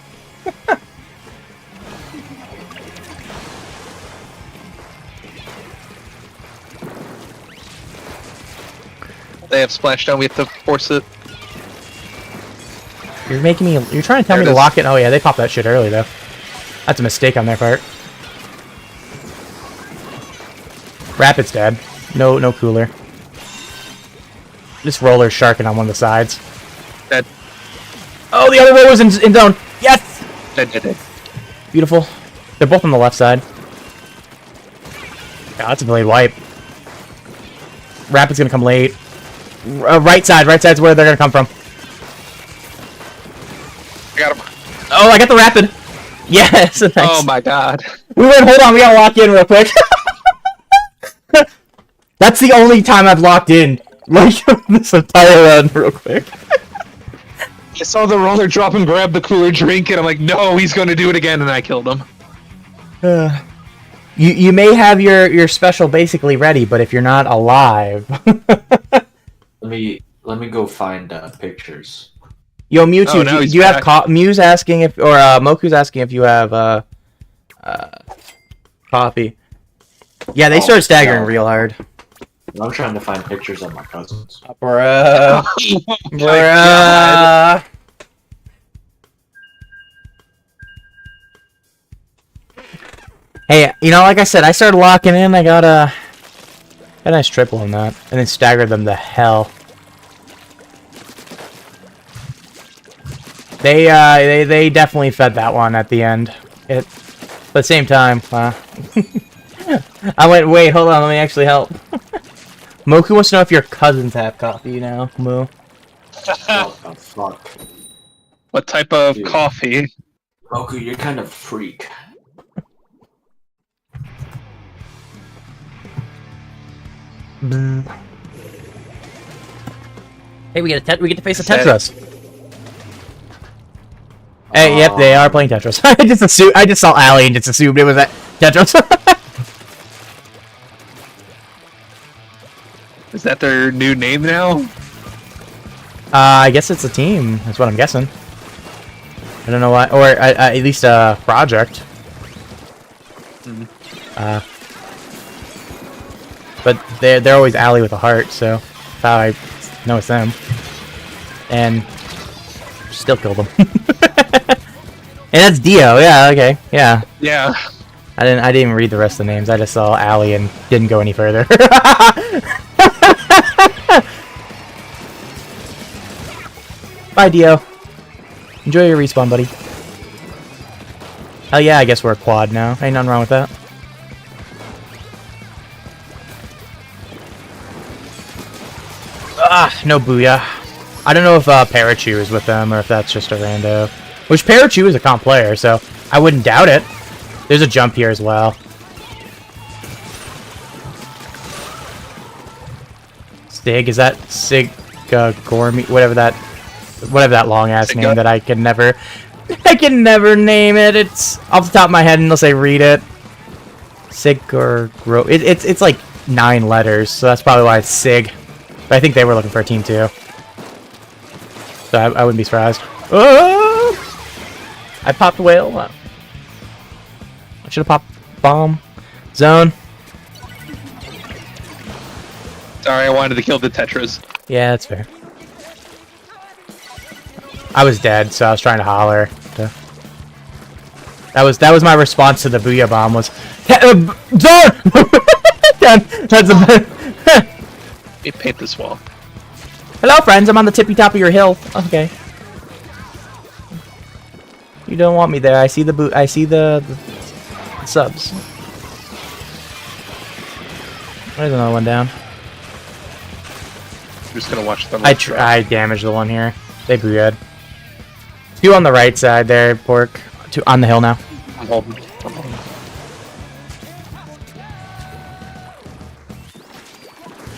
They have splashdown. We have to force it. You're making me. You're trying to tell me to lock it. Oh yeah, they popped that shit early though. That's a mistake on their part. Rapid's dead. No cooler. This roller's sharking on one of the sides. Dead. Oh, the other roller's in zone. Yes. Dead. Beautiful. They're both on the left side. Yeah, that's a blade wipe. Rapid's gonna come late. Right side's where they're gonna come from. I got him. Oh, I got the rapid. Yes. Nice. Oh my god. We went. Hold on. We gotta lock in real quick. That's the only time I've locked in, like, this entire run, real quick. I saw the roller drop and grab the cooler drink, and I'm like, no, he's going to do it again, and I killed him. You may have your special basically ready, but if you're not alive... Let me go find pictures. Yo, Mewtwo, Oh, now do he's you have... back. Mew's asking if... Or, Moku's asking if you have, copy. Yeah, they started staggering no. real hard. I'm trying to find pictures of my cousins. Bruh. Oh my Bruh. God. Hey, you know, like I said, I started locking in. I got a nice triple on that, and then staggered them to hell. They definitely fed that one at the end. At the same time, I went, wait, hold on, let me actually help. Moku wants to know if your cousins have coffee now, Moo. What the fuck? What type of Dude. coffee? Goku, you're kind of a freak. Hey, we get to face a Said- Tetris. Hey, yep, they are playing Tetris. I just saw Allie and just assumed it was that Tetris. Is that their new name now? I guess it's a team. That's what I'm guessing. I don't know why, or at least a project. But they're always Allie with a heart, so that's how I know it's them. And still killed them. And that's Dio. Yeah. Okay. Yeah. Yeah. I didn't even read the rest of the names. I just saw Allie and didn't go any further. Bye, Dio. Enjoy your respawn, buddy. Hell yeah, I guess we're a quad now. Ain't nothing wrong with that. Ah, no booyah. I don't know if Parachu is with them or if that's just a rando. Which Parachu is a comp player, so I wouldn't doubt it. There's a jump here as well. Stig, is that Sig Gormy? Whatever that long ass name that I can never name it. It's off the top of my head unless I read it. Sig or Gro. It's like 9 letters, so that's probably why it's Sig. But I think they were looking for a team too. So I wouldn't be surprised. Oh! I popped whale. I should have popped bomb. Zone. Sorry, I wanted to kill the Tetras. Yeah, that's fair. I was dead, so I was trying to holler. That was my response to the booyah bomb was zone. That's a Let me paint this wall. hello, friends. I'm on the tippy top of your hill. Okay. You don't want me there. I see the I see the subs. There's another one down. I'm just gonna watch them. I damaged the one here. They booyah'd. 2 on the right side there, Pork. 2 on the hill now. I'm holding.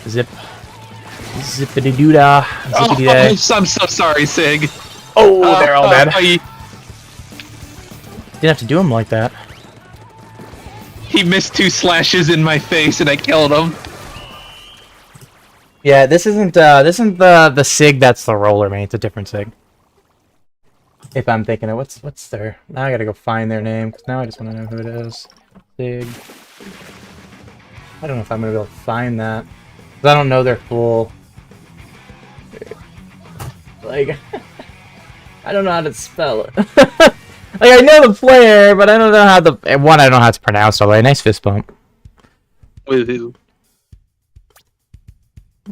Zip. Zippity doo dah. Zippity day. I'm so sorry, Sig. Oh, they're all dead. I- Didn't have to do them like that. He missed 2 slashes in my face and I killed him. Yeah, this isn't the Sig that's the roller, mate. It's a different Sig. If I'm thinking of what's their, now I gotta go find their name because now I just want to know who it is. Sig. I don't know if I'm gonna be able to find that because I don't know their full. Like, I don't know how to spell it. Like, I know the player, but I don't know how I don't know how it's pronounced all the way. Nice fist bump. Woohoo.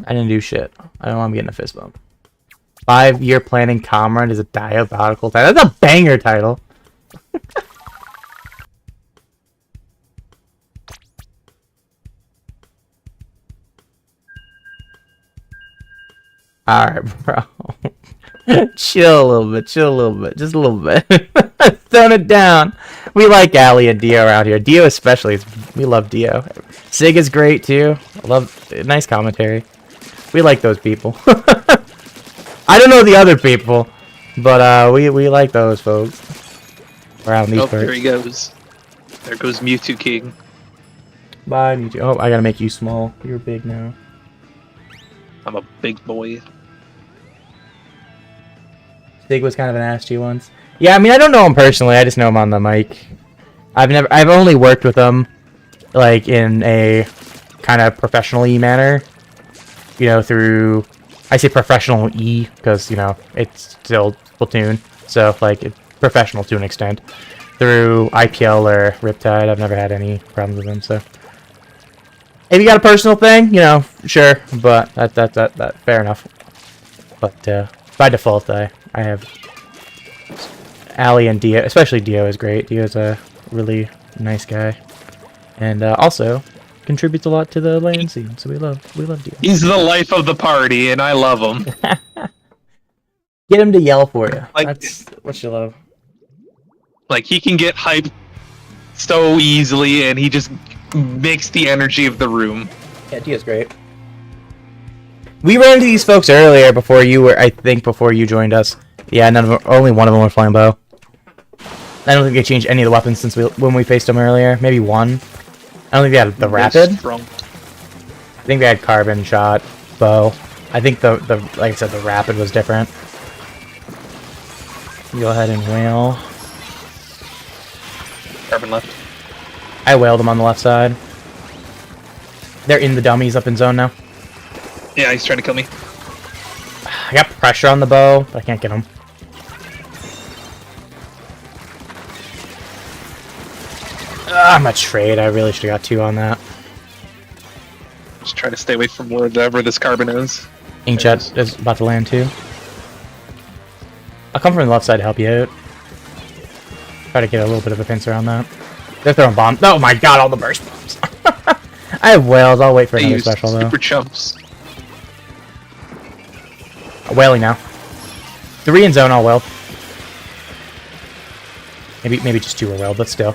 I didn't do shit. I don't want to get in a fist bump. 5-year planning comrade is a diabolical title. That's a banger title. Alright, bro. Chill a little bit, just a little bit. Tone it down. We like Ali and Dio around here. Dio especially, we love Dio. Sig is great too. I love, nice commentary. We like those people. I don't know the other people, but we like those folks around these parts. There he goes. There goes Mewtwo King. Bye, Mewtwo. Oh, I gotta make you small. You're big now. I'm a big boy. Sig was kind of an ass to you once. Yeah, I mean, I don't know him personally. I just know him on the mic. I've only worked with him, like, in a kind of professional-y manner. You know, through, I say professional E because, you know, it's still Splatoon. So, like, it's professional to an extent. Through IPL or Riptide, I've never had any problems with him, so. If you got a personal thing, you know, sure, but that fair enough. But, by default, I have Ali and Dio, especially Dio is great. Dio's a really nice guy. And, also contributes a lot to the LAN scene, so we love Dio. He's the life of the party, and I love him. Get him to yell for you. Like, that's what you love. Like, he can get hyped so easily, and he just makes the energy of the room. Yeah, Dio's great. We ran into these folks earlier before you were, I think, before you joined us. Yeah, only one of them was playing bow. I don't think they changed any of the weapons since when we faced them earlier. Maybe one. I don't think they had the rapid. I think they had carbon shot, bow. I think the like I said, the rapid was different. Go ahead and whale. Carbon left. I whaled them on the left side. They're in the dummies up in zone now. Yeah, he's trying to kill me. I got pressure on the bow, but I can't get him. I'm a trade. I really should have got 2 on that. Just try to stay away from wherever this carbon is. Inkjet is about to land too. I'll come from the left side to help you out. Try to get a little bit of a pincer on that. They're throwing bombs. Oh my god, all the burst bombs. I have whales. I'll wait for another special though. Super chumps. Whaling now. 3 in zone, all whale. Maybe just 2 are whale, but still.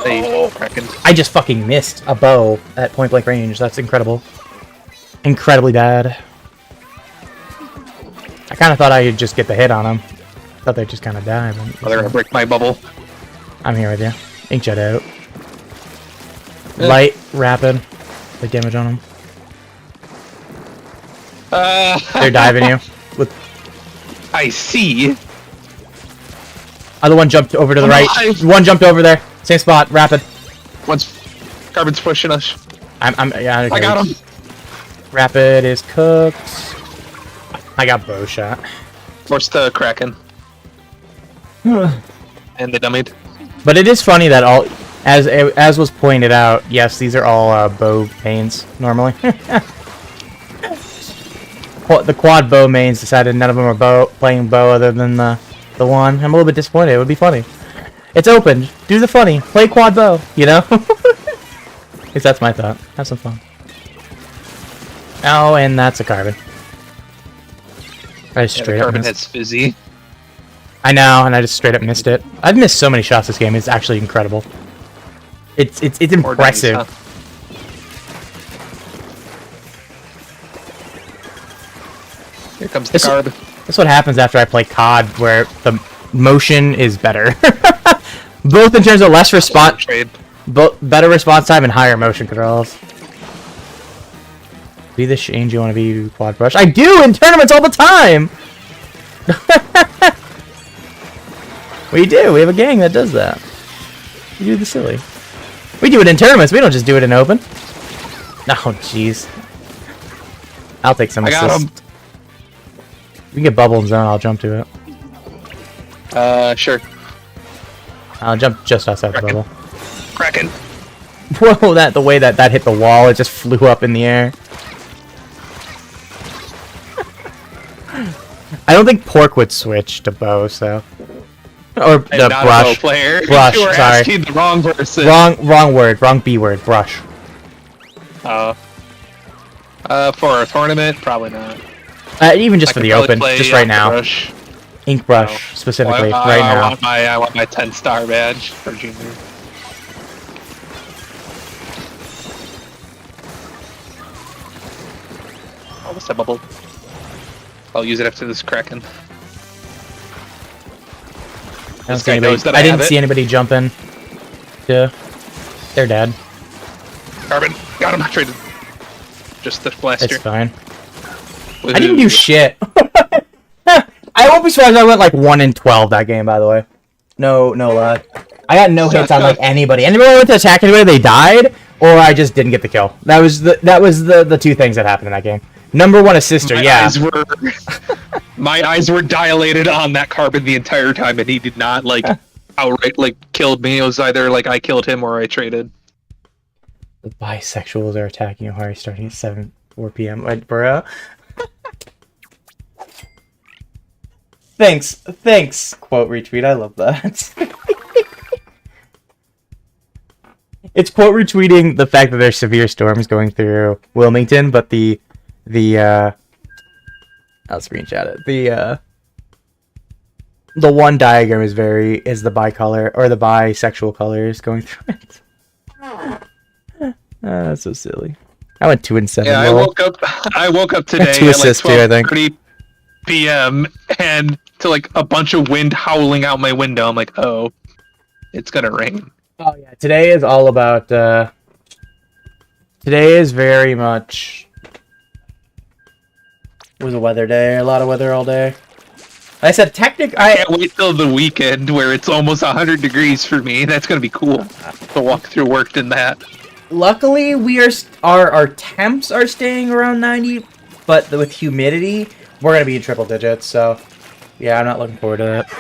I just fucking missed a bow at point blank range. That's incredible. Incredibly bad. I kind of thought I could just get the hit on them. Thought they'd just kind of die. But they're gonna break my bubble. I'm here with you. Inkjet out. Light, rapid. Big damage on them. They're diving you. With I see. other one jumped over to the right. One jumped over there. Same spot. Rapid. Once carbon's pushing us. Yeah, I got him. Rapid is cooked. I got bow shot. Forced to Kraken. And they dummied. But it is funny that all, as was pointed out, yes, these are all bow pains normally. The quad bow mains decided none of them are playing bow other than the one. I'm a little bit disappointed. It would be funny. It's open. Do the funny. Play quad bow. You know. At least that's my thought. Have some fun. Oh, and that's a carbon. I just straight up carbon missed. hits fizzy. I know, and I just straight up missed it. I've missed so many shots this game. It's actually incredible. It's impressive. Dummies, huh? Here comes the carb. That's what happens after I play COD, where the motion is better. Both in terms of less response, Trade. better response time and higher motion controls. Be the Shane, you want to be quad brush? I do in tournaments all the time. We do. We have a gang that does that. We do the silly. We do it in tournaments. We don't just do it in open. Oh, jeez. I'll take some I got assist. him. We can get bubble and zone. I'll jump to it. Sure. I'll jump just outside the bubble. Kraken. Whoa, the way that hit the wall, it just flew up in the air. I don't think Pork would switch to bow, so. Or the I'm not a brush. bow player. Brush, You were sorry. asking the wrong person. Wrong word. Wrong B word. Brush. For a tournament, probably not. Even just I for could the probably open, play just right now. Brush. Ink brush, specifically, Well, right I now. want my 10-star badge for junior. Oh, what's that bubble? I'll use it after this Kraken. I This guy knows that I I didn't have see it. anybody jumping. Yeah. They're dead. Carbon, got him. Traded. Just the blaster. It's fine. I didn't do shit. I won't be surprised if I went like 1 in 12 that game, by the way. No lie. I got no hits on like anybody. Anybody went to attack anybody, they died, or I just didn't get the kill. That was the two things that happened in that game. Number one assister, yeah. My eyes were dilated on that Carbon the entire time, and he did not like outright like killed me. It was either like I killed him or I traded. The bisexuals are attacking Ohio starting at 4 p.m. Like, bro. Thanks. Quote retweet. I love that. It's quote retweeting the fact that there's severe storms going through Wilmington, but the I'll screenshot it. The one diagram is the bicolor or the bisexual colors going through it. That's so silly. I went 2 and 7. Yeah, I woke up today Two at like assists too, I think. 12:30 p.m. and to like a bunch of wind howling out my window. I'm like, oh, it's gonna rain. Oh yeah, today is all about. Today is very much. It was a weather day. A lot of weather all day. I said I Can't wait till the weekend where it's almost 100 degrees for me. That's gonna be cool to walk through work in that. Luckily, our temps are staying around 90, but with humidity, we're gonna be in triple digits. So, yeah, I'm not looking forward to that.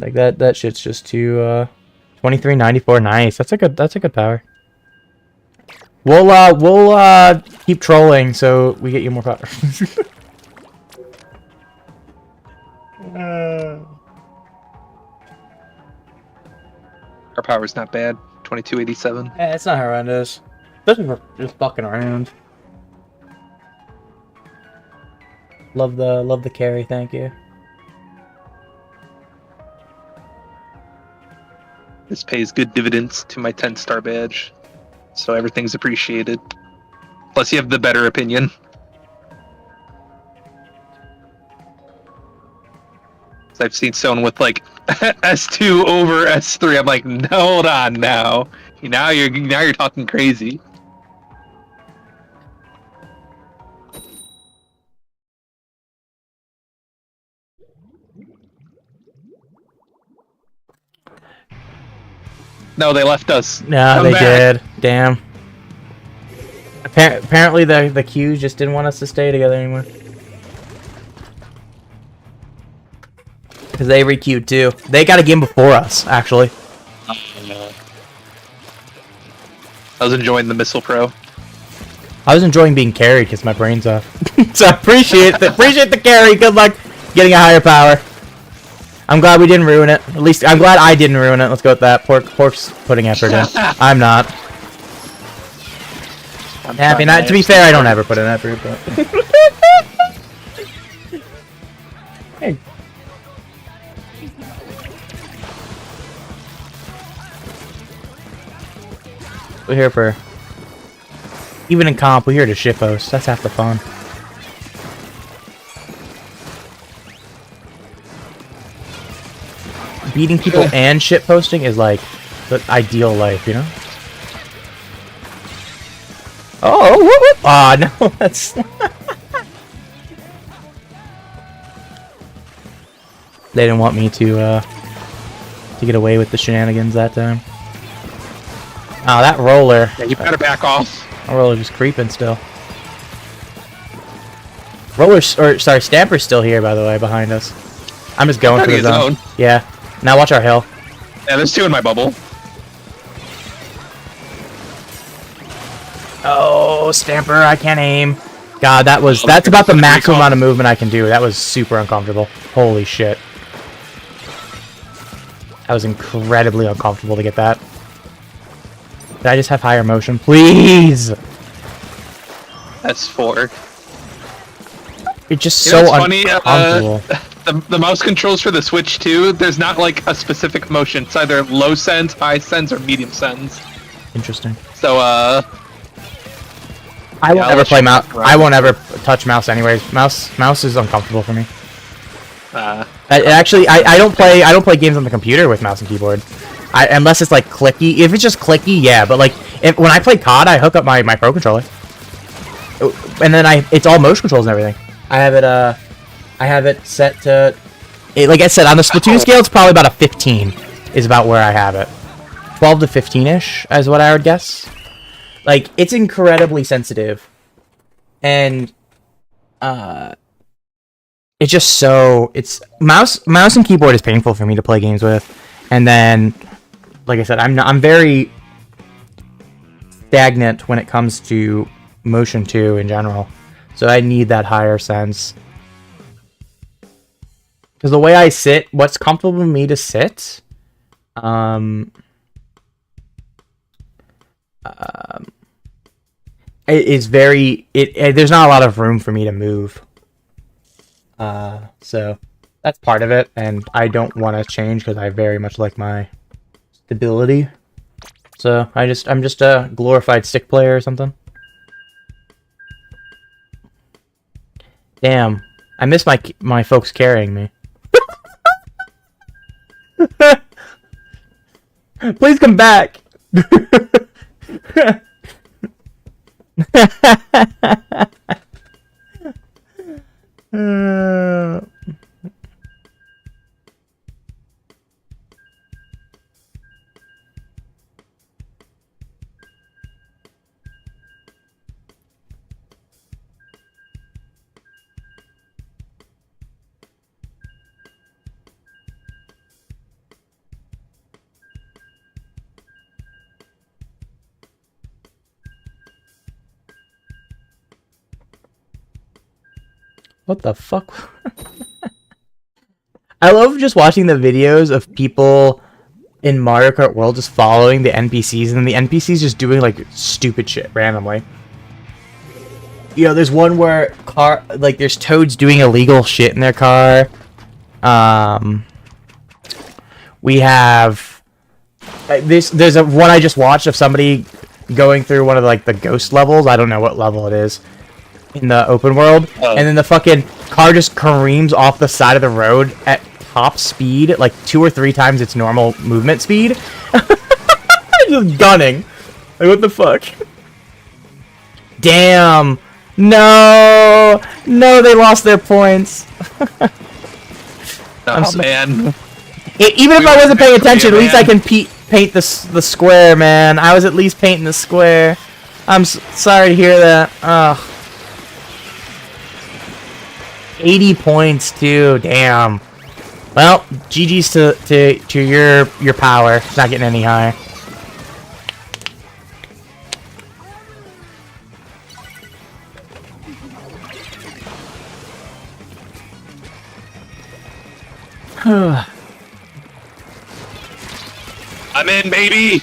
Like that shit's just too 2394. Nice. That's a good power. We'll keep trolling so we get you more power. Our power's not bad. 2287. Yeah, it's not horrendous. Especially for just fucking around. Love the carry, thank you. This pays good dividends to my 10-star badge, so everything's appreciated. Plus, you have the better opinion. So I've seen someone with like S2 over S3. I'm like, no, hold on now. Now you're talking crazy. No, they left us. No, Come they back. did. Damn. Apparently the queues just didn't want us to stay together anymore. Because they re-queued too. They got a game before us, actually. I was enjoying the Missile Pro. I was enjoying being carried because my brain's off. So I appreciate the carry. Good luck getting a higher power. I'm glad we didn't ruin it. At least I'm glad I didn't ruin it. Let's go with that. Pork's putting effort in. I'm not. I'm Happy. trying Not to be fair, I don't ever put in effort, but. Hey. We're here for Even in comp, we're here to shitpost. That's half the fun. Beating people and shitposting is like the ideal life, you know? Oh, whoop, whoop. Aw, no, that's... They didn't want me to get away with the shenanigans that time. Oh, that roller. Yeah, you better back off. That roller's just creeping still. Sorry, Stamper's still here, by the way, behind us. I'm just going for the zone. Yeah. Now watch our hill. Yeah, there's 2 in my bubble. Oh, Stamper, I can't aim. God, that's about the maximum amount of movement I can do. That was super uncomfortable. Holy shit. That was incredibly uncomfortable to get that. Did I just have higher motion? Please! That's 4. It's just You know, so it's funny, uncomfortable. The mouse controls for the Switch 2, there's not like a specific motion. It's either low sends, high sends, or medium sends. Interesting. So, I won't ever play mouse. Right. I won't ever touch mouse anyways. Mouse is uncomfortable for me. I don't play games on the computer with mouse and keyboard. Unless it's like clicky. If it's just clicky, yeah. But like when I play COD, I hook up my Pro controller, and then it's all motion controls and everything. I have it set to. Like I said, on the Splatoon scale, it's probably about a 15. Is about where I have it. 12 to 15ish is what I would guess. Like it's incredibly sensitive, and it's just so mouse and keyboard is painful for me to play games with, and then like I said, I'm very stagnant when it comes to motion 2 in general, so I need that higher sense. Because the way I sit, what's comfortable for me to sit, it is very there's not a lot of room for me to move. So that's part of it, and I don't want to change because I very much like my stability. So I'm just a glorified stick player or something. Damn, I miss my folks carrying me. Please come back. What the fuck? I love just watching the videos of people in Mario Kart World just following the NPCs, and the NPCs just doing like stupid shit randomly. You know, there's one where there's Toads doing illegal shit in their car. We have there's one I just watched of somebody going through one of the ghost levels. I don't know what level it is in the open world, and then the fucking car just careens off the side of the road at top speed, like 2 or 3 times its normal movement speed. Just gunning. Like, what the fuck? Damn. No, they lost their points. Man. Even if I wasn't paying attention, at least I can paint the square, man. I was at least painting the square. I'm sorry to hear that. Ugh. 80 points too. Damn. Well, GG's to your power. It's not getting any higher. I'm in, baby.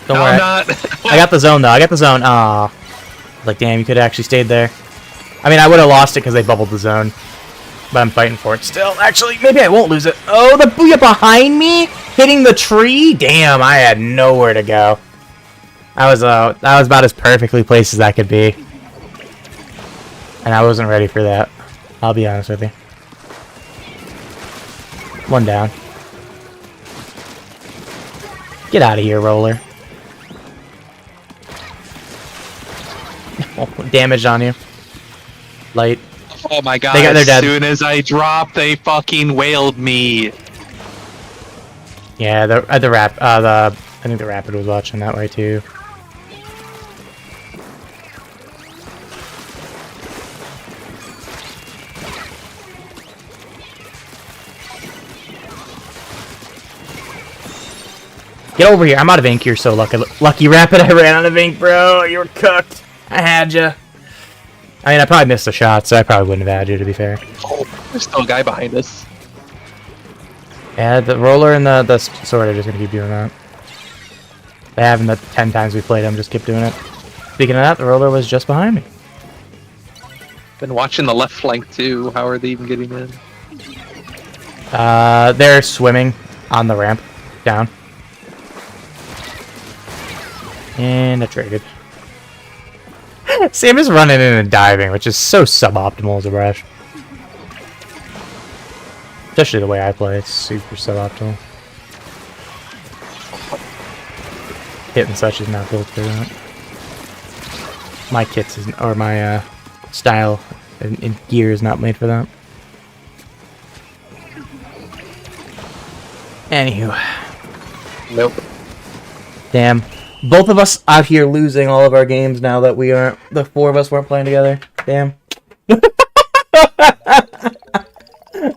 Don't no, worry. I'm not. I got the zone though. I got the zone. Aw. Like, damn, you could have actually stayed there. I mean, I would have lost it because they bubbled the zone. But I'm fighting for it still. Actually, maybe I won't lose it. Oh, the booyah behind me? Hitting the tree? Damn, I had nowhere to go. That was about as perfectly placed as that could be. And I wasn't ready for that. I'll be honest with you. One down. Get out of here, roller. Oh, damage on you. Light. Oh my god, They're as dead. soon as I dropped, they fucking wailed me. Yeah, I think the rapid was watching that way too. Get over here. I'm out of ink. You're so lucky rapid. I ran out of ink, bro. You were cooked. I had you. I mean, I probably missed the shot, so I probably wouldn't have had you, to be fair. Oh, there's still a guy behind us. Yeah, the roller and the sword are just gonna keep doing that. They haven't the 10 times we played them, just keep doing it. Speaking of that, the roller was just behind me. Been watching the left flank too. How are they even getting in? They're swimming on the ramp down. And I traded. Sam is running in and diving, which is so suboptimal as a brush. Especially the way I play, it's super suboptimal. Hit and such is not built for that. My kits is, or my style in gear is not made for that. Anywho. Nope. Damn. Both of us out here losing all of our games now that we aren't, the four of us weren't playing together. Damn.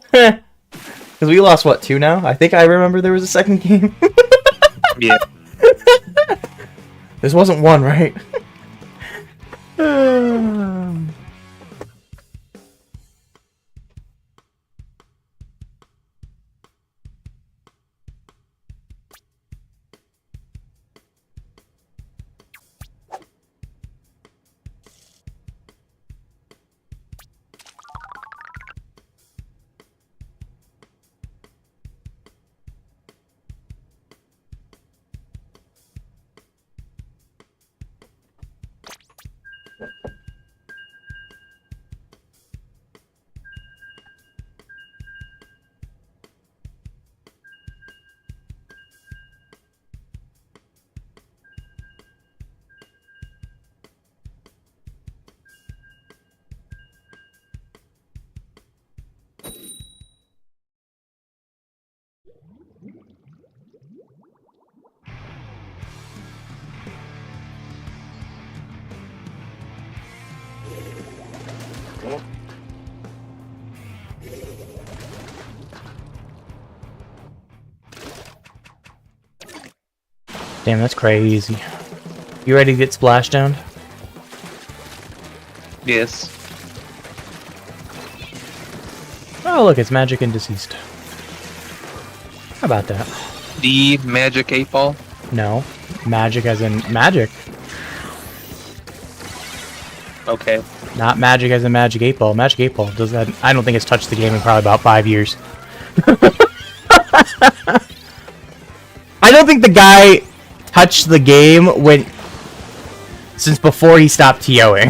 Because we lost, what, 2 now? I think I remember there was a second game. Yeah. This wasn't 1, right? Damn, that's crazy. You ready to get splashed down? Yes. Oh, look, it's magic and deceased. How about that? The magic 8-ball. No. Magic as in magic. Okay. Not magic as in magic 8-ball. Magic 8-ball does that. I don't think it's touched the game in probably about 5 years. I don't think the guy touched the game since before he stopped TOing.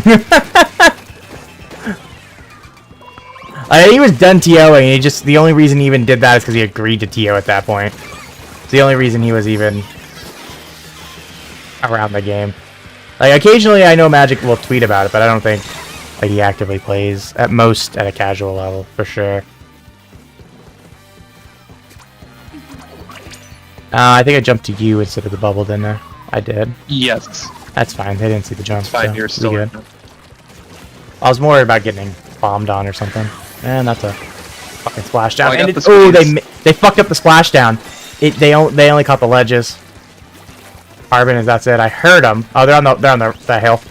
He was done TOing. The only reason he even did that is because he agreed to TO at that point. It's the only reason he was even around the game. Like, occasionally I know Magic will tweet about it, but I don't think like he actively plays, at most at a casual level, for sure. I think I jumped to you instead of the bubble, didn't I? I did. Yes. That's fine. They didn't see the jump. It's 5 so years we still. good. I was more worried about getting bombed on or something. And that's a fucking splashdown. Oh, I got And the oh, squeeze. they fucked up the splashdown. They only caught the ledges. Carbon is that's it. I heard them. Oh, they're on the hill.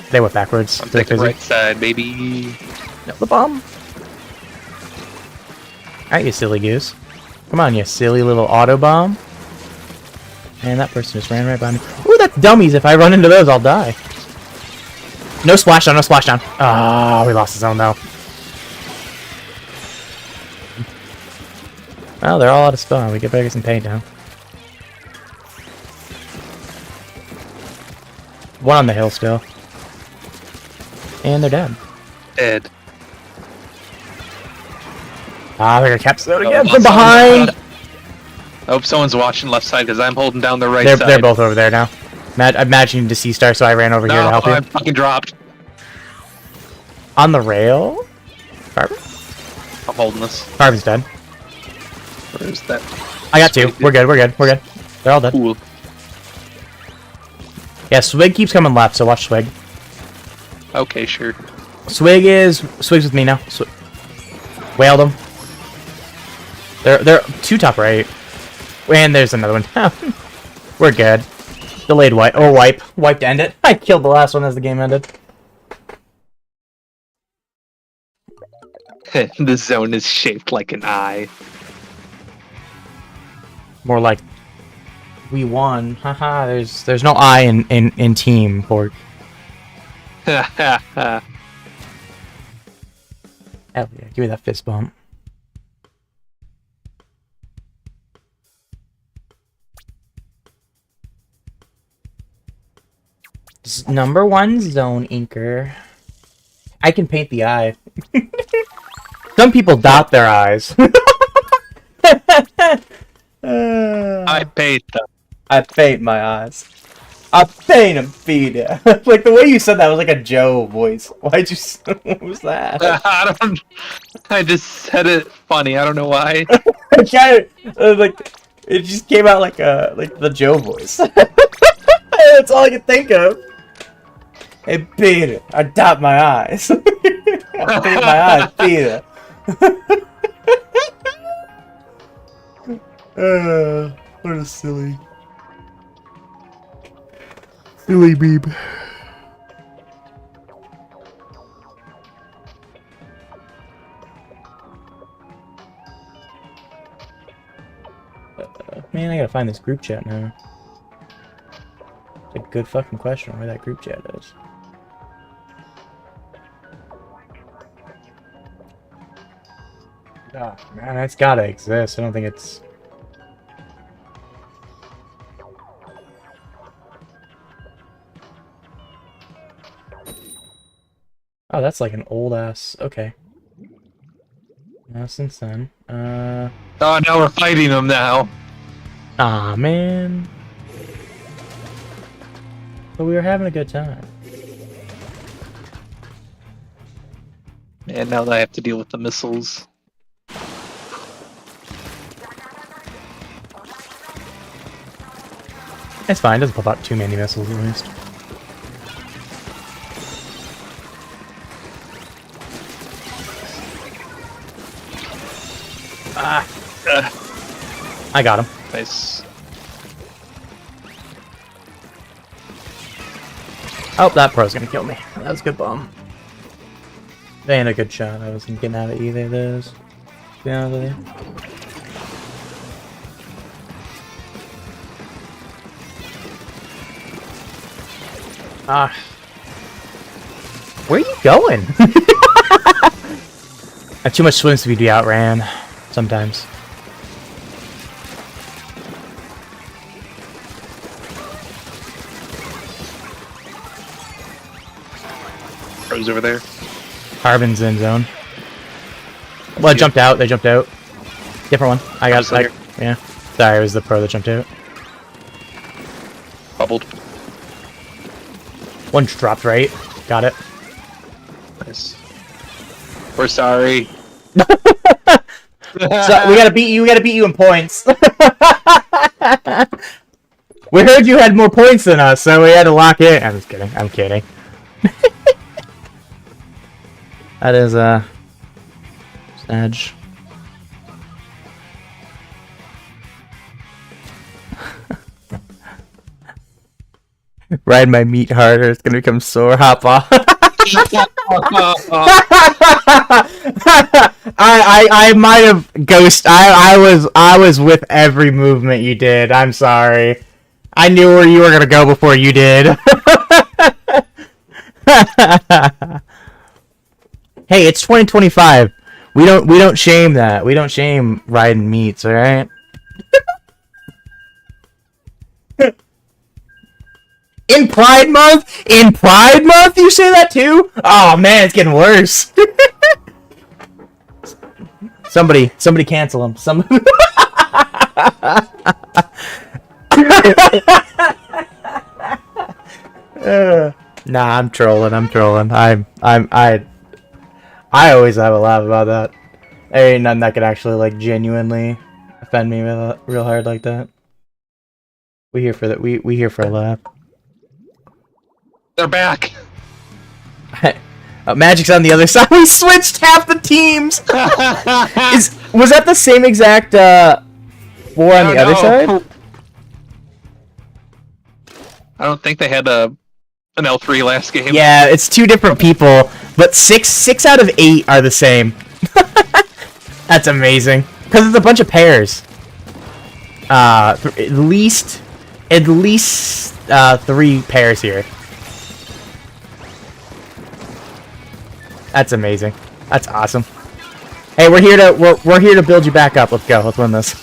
They went backwards. I'm They're taking busy. right side, baby. No, the bomb. Alright, you silly goose. Come on, you silly little auto bomb. And that person just ran right by me. Ooh, that's dummies. If I run into those, I'll die. No splashdown, no splashdown. Ah, we lost the zone though. Well, they're all out of spawn. We better get some paint down. One on the hill still. And they're dead. Dead. Ah, they're gonna capsule Oh, again well, from behind! I hope someone's watching left side because I'm holding down the right side. They're both over there now. I'm imagining to C-Star, so I ran over here to help you. I fucking dropped. On the rail? Carbon? I'm holding this. Carbon's dead. Where's that? I got two. We're good, we're good, we're good. They're all dead. Cool. Yeah, Swig keeps coming left, so watch Swig. Okay, sure. Swig's with me now. Wailed him. They're two top right. And there's another one. We're good. Delayed wipe. Oh, wipe. Wipe to end it. I killed the last one as the game ended. The zone is shaped like an eye. More like we won. Haha, there's no I in team pork. Hell yeah, give me that fist bump. Number 1 zone inker. I can paint the eye. Some people dot their eyes. I paid them. I paint my eyes. I paint them, feed it. Like the way you said that was like a Joe voice. Why'd you? What was that? I just said it funny. I don't know why. It kind of like it just came out like the Joe voice. That's all I could think of. Hey Peter, I dot my eyes. I paint my eyes, Peter. What a silly beep. Man, I gotta find this group chat now. It's a good fucking question where that group chat is. Oh, man, that's gotta exist. I don't think it's... Oh, that's like an old ass... Okay. Now since then, Oh, now we're fighting them now. Aw, man. But we were having a good time. And now that I have to deal with the missiles. It's fine, it doesn't pop out too many missiles at least. I got him. Nice. Oh, that pro's gonna kill me. That was a good bomb. They ain't a good shot. I wasn't getting out of either of those. To be honest with you. Ah. Where are you going? I have too much swim speed to be outran. Sometimes. Pros over there. Carbon's in zone. Well, it jumped out. They jumped out. Different one. I got like, yeah. Sorry, it was the pro that jumped out. Bubbled. One dropped right. Got it. Nice. We're sorry. So we gotta beat you. We gotta beat you in points. We heard you had more points than us, so we had to lock in. I'm just kidding. I'm kidding. That is Edge. Ride my meat harder. It's gonna become sore. Hop off. I might have ghost. I was with every movement you did. I'm sorry. I knew where you were gonna go before you did. Hey, it's 2025. We don't shame that. We don't shame riding meats, all right? In Pride Month? In Pride Month, you say that too? Oh man, it's getting worse. Somebody cancel him. Nah, I'm trolling. I always have a laugh about that. There ain't nothing that could actually like genuinely offend me real hard like that. We here for that. We here for a laugh. They're back. Magic's on the other side. We switched half the teams. Was that the same exact 4 on the other side? I don't think they had an L3 last game. Yeah, it's 2 different people, but 6 out of 8 are the same. That's amazing. Because it's a bunch of pairs. At least 3 pairs here. That's amazing. That's awesome. Hey, we're here to build you back up. Let's go. Let's win this.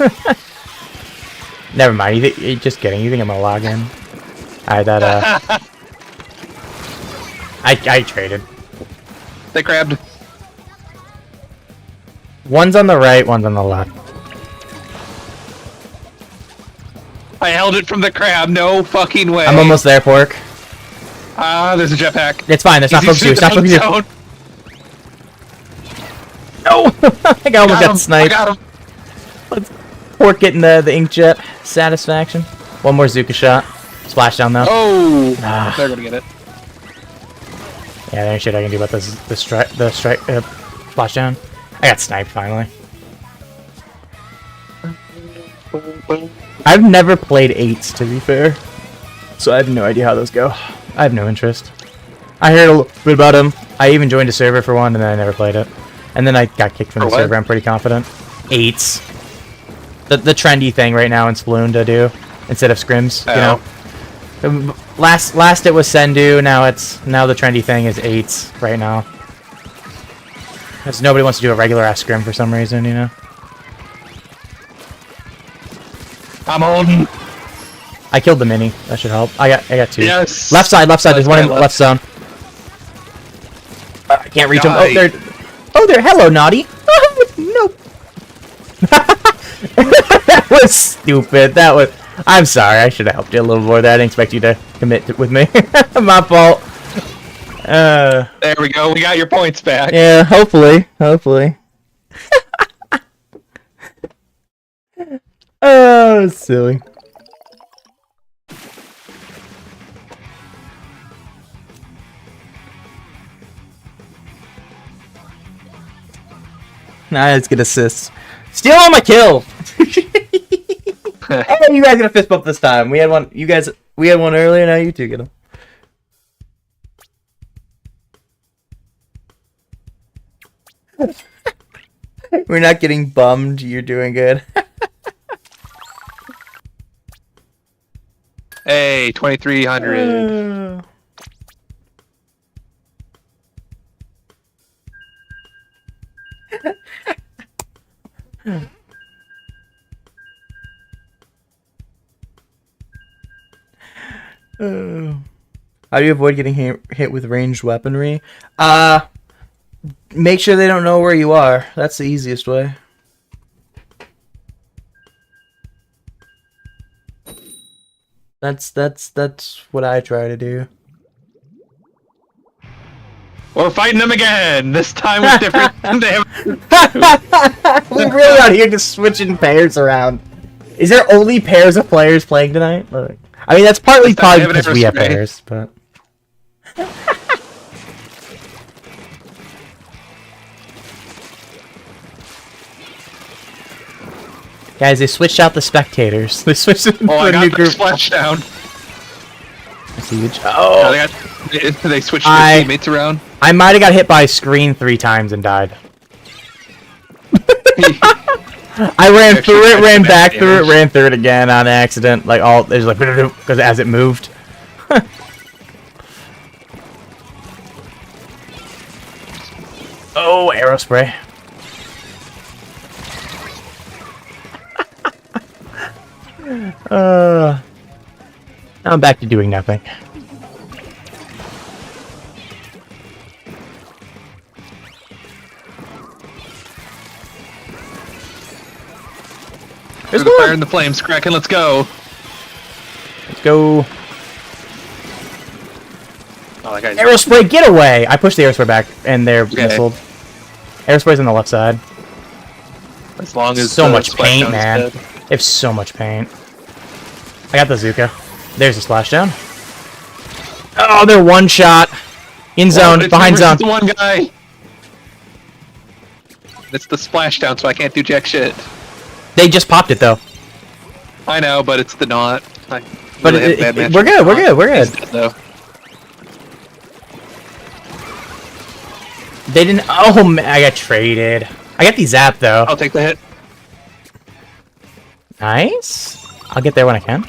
Never mind. Just kidding. You think I'm gonna log in? Alright, that I traded. They grabbed. One's on the right, one's on the left. I held it from the crab. No fucking way. I'm almost there, Pork. There's a jetpack. It's fine. That's not focus you. It's not focus you. No! I almost got sniped. I got him. Let's Pork getting the inkjet satisfaction. One more Zuka shot. Splash down though. Oh! They're gonna get it. Yeah, there ain't shit I can do about this. The strike. Splash down. I got sniped finally. I've never played 8s, to be fair, so I have no idea how those go. I have no interest. I heard a little bit about them. I even joined a server for one, and then I never played it. And then I got kicked from the server. I'm pretty confident. 8s. The trendy thing right now in Sploon to do instead of scrims. You know. Last it was Sendu. Now the trendy thing is 8s right now. Because nobody wants to do a regular ass scrim for some reason, you know. I'm holding. I killed the mini. That should help. I got 2. Yes. Left side. There's one in the left zone. I can't reach him. Oh, there. Oh, there. Hello, Naughty. Nope. That was stupid. I'm sorry. I should have helped you a little more there. I didn't expect you to commit with me. My fault. There we go. We got your points back. Yeah, hopefully. Oh, silly. Nah, it's good assists. Steal all my kills. Hey, you guys get a fist bump this time. We had one. We had one earlier. Now you two get them. We're not getting bummed. You're doing good. Hey, 2300. How do you avoid getting hit with ranged weaponry? Make sure they don't know where you are. That's the easiest way. That's what I try to do. We're fighting them again. This time was different. We're really out here just switching pairs around. Is there only pairs of players playing tonight? Look. I mean, that's probably because we have pairs, but... Guys, they switched out the spectators. They switched it to a new group. Splashdown. That's huge. Oh! They switched their teammates around. I might have got hit by a screen 3 times and died. I ran through it, ran back through it, ran through it again on accident. Like there's like because as it moved. Oh, arrow spray. Now I'm back to doing nothing. There's the fire and the flames, Kraken, let's go. Let's go. Oh, that guy's... Aerospray, get away! I pushed the aerospray back, and they're missiled. Aerospray's on the left side. As long as so much paint, Splashdown's man. dead. They have so much paint. I got the Zuka. There's a splashdown. Oh, they're one shot. In zone, behind zone. It's the one guy. It's the splashdown, so I can't do jack shit. They just popped it though. I know, but it's the not. But we're good. We're good. We're good. Though. They didn't. Oh man, I got traded. I got the zap though. I'll take the hit. Nice. I'll get there when I can.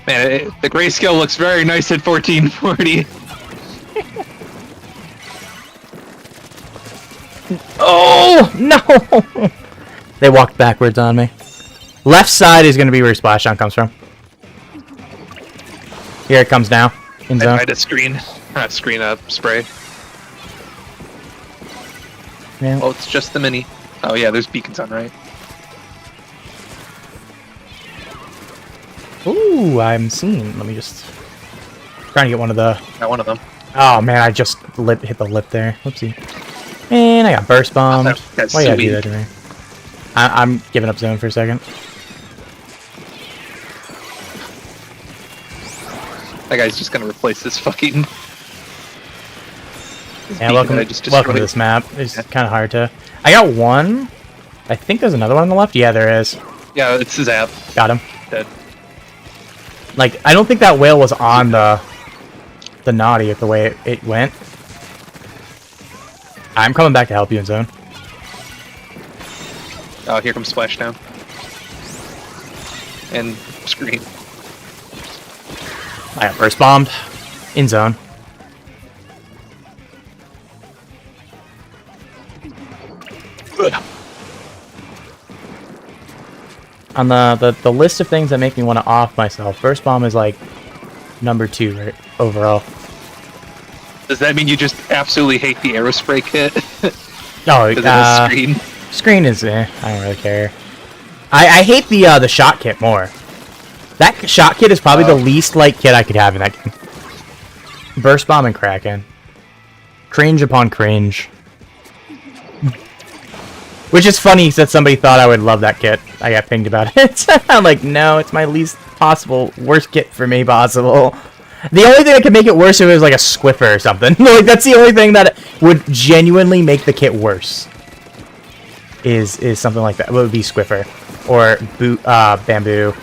Man, the grayscale looks very nice at 1440. Oh no! They walked backwards on me. Left side is going to be where splashdown comes from. Here it comes now. In I zone. tried to screen. Not screen up, spray. Yeah. Oh, it's just the mini. Oh yeah, there's beacons on right. Ooh, I'm seen. Let me just trying to get one of the. Got one of them. Oh man, I just hit the lip there. Whoopsie. And I got burst bombed. That's Why you gotta do sweet. that to me? I'm giving up zone for a second. That guy's just gonna replace this fucking. Yeah, welcome to this map. It's kind of hard to. I got one. I think there's another one on the left. Yeah, there is. Yeah, it's his app. Got him. Dead. Like, I don't think that whale was on the naughty the way it went. I'm coming back to help you in zone. Oh, here comes splashdown. And screen. I got burst bombed. In zone. On the list of things that make me want to off myself, burst bomb is like number 2 right overall. Does that mean you just absolutely hate the aerospray kit? Oh, Because it has screen. Screen is I don't really care. I hate the shot kit more. That shot kit is probably the least like kit I could have in that game. Burst bomb and Kraken. Cringe upon cringe. Which is funny that somebody thought I would love that kit. I got pinged about it. I'm like, no, it's my least possible, worst kit for me possible. The only thing that could make it worse if it was like a squiffer or something. Like, that's the only thing that would genuinely make the kit worse. Is something like that. It would be squiffer. Or bamboo.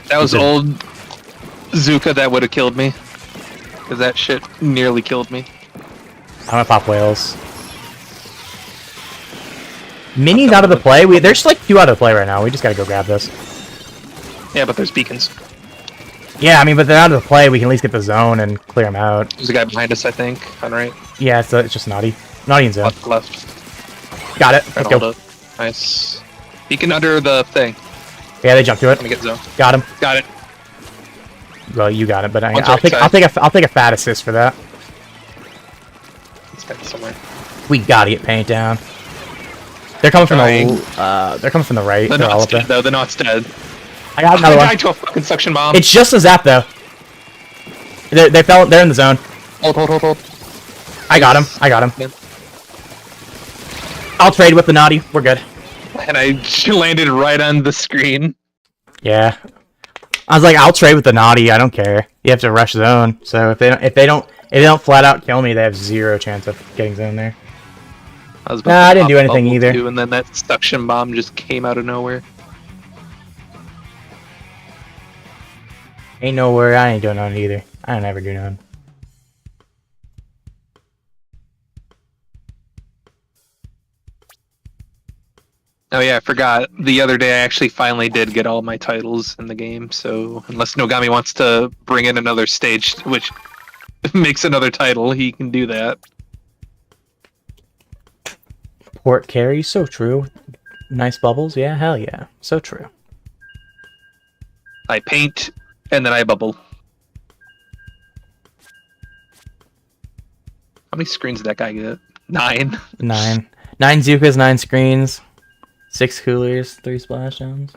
That was old Zuka that would have killed me. Because that shit nearly killed me. I'm gonna pop whales. Mini's out of the play. There's like 2 out of the play right now. We just gotta go grab this. Yeah, but there's beacons. Yeah, I mean, but they're out of the play. We can at least get the zone and clear them out. There's a guy behind us, I think. On right. Yeah, it's just naughty. Naughty in zone. Left. Got it. Right, Let's hold go. up. Nice. Beacon under the thing. Yeah, they jumped to it. Let me get zone. Got him. Got it. Well, you got it, but One's I'll right take side. I'll take a fat assist for that. It's got somewhere. We gotta get paint down. They're coming from Trying. they're coming from the right. The They're all knot's up there. dead, though. The knot's dead. I got I another one. died to a fucking suction bomb. It's just a zap though. They're in the zone. Hold. I got him. I got him. Yeah. I'll trade with the naughty. We're good. And I landed right on the screen. Yeah. I was like, I'll trade with the naughty. I don't care. You have to rush zone. So if they don't flat out kill me, they have 0 chance of getting zone there. I was about Nah, to I didn't pop do anything bubble either. too, and then that suction bomb just came out of nowhere. Ain't no worry. I ain't doing none either. I don't ever do none. Oh yeah, I forgot. The other day I actually finally did get all my titles in the game, so unless Nogami wants to bring in another stage, which makes another title, he can do that. Port carry, so true. Nice bubbles, yeah, hell yeah. So true. I paint, and then I bubble. How many screens did that guy get? 9. 9 Zukas, 9 screens. 6 coolers, 3 splashdowns.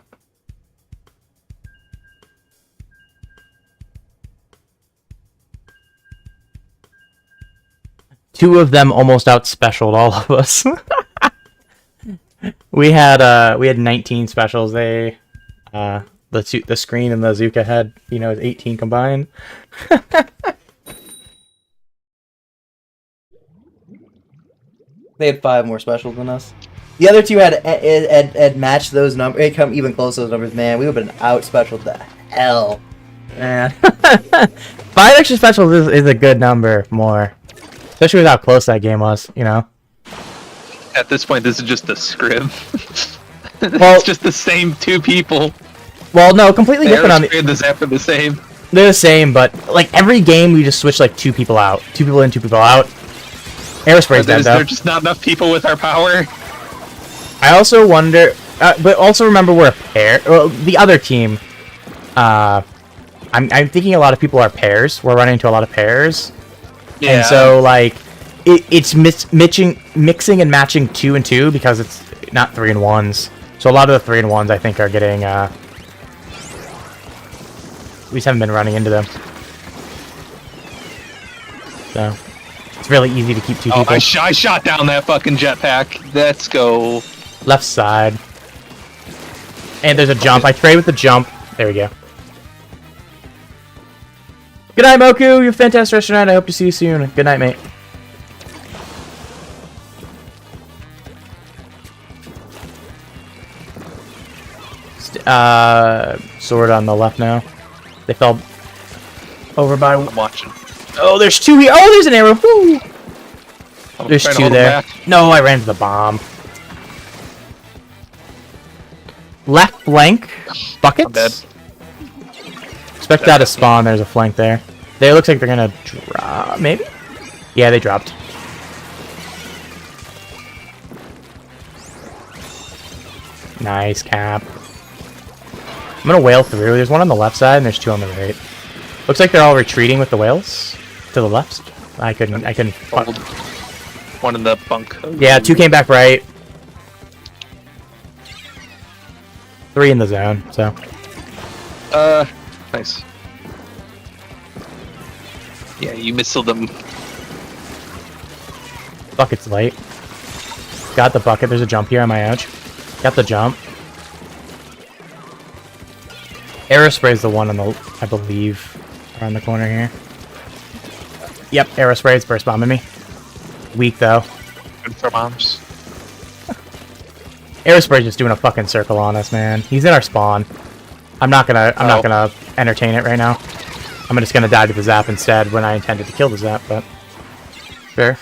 Two of them almost out-specialed all of us. we had 19 specials. They the screen and the Zuka had 18 combined. They had 5 more specials than us. The other two had matched those numbers. It come even close to those numbers. Man, we would have been out specialed to hell. Man, 5 extra specials is a good number. More, especially with how close that game was. At this point, this is just a scrib. Well, it's just the same 2 people. Well, no, completely They different on are the zap are the same. They're the same, but like every game we just switch like 2 people out, 2 people in, 2 people out. Aerospray's dead though. There's just not enough people with our power. I also wonder, but also remember we're a pair. Well, the other team, I'm thinking a lot of people are pairs. We're running into a lot of pairs, Yeah. and so like it's mixing and matching 2 and 2 because it's not 3 and 1s. So a lot of the 3 and 1s I think are getting. We just haven't been running into them, so it's really easy to keep 2 people. I shot down that fucking jetpack. Let's go. Left side. And there's a jump. I trade with the jump. There we go. Good night, Moku. You have a fantastic rest of your night. I hope to see you soon. Good night, mate. Sword on the left now. They fell over by... I'm watching. Oh, there's 2 here. Oh, there's an arrow. Woo! I'm There's trying to 2 hold 'em there. back. No, I ran to the bomb. Left flank. Buckets. I'm dead. Expect that to spawn. There's a flank there. They looks like they're gonna drop. Maybe. Yeah, they dropped. Nice cap. I'm gonna whale through. There's one on the left side and there's 2 on the right. Looks like they're all retreating with the whales to the left. I couldn't. Hold. One in the bunk. Yeah, 2 came back right. 3 in the zone. So. Nice. Yeah, you missiled them. Bucket's late. Got the bucket. There's a jump here on my edge. Got the jump. Aerospray's the one on the, I believe, around the corner here. Yep, Aerospray's burst bombing me. Weak though. Good throw bombs. Aerospray's just doing a fucking circle on us, man. He's in our spawn. I'm not gonna entertain it right now. I'm just gonna die to the zap instead when I intended to kill the zap, but fair.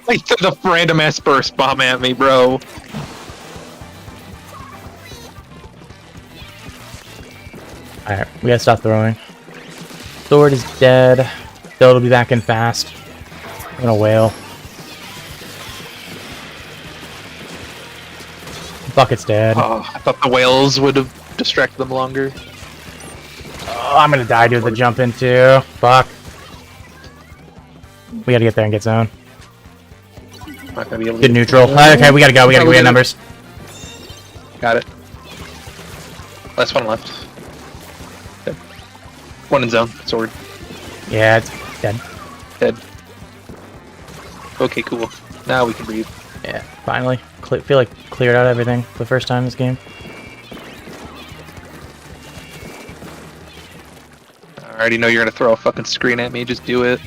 Like the random ass burst bomb at me, bro. Alright, we gotta stop throwing. Sword is dead. Still, it'll be back in fast. I'm gonna whale. Bucket's dead. Oh, I thought the whales would have distracted them longer. Oh, I'm gonna die to the jump into. Fuck. We gotta get there and get zone. Not gonna be able to Good neutral. Okay, we gotta go. We gotta get numbers. Got it. Last one left. Dead. One in zone. Sword. Yeah, it's dead. Dead. Okay, cool. Now we can breathe. Yeah, finally. Feel like cleared out everything for the first time this game. I already know you're gonna throw a fucking screen at me. Just do it.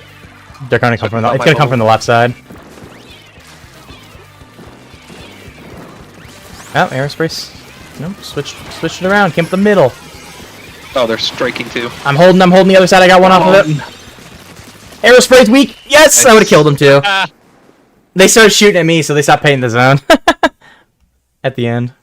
They're gonna come from the. Not It's my gonna come fault. from the left side. Oh, aerospace. No, switched it around. Came up the middle. Oh, they're striking too. I'm holding the other side. I got one off of it. Aerospray's weak. Yes, I would have killed him too. Ah. They started shooting at me, so they stopped paying the zone. At the end.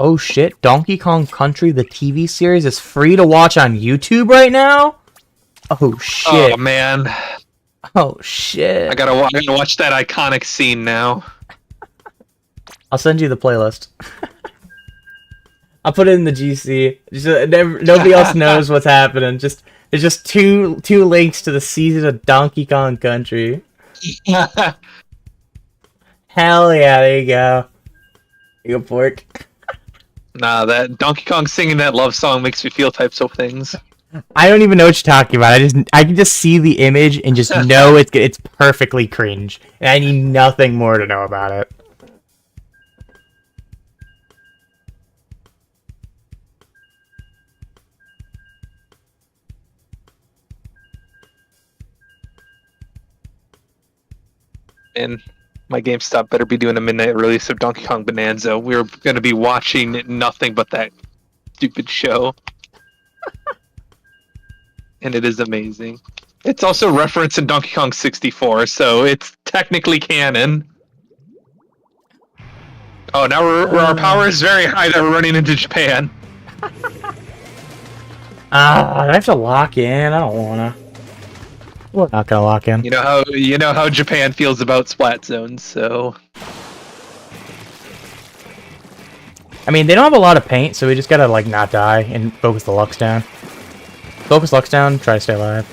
Oh shit, Donkey Kong Country, the TV series, is free to watch on YouTube right now? Oh shit. Oh man, Oh shit. I gotta watch that iconic scene now. I'll send you the playlist. I'll put it in the GC. Nobody else knows what's happening. There's just two links to the season of Donkey Kong Country. Hell yeah, there you go. You go, Pork. Nah, that Donkey Kong singing that love song makes me feel types of things. I don't even know what you're talking about. I can just see the image and just know it's perfectly cringe. And I need nothing more to know about it. And my GameStop better be doing a midnight release of Donkey Kong Bonanza. We're going to be watching nothing but that stupid show. And it is amazing. It's also referenced in Donkey Kong 64, so it's technically canon. Oh, now our power is very high that we're running into Japan. I have to lock in. I don't wanna. We're not gonna lock in. You know how Japan feels about splat zones, so I mean, they don't have a lot of paint, so we just gotta like not die and focus the Lux down. Focus Lux down, try to stay alive.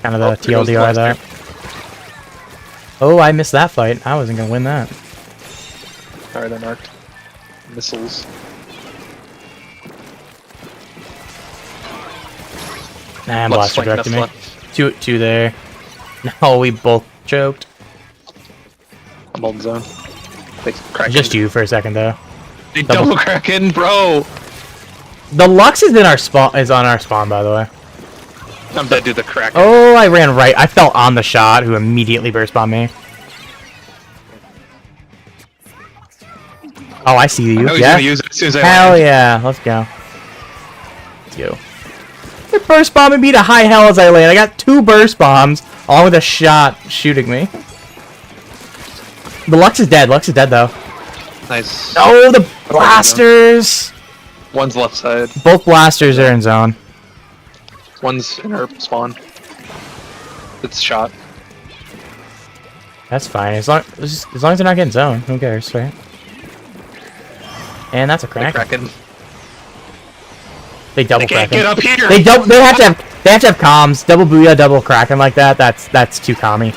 Kind of the TLDR there. Oh, I missed that fight. I wasn't gonna win that. alright, I marked missiles. Nah, Lux Blaster flanking us directed me. left. Two there. No, we both choked. I'm holding zone. They crack Just in. you for a second though. They double cracking, bro. The Lux is in our spawn. Is on our spawn, by the way. I'm dead to the crack. Oh, I ran right. I fell on the shot, who immediately burst bombed me. Oh, I see I you. know he's Yeah. gonna use it as soon as I Hell land. yeah. Let's go. Let's go. You're burst bombing me to high hell as I land. I got 2 burst bombs, all with a shot shooting me. The Lux is dead. Lux is dead though. Nice. Oh, the blasters! One's left side. Both blasters are in zone. One's in her spawn. It's shot. That's fine. As long as they're not getting zone, who cares, right? And that's a They're crack. cracking. They double They can't crack. get up here. They have to have comms. Double booyah, double kraken like that. That's too commie.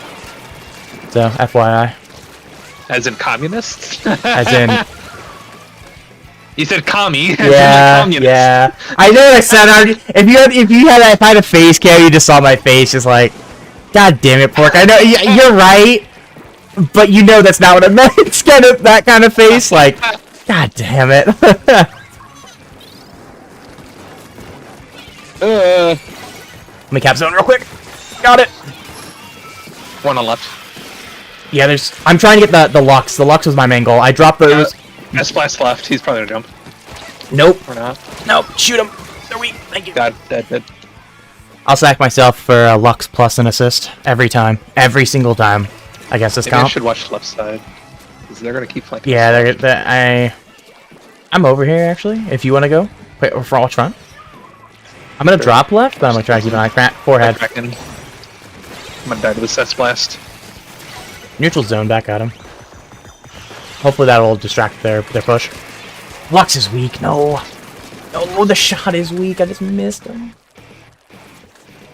So FYI. As in communists? As in You said commie. As in yeah, like communist. yeah. I know what I said already. If I had a face cam, you just saw my face, just like, God damn it, Pork. I know you're right, but you know that's not what I meant. It's kind of that kind of face, like, God damn it. Let me cap zone real quick. Got it. One on left. Yeah, I'm trying to get the Lux. The Lux was my main goal. I dropped those. S-blast left. He's probably gonna jump. Nope. Or not. Nope. Shoot him. They're weak. Thank you. God, dead. I'll sack myself for a Lux plus an assist every time. Every single time. I guess this Maybe I comp. should watch left side. Because they're gonna keep flanking. Yeah, I'm over here actually. If you want to go, wait, or for watch front. I'm gonna drop left, but I'm gonna try to keep an eye forehead. Cracking. I'm gonna die to this S-blast. Neutral zone back at him. Hopefully that will distract their push. Lux is weak. No. No, the shot is weak. I just missed him.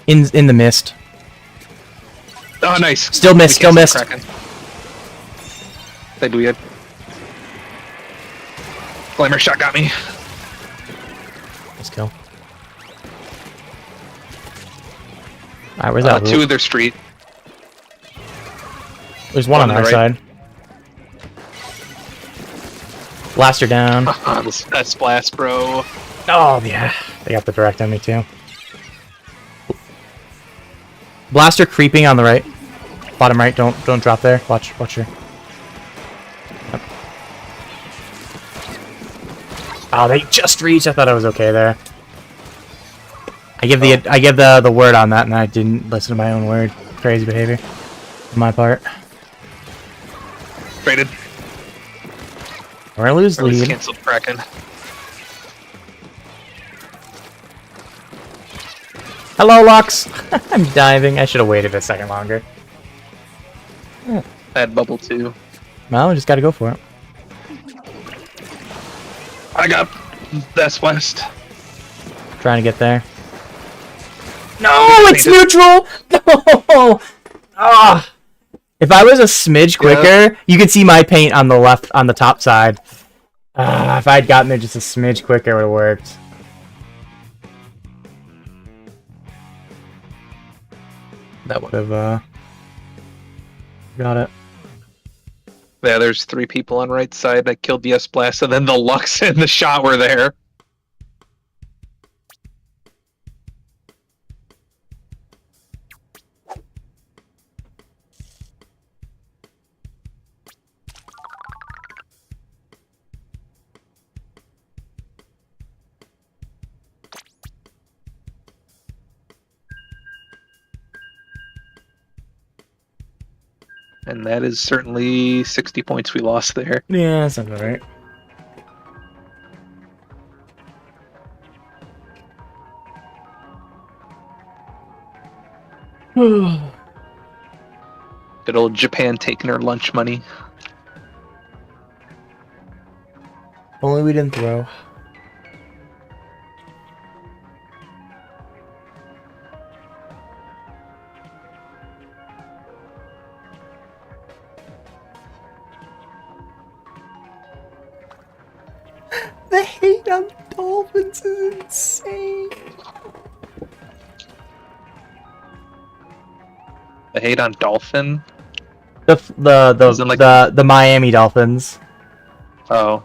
In the mist. Oh, nice. Still missed. Still missed. They do it. Glamour shot got me. Let's go. Alright, where's that? Two of their street. There's one on the our right. side. Blaster down. That's blast, bro. Oh yeah, they got the direct on me too. Blaster creeping on the right, bottom right. Don't drop there. Watch your. Yep. Oh, they just reached. I thought I was okay there. I give the word on that, and I didn't listen to my own word. Crazy behavior on my part. Traded. We're gonna lose Or at least lead. canceled Kraken. Hello, Lux. I'm diving. I should have waited a second longer. I had bubble too. Well, we just gotta go for it. I got Best West. Trying to get there. No, it's neutral. No. Ah. If I was a smidge quicker, you could see my paint on the left, on the top side. If I had gotten there just a smidge quicker, it would have worked. That would have got it. Yeah, there's 3 people on right side. I killed the S-Blast, and then the Lux and the shot were there. And that is certainly 60 points we lost there. Yeah, that sounds alright. Good old Japan taking our lunch money. Only we didn't throw. The hate on Dolphins is insane. The hate on Dolphin? The in, like- the Miami Dolphins. Oh.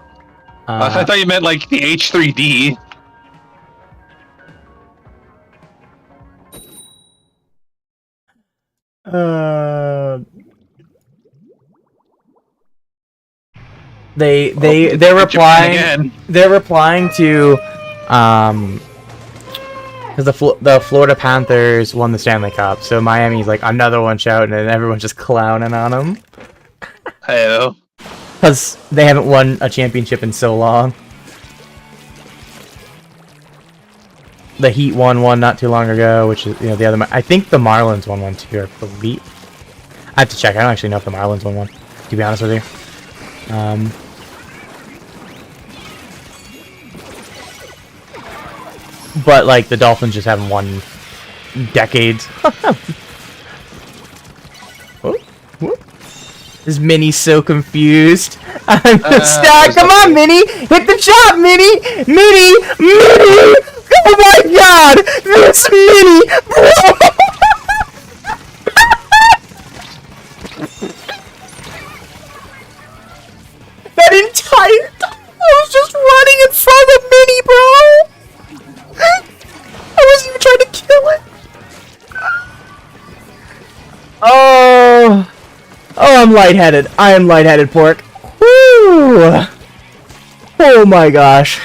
I thought you meant like the H3D. They're replying. Again. They're replying to, because the Florida Panthers won the Stanley Cup, so Miami's like another one shouting, and everyone's just clowning on them Hey-oh. because they haven't won a championship in so long. The Heat won one not too long ago, which is the other. I think the Marlins won one too. I believe. I have to check. I don't actually know if the Marlins won one. To be honest with you. But like the Dolphins just haven't won decades. Whoop, whoop. This Minnie's so confused. I'm stuck. Come on, Minnie! Hit the shot, Minnie! Minnie! Minnie! Oh my God! This Minnie! That entire time I was just running in front of Minnie, bro! I wasn't even trying to kill it. Oh, I'm lightheaded. I am lightheaded, Pork. Woo! Oh my gosh.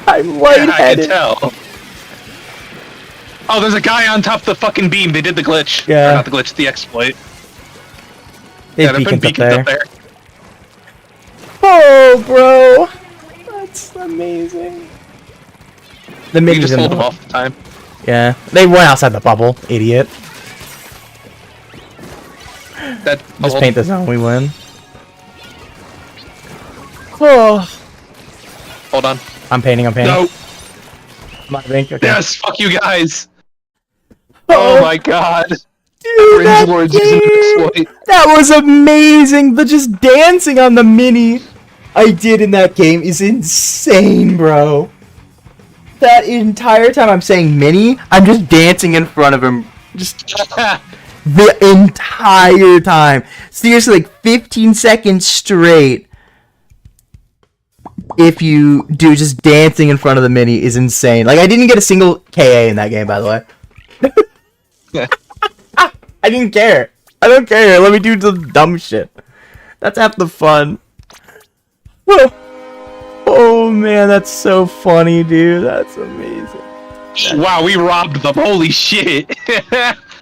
I'm lightheaded. Yeah, I can tell. Oh, there's a guy on top of the fucking beam. They did the glitch. Yeah. Or not the glitch, the exploit. They've They're putting beacons up there. up there. Oh, bro. That's amazing. The You mid just hold them off the time. Yeah. They went outside the bubble, idiot. That Just paint the zone, we win. Oh. Hold on. I'm painting. No. My bank. Okay. Yes. Fuck you guys. Oh my god. Dude, Fringe that Lords using game! the exploit. That was amazing. The just dancing on the mini I did in that game is insane, bro. That entire time I'm saying mini, I'm just dancing in front of him. Just the entire time. Seriously, like 15 seconds straight. If you do just dancing in front of the mini is insane. Like, I didn't get a single KA in that game, by the way. I didn't care. I don't care. Let me do the dumb shit. That's half the fun. Whoa. Oh man, that's so funny, dude. That's amazing. Wow, we robbed them. Holy shit.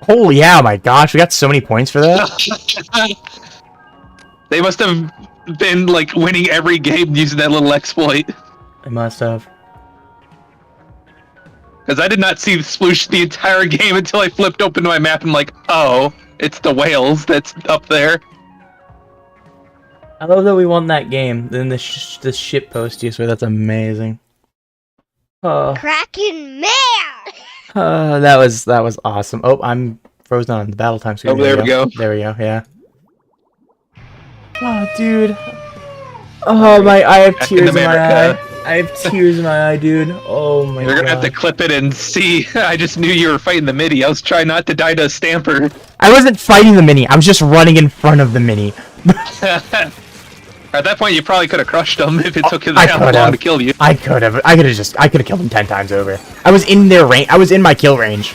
Holy yeah, my gosh, we got so many points for that. They must have been like winning every game using that little exploit. I must have. Because I did not see the sploosh the entire game until I flipped open my map and I'm like, oh, it's the whales that's up there. I love that we won that game. Then the shit post you swear that's amazing. Kraken mare! That was awesome. Oh, I'm frozen on the battle time screen. Oh, there we go. There we go. Yeah. Oh, dude. Oh I have tears in my eye. I have tears in my eye, dude. Oh my god. You're gonna have to clip it and see. I just knew you were fighting the mini. I was trying not to die to a stamper. I wasn't fighting the mini. I was just running in front of the mini. At that point, you probably could have crushed him if it took that long to kill you. I could have killed him 10 times over. I was in their range. I was in my kill range.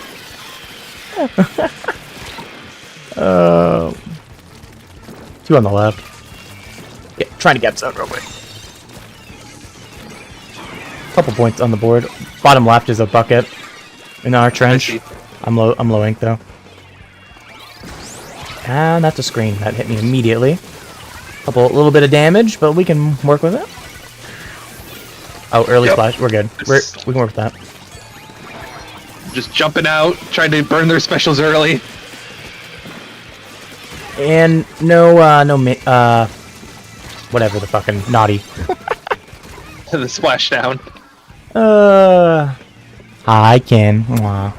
Two on the left. Yeah, trying to get zone real quick. Couple points on the board. Bottom left is a bucket in our trench. I'm low ink though. And that's a screen that hit me immediately. A little bit of damage, but we can work with it. Oh, early splash. We're good. We can work with that. Just jumping out, trying to burn their specials early. And whatever the fucking naughty. The splashdown. I can. Wow.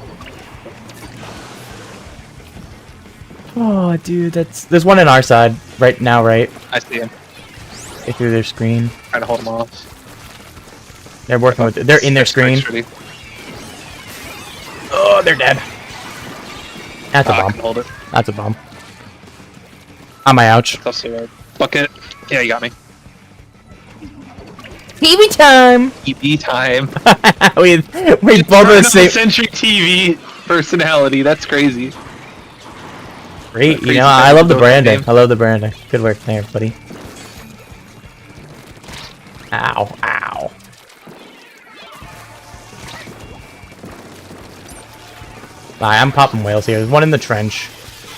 Oh, dude, there's one on our side right now, right? I see him. They threw their screen. Trying to hold him off. They're working with it. They're in their screen. Oh, they're dead. That's a I bomb. can hold it. That's a bomb. On my ouch. That's also a bucket. Yeah, you got me. TV time! TV time. we both are the same. Century TV personality. That's crazy. Great, Crazy I love the branding. name. I love the branding. Good work there, buddy. Ow, ow. I'm popping whales here. There's one in the trench.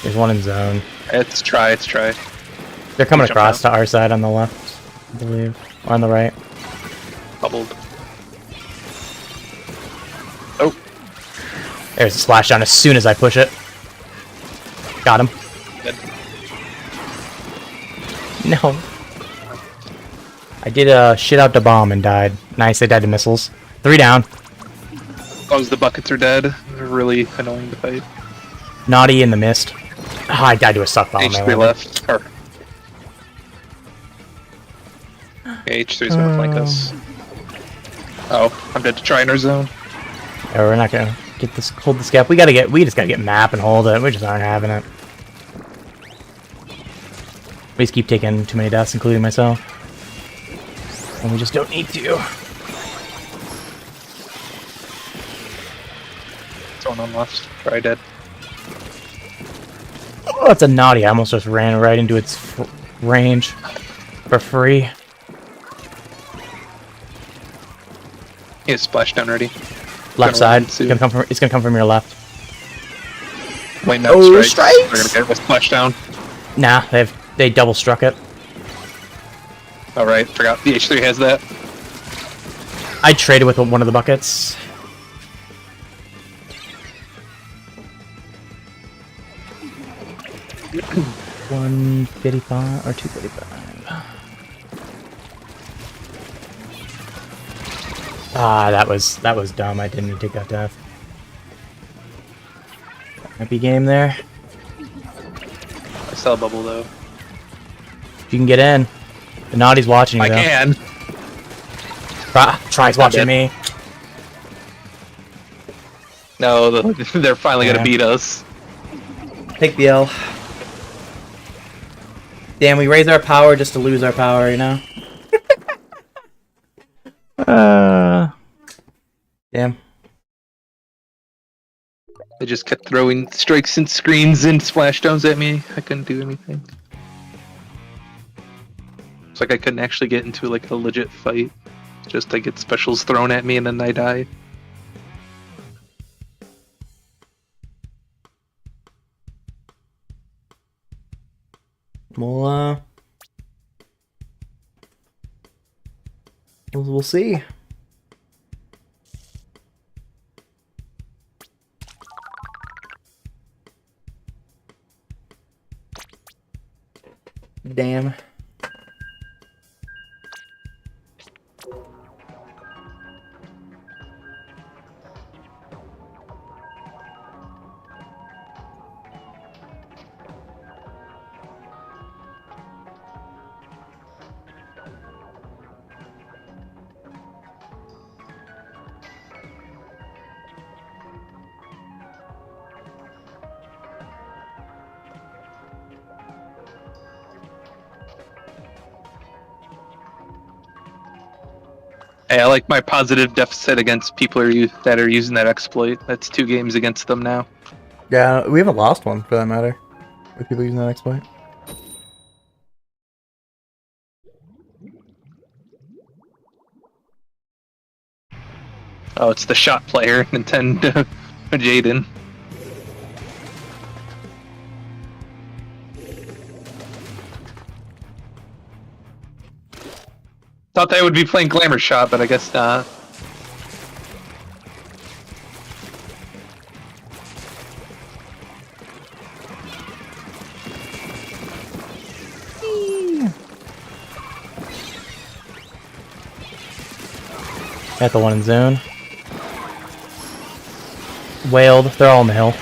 There's one in zone. Let's try. They're coming Jump across out. to our side on the left, I believe. Or on the right. Bubbled. Oh, There's a splashdown as soon as I push it. Got him. good. No. I did shit out the bomb and died. Nice, they died to missiles. 3 down. Oh, the buckets are dead. They're really annoying to fight. Naughty in the mist. Ah, I died to a suck bomb. H3 left. H3's gonna flank us. Oh, I'm dead to try in our zone. Yeah, we're not gonna hold this gap. We just gotta get map and hold it. We just aren't having it. We just keep taking too many deaths, including myself. And we just don't need to. Someone on left. Try dead. Oh, that's a naughty. I almost just ran right into its range for free. He has splashdown ready. Left side. land It's soon. gonna come from your left. Waiting out Oh, strikes. strikes! We're gonna get with splashdown. Nah, they double struck it. Alright, forgot the H3 has that. I traded with one of the buckets. $155 or $245. Ah, that was dumb. I didn't take that death. Happy game there. I saw a bubble though. If you can get in. The naughty's watching you I though. can. Try's watching me. No, they're finally Yeah. gonna beat us. Take the L. Damn, we raise our power just to lose our power, you know? Damn. They just kept throwing strikes and screens and splashdowns at me. I couldn't do anything. It's like I couldn't actually get into like a legit fight. Just I get specials thrown at me and then I die. Well, We'll see. Damn. Hey, I like my positive deficit against people that are using that exploit. That's 2 games against them now. Yeah, we haven't lost one for that matter. With people using that exploit. Oh, it's the shot player, Nintendo Jaden. Thought they would be playing Glamour Shot, but I guess not. Got the one in zone. Wailed. They're all on the hill.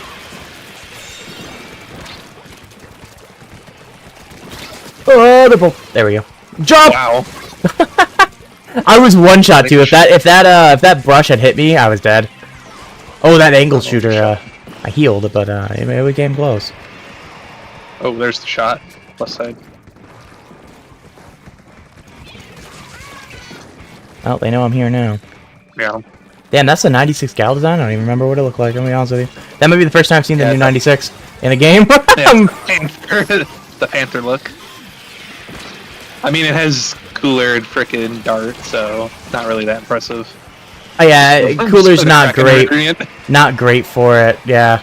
Oh, they're both. There we go. Jump! Wow. I was one shot too. If that brush had hit me, I was dead. Oh, that angle shooter. I healed, but it came close. Oh, there's the shot. Plus side. Oh, they know I'm here now. Yeah. Damn, that's the 96 gal design. I don't even remember what it looked like. I'm gonna be honest with you. That might be the first time I've seen the new 96 in a game. Yeah, Panther. The Panther look. I mean, it has cooler and frickin' dart, so not really that impressive. Oh yeah, cooler's not great. Ingredient. Not great for it. Yeah,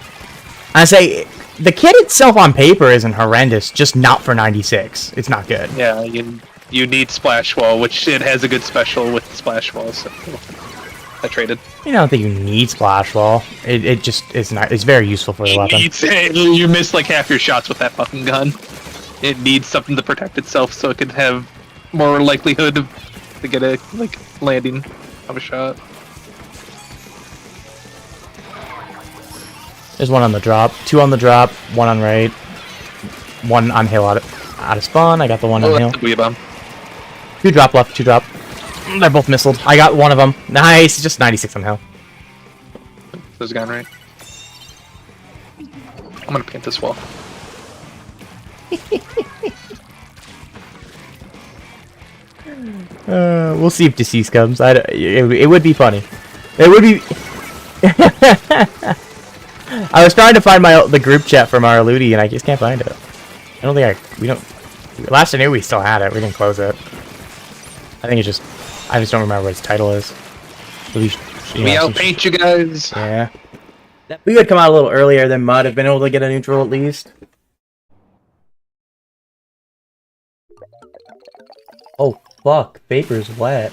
I say the kit itself on paper isn't horrendous, just not for 96. It's not good. Yeah, you need Splash Wall, which it has a good special with Splash Wall, so I traded. You don't think you need splash wall. It just is not. It's very useful for the weapon. You miss like half your shots with that fucking gun. It needs something to protect itself, so it can have more likelihood to get a landing of a shot. There's one on the drop, 2 on the drop, 1 on right, 1 on hill out of spawn. I got the one on hill. We bomb. 2 drop left, 2 drop. They're both missiled. I got one of them. Nice, just 96 on hill. There's a guy on right. I'm gonna paint this wall. We'll see if Deceased comes. It would be funny. It would be. I was trying to find the group chat from our Ludi, and I just can't find it. I don't think we don't. Last I knew, we still had it. We didn't close it. I think it's just. I just don't remember what its title is. We outpaint you guys. Yeah. We would come out a little earlier than Mud have been able to get a neutral at least. Oh fuck! Vapor's wet.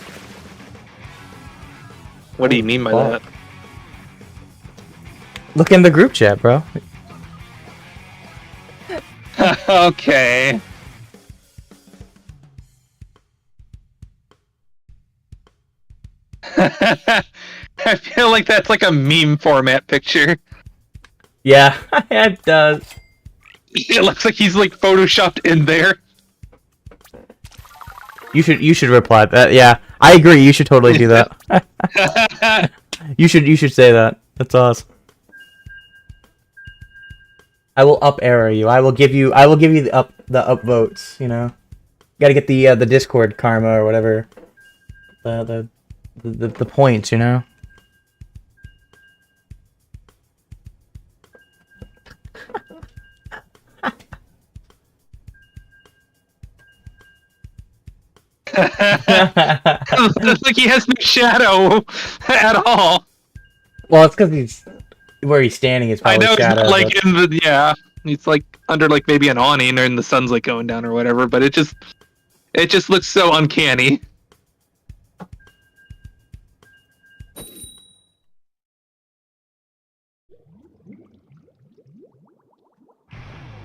What do you mean by that? Look in the group chat, bro. Okay. I feel like that's like a meme format picture. Yeah, it does. It looks like he's like photoshopped in there. You should reply that. Yeah, I agree. You should totally do that. You should say that. That's awesome. I will up arrow you. I will give you the up votes. You know, got to get the Discord karma or whatever. The points. You know. It's like he has no shadow at all. Well, it's because he's where he's standing is probably I know shadow. it's not like in the he's like under like maybe an awning and the sun's like going down or whatever, but it just looks so uncanny.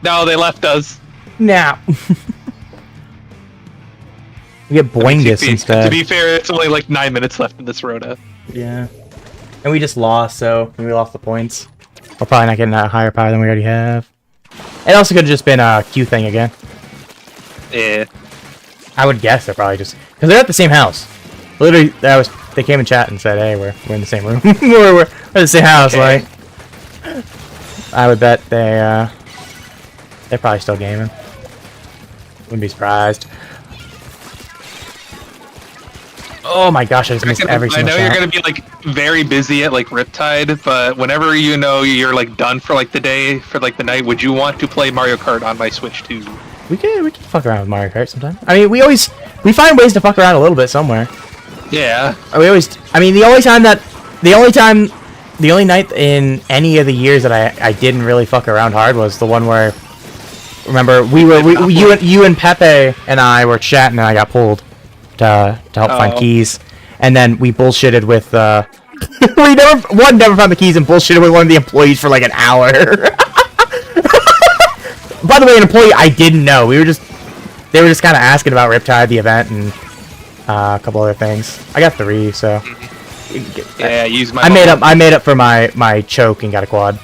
No, they left us. Now. We get Boingus instead. To be fair, it's only like 9 minutes left in this Rota. Yeah. And we just lost, so we lost the points. We're probably not getting a higher power than we already have. It also could have just been a Q thing again. Yeah. I would guess they're probably just... Because they're at the same house. Literally, they came in chat and said, hey, we're in the same room. we're at the same house, Okay. like... I would bet they're probably still gaming. Wouldn't be surprised. Oh my gosh, I just missed every I single know shot. you're gonna be like very busy at like Riptide, but whenever you know you're like done for like the day, for like the night, would you want to play Mario Kart on my Switch too? We can fuck around with Mario Kart sometime. I mean, we find ways to fuck around a little bit somewhere. Yeah. The only night in any of the years that I didn't really fuck around hard was the one where, remember, you and Pepe and I were chatting and I got pulled to help find keys, and then we bullshitted with we never found the keys and bullshitted with one of the employees for like an hour. By the way, an employee I didn't know. They were just kind of asking about Riptide, the event, and a couple other things. I got 3, so Yeah, use my. I made up for my choke and got a quad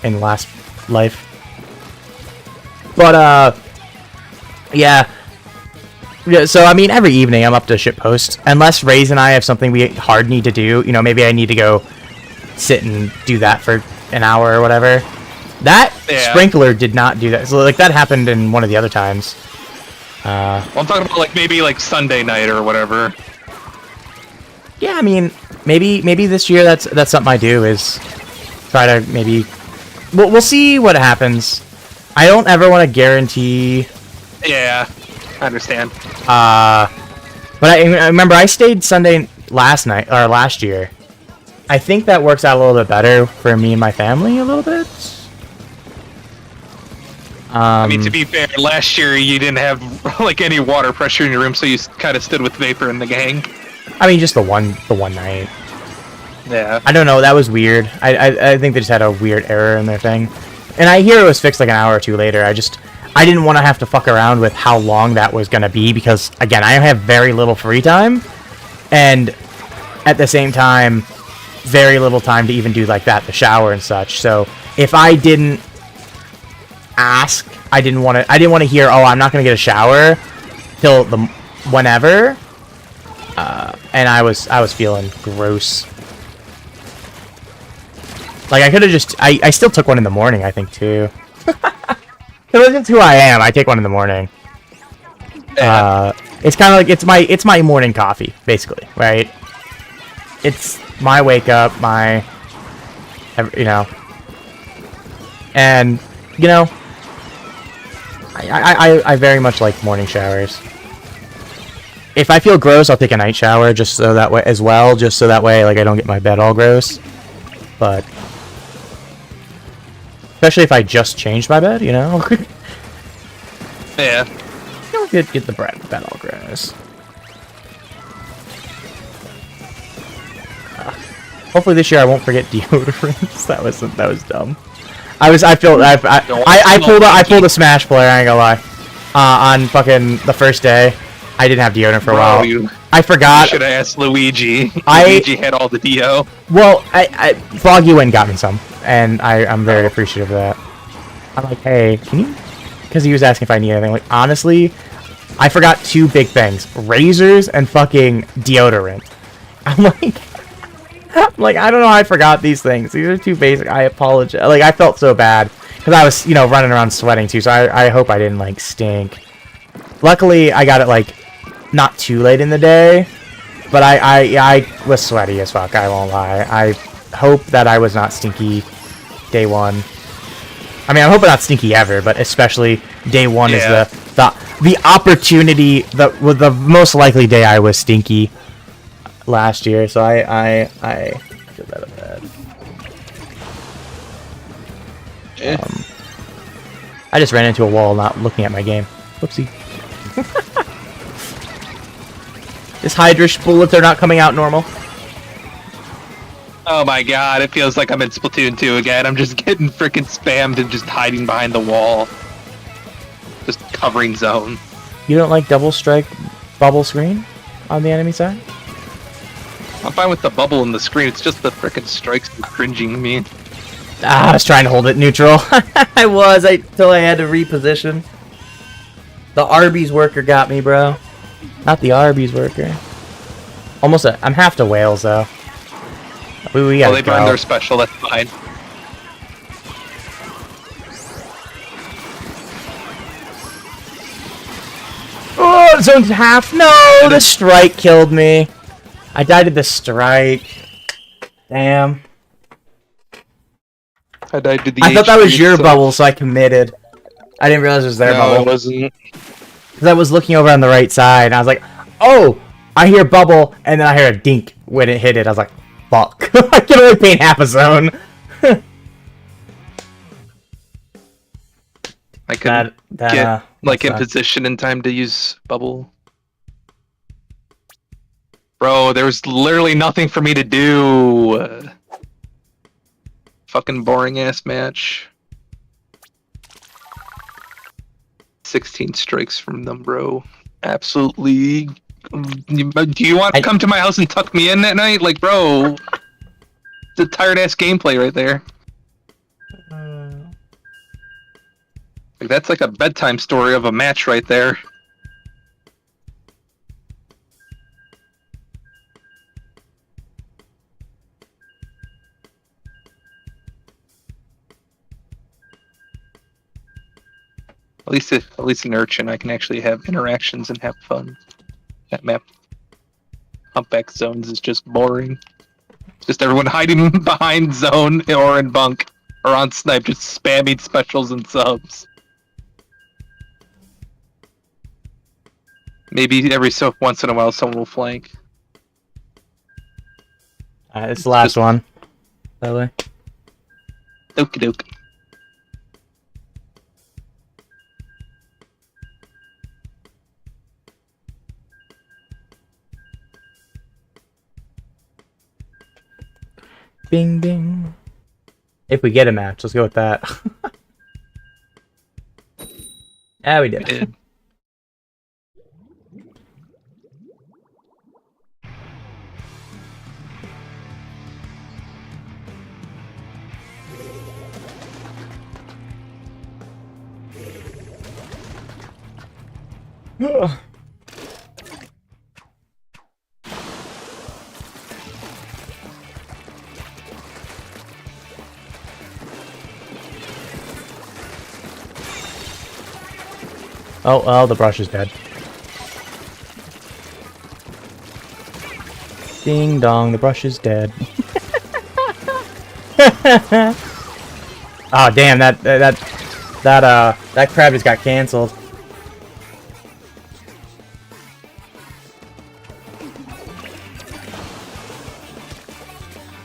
in last life. But yeah. So I mean, every evening I'm up to shitpost, unless Raze and I have something we hard need to do. You know, maybe I need to go sit and do that for an hour or whatever. That sprinkler did not do that. So like that happened in one of the other times. Well, I'm talking about like maybe like Sunday night or whatever. Yeah, I mean, maybe this year that's something I do is try to maybe. We'll see what happens. I don't ever want to guarantee. Yeah, I understand. But I remember I stayed Sunday last year. I think that works out a little bit better for me and my family a little bit. I mean, to be fair, last year you didn't have like any water pressure in your room, so you kind of stood with Vapor in the gang. I mean, just the one night. Yeah. I don't know. That was weird. I think they just had a weird error in their thing, and I hear it was fixed like an hour or two later. I didn't want to have to fuck around with how long that was gonna be because again, I have very little free time, and at the same time, very little time to even do like that, the shower and such. So if I didn't ask, I didn't want to hear, oh, I'm not gonna get a shower till the whenever. And I was feeling gross. Like I could have just I still took one in the morning, I think too. That's who I am. I take one in the morning. It's kind of like it's my morning coffee, basically, right? It's my wake up, and I very much like morning showers. If I feel gross, I'll take a night shower just so that way like I don't get my bed all gross. But especially if I just changed my bed, Yeah. don't get the bed all gross. Hopefully this year I won't forget deodorants. that was dumb. I pulled a Smash player. I ain't gonna lie. On fucking the first day. I didn't have deodorant for a while. I forgot. Should have asked Luigi. Luigi had all the DO. Well, Foggy went and got me some, and I'm very appreciative of that. I'm like, hey, can you? Because he was asking if I need anything. Like, honestly, I forgot 2 big things: razors and fucking deodorant. I'm like, I don't know how I forgot these things. These are too basic. I apologize. Like, I felt so bad because I was, running around sweating too. So I hope I didn't like stink. Luckily, I got it like not too late in the day, but I was sweaty as fuck. I won't lie. I hope that I was not stinky day one. I mean, I'm hoping not stinky ever, but especially day one is the opportunity, the most likely day I was stinky last year. So I feel that bad. I just ran into a wall not looking at my game. Whoopsie. This Hydrish bullets are not coming out normal. Oh my god, it feels like I'm in Splatoon 2 again. I'm just getting freaking spammed and just hiding behind the wall. Just covering zone. You don't like double strike bubble screen on the enemy side? I'm fine with the bubble in the screen, it's just the freaking strikes that are cringing me. Ah, I was trying to hold it neutral. I was, till I had to reposition. The Arby's worker got me, bro. Not the Arby's worker. Almost I'm half to Wales, though. We Well, gotta they burned go. their special, that's fine. Oh, zone's half. No, the strike killed me. I died to the strike. Damn. I died to the I thought that was HP, your so- bubble, so I committed. I didn't realize it was their No, bubble. it wasn't. Because I was looking over on the right side, and I was like, oh, I hear bubble, and then I hear a dink when it hit it. I was like, fuck. I can only paint half a zone. I couldn't That, get like in sucked. position in time to use bubble. Bro, there was literally nothing for me to do. Fucking boring ass match. 16 strikes from them, bro. Absolutely. Do you want to come to my house and tuck me in that night? Like, bro, it's a tired ass gameplay right there. Like, that's like a bedtime story of a match right there. At least in Urchin, I can actually have interactions and have fun. That map, Humpback Zones, is just boring. Just everyone hiding behind zone or in bunk or on snipe, just spamming specials and subs. Maybe every so once in a while someone will flank. It's the last one, by the way. Okie doke. Bing, bing. If we get a match, let's go with that. Yeah, we did. We did. Oh, well, the brush is dead. Ding dong, the brush is dead. Oh, damn, that crab just got canceled.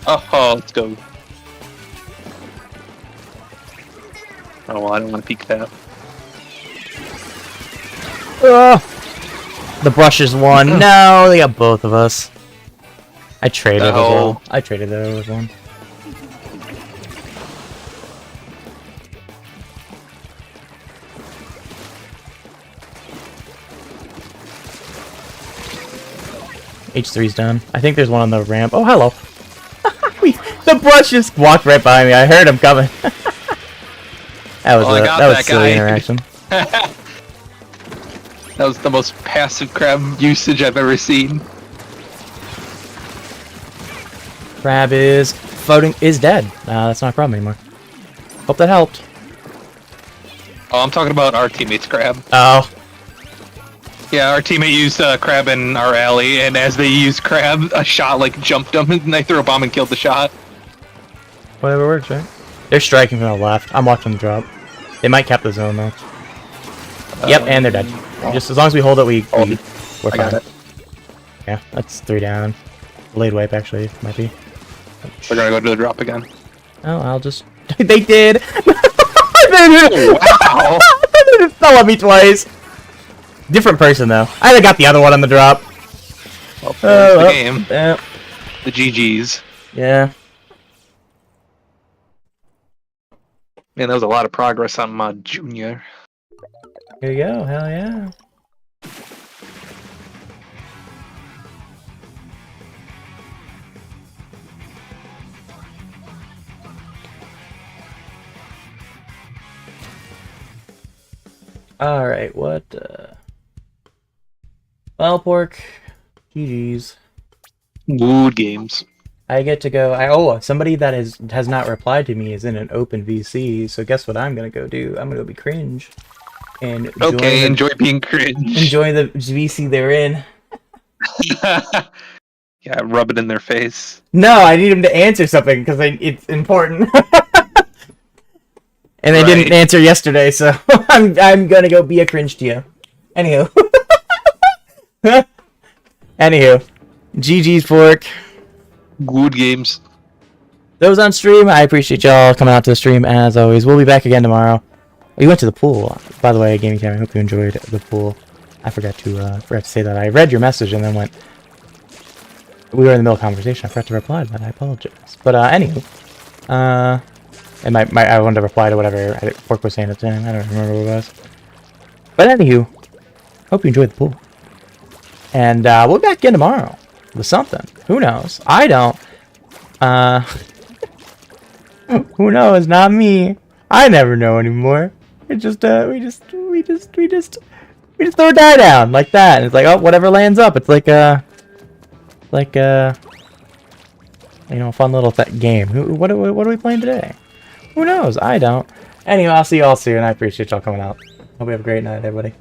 Oh, let's go. Oh, well, I don't want to peek that. The brushes won. No, they got both of us. I traded as Oh. well. I traded there with one. H3's done. I think there's one on the ramp. Oh, hello. The brush just walked right by me. I heard him coming. That was I got that was that silly guy. interaction. That was the most passive crab usage I've ever seen. Crab is floating. Is dead. That's not a problem anymore. Hope that helped. Oh, I'm talking about our teammate's crab. Oh. Yeah, our teammate used crab in our alley, and as they used crab, a shot like jumped them, and they threw a bomb and killed the shot. Whatever works, right? They're striking from the left. I'm watching them drop. They might cap the zone though. Yep, and they're dead. Just as long as we hold it, we're I fine. got it. Yeah, that's 3 down. Delayed wipe actually might be. We're gonna go to the drop again. Oh, I'll just. They did. Wow! They just fell at me twice. Different person though. I got the other one on the drop. Well, there's the well, game. Yeah. The GGs. Yeah. Man, that was a lot of progress on my junior. Here you go. Hell yeah. Alright, what, Well, Pork. GG's. Good games. I get to go, somebody that has not replied to me is in an open VC, so guess what I'm gonna go do? I'm gonna go be cringe. And Okay, enjoy being cringe. enjoy the VC they're in. Yeah, rub it in their face. No, I need him to answer something, because it's important. And they didn't answer yesterday, so I'm gonna go be a cringe to you. Anywho. Anywho. GG's Pork. Good games. Those on stream, I appreciate y'all coming out to the stream as always. We'll be back again tomorrow. Oh, you went to the pool. By the way, Gaming Cam, I hope you enjoyed the pool. I forgot to say that. I read your message and then went... We were in the middle of conversation. I forgot to reply to that. I apologize. But anywho. And I wanted to reply to whatever Pork was saying at the time. I don't remember what it was. But anywho, hope you enjoyed the pool. And we'll be back again tomorrow with something. Who knows? I don't. Who knows? Not me. I never know anymore. It just we just throw a die down like that. And it's like, oh, whatever lands up. It's like a fun little game. What are we playing today? Who knows? I don't. Anyway, I'll see you all soon. I appreciate y'all coming out. Hope you have a great night, everybody.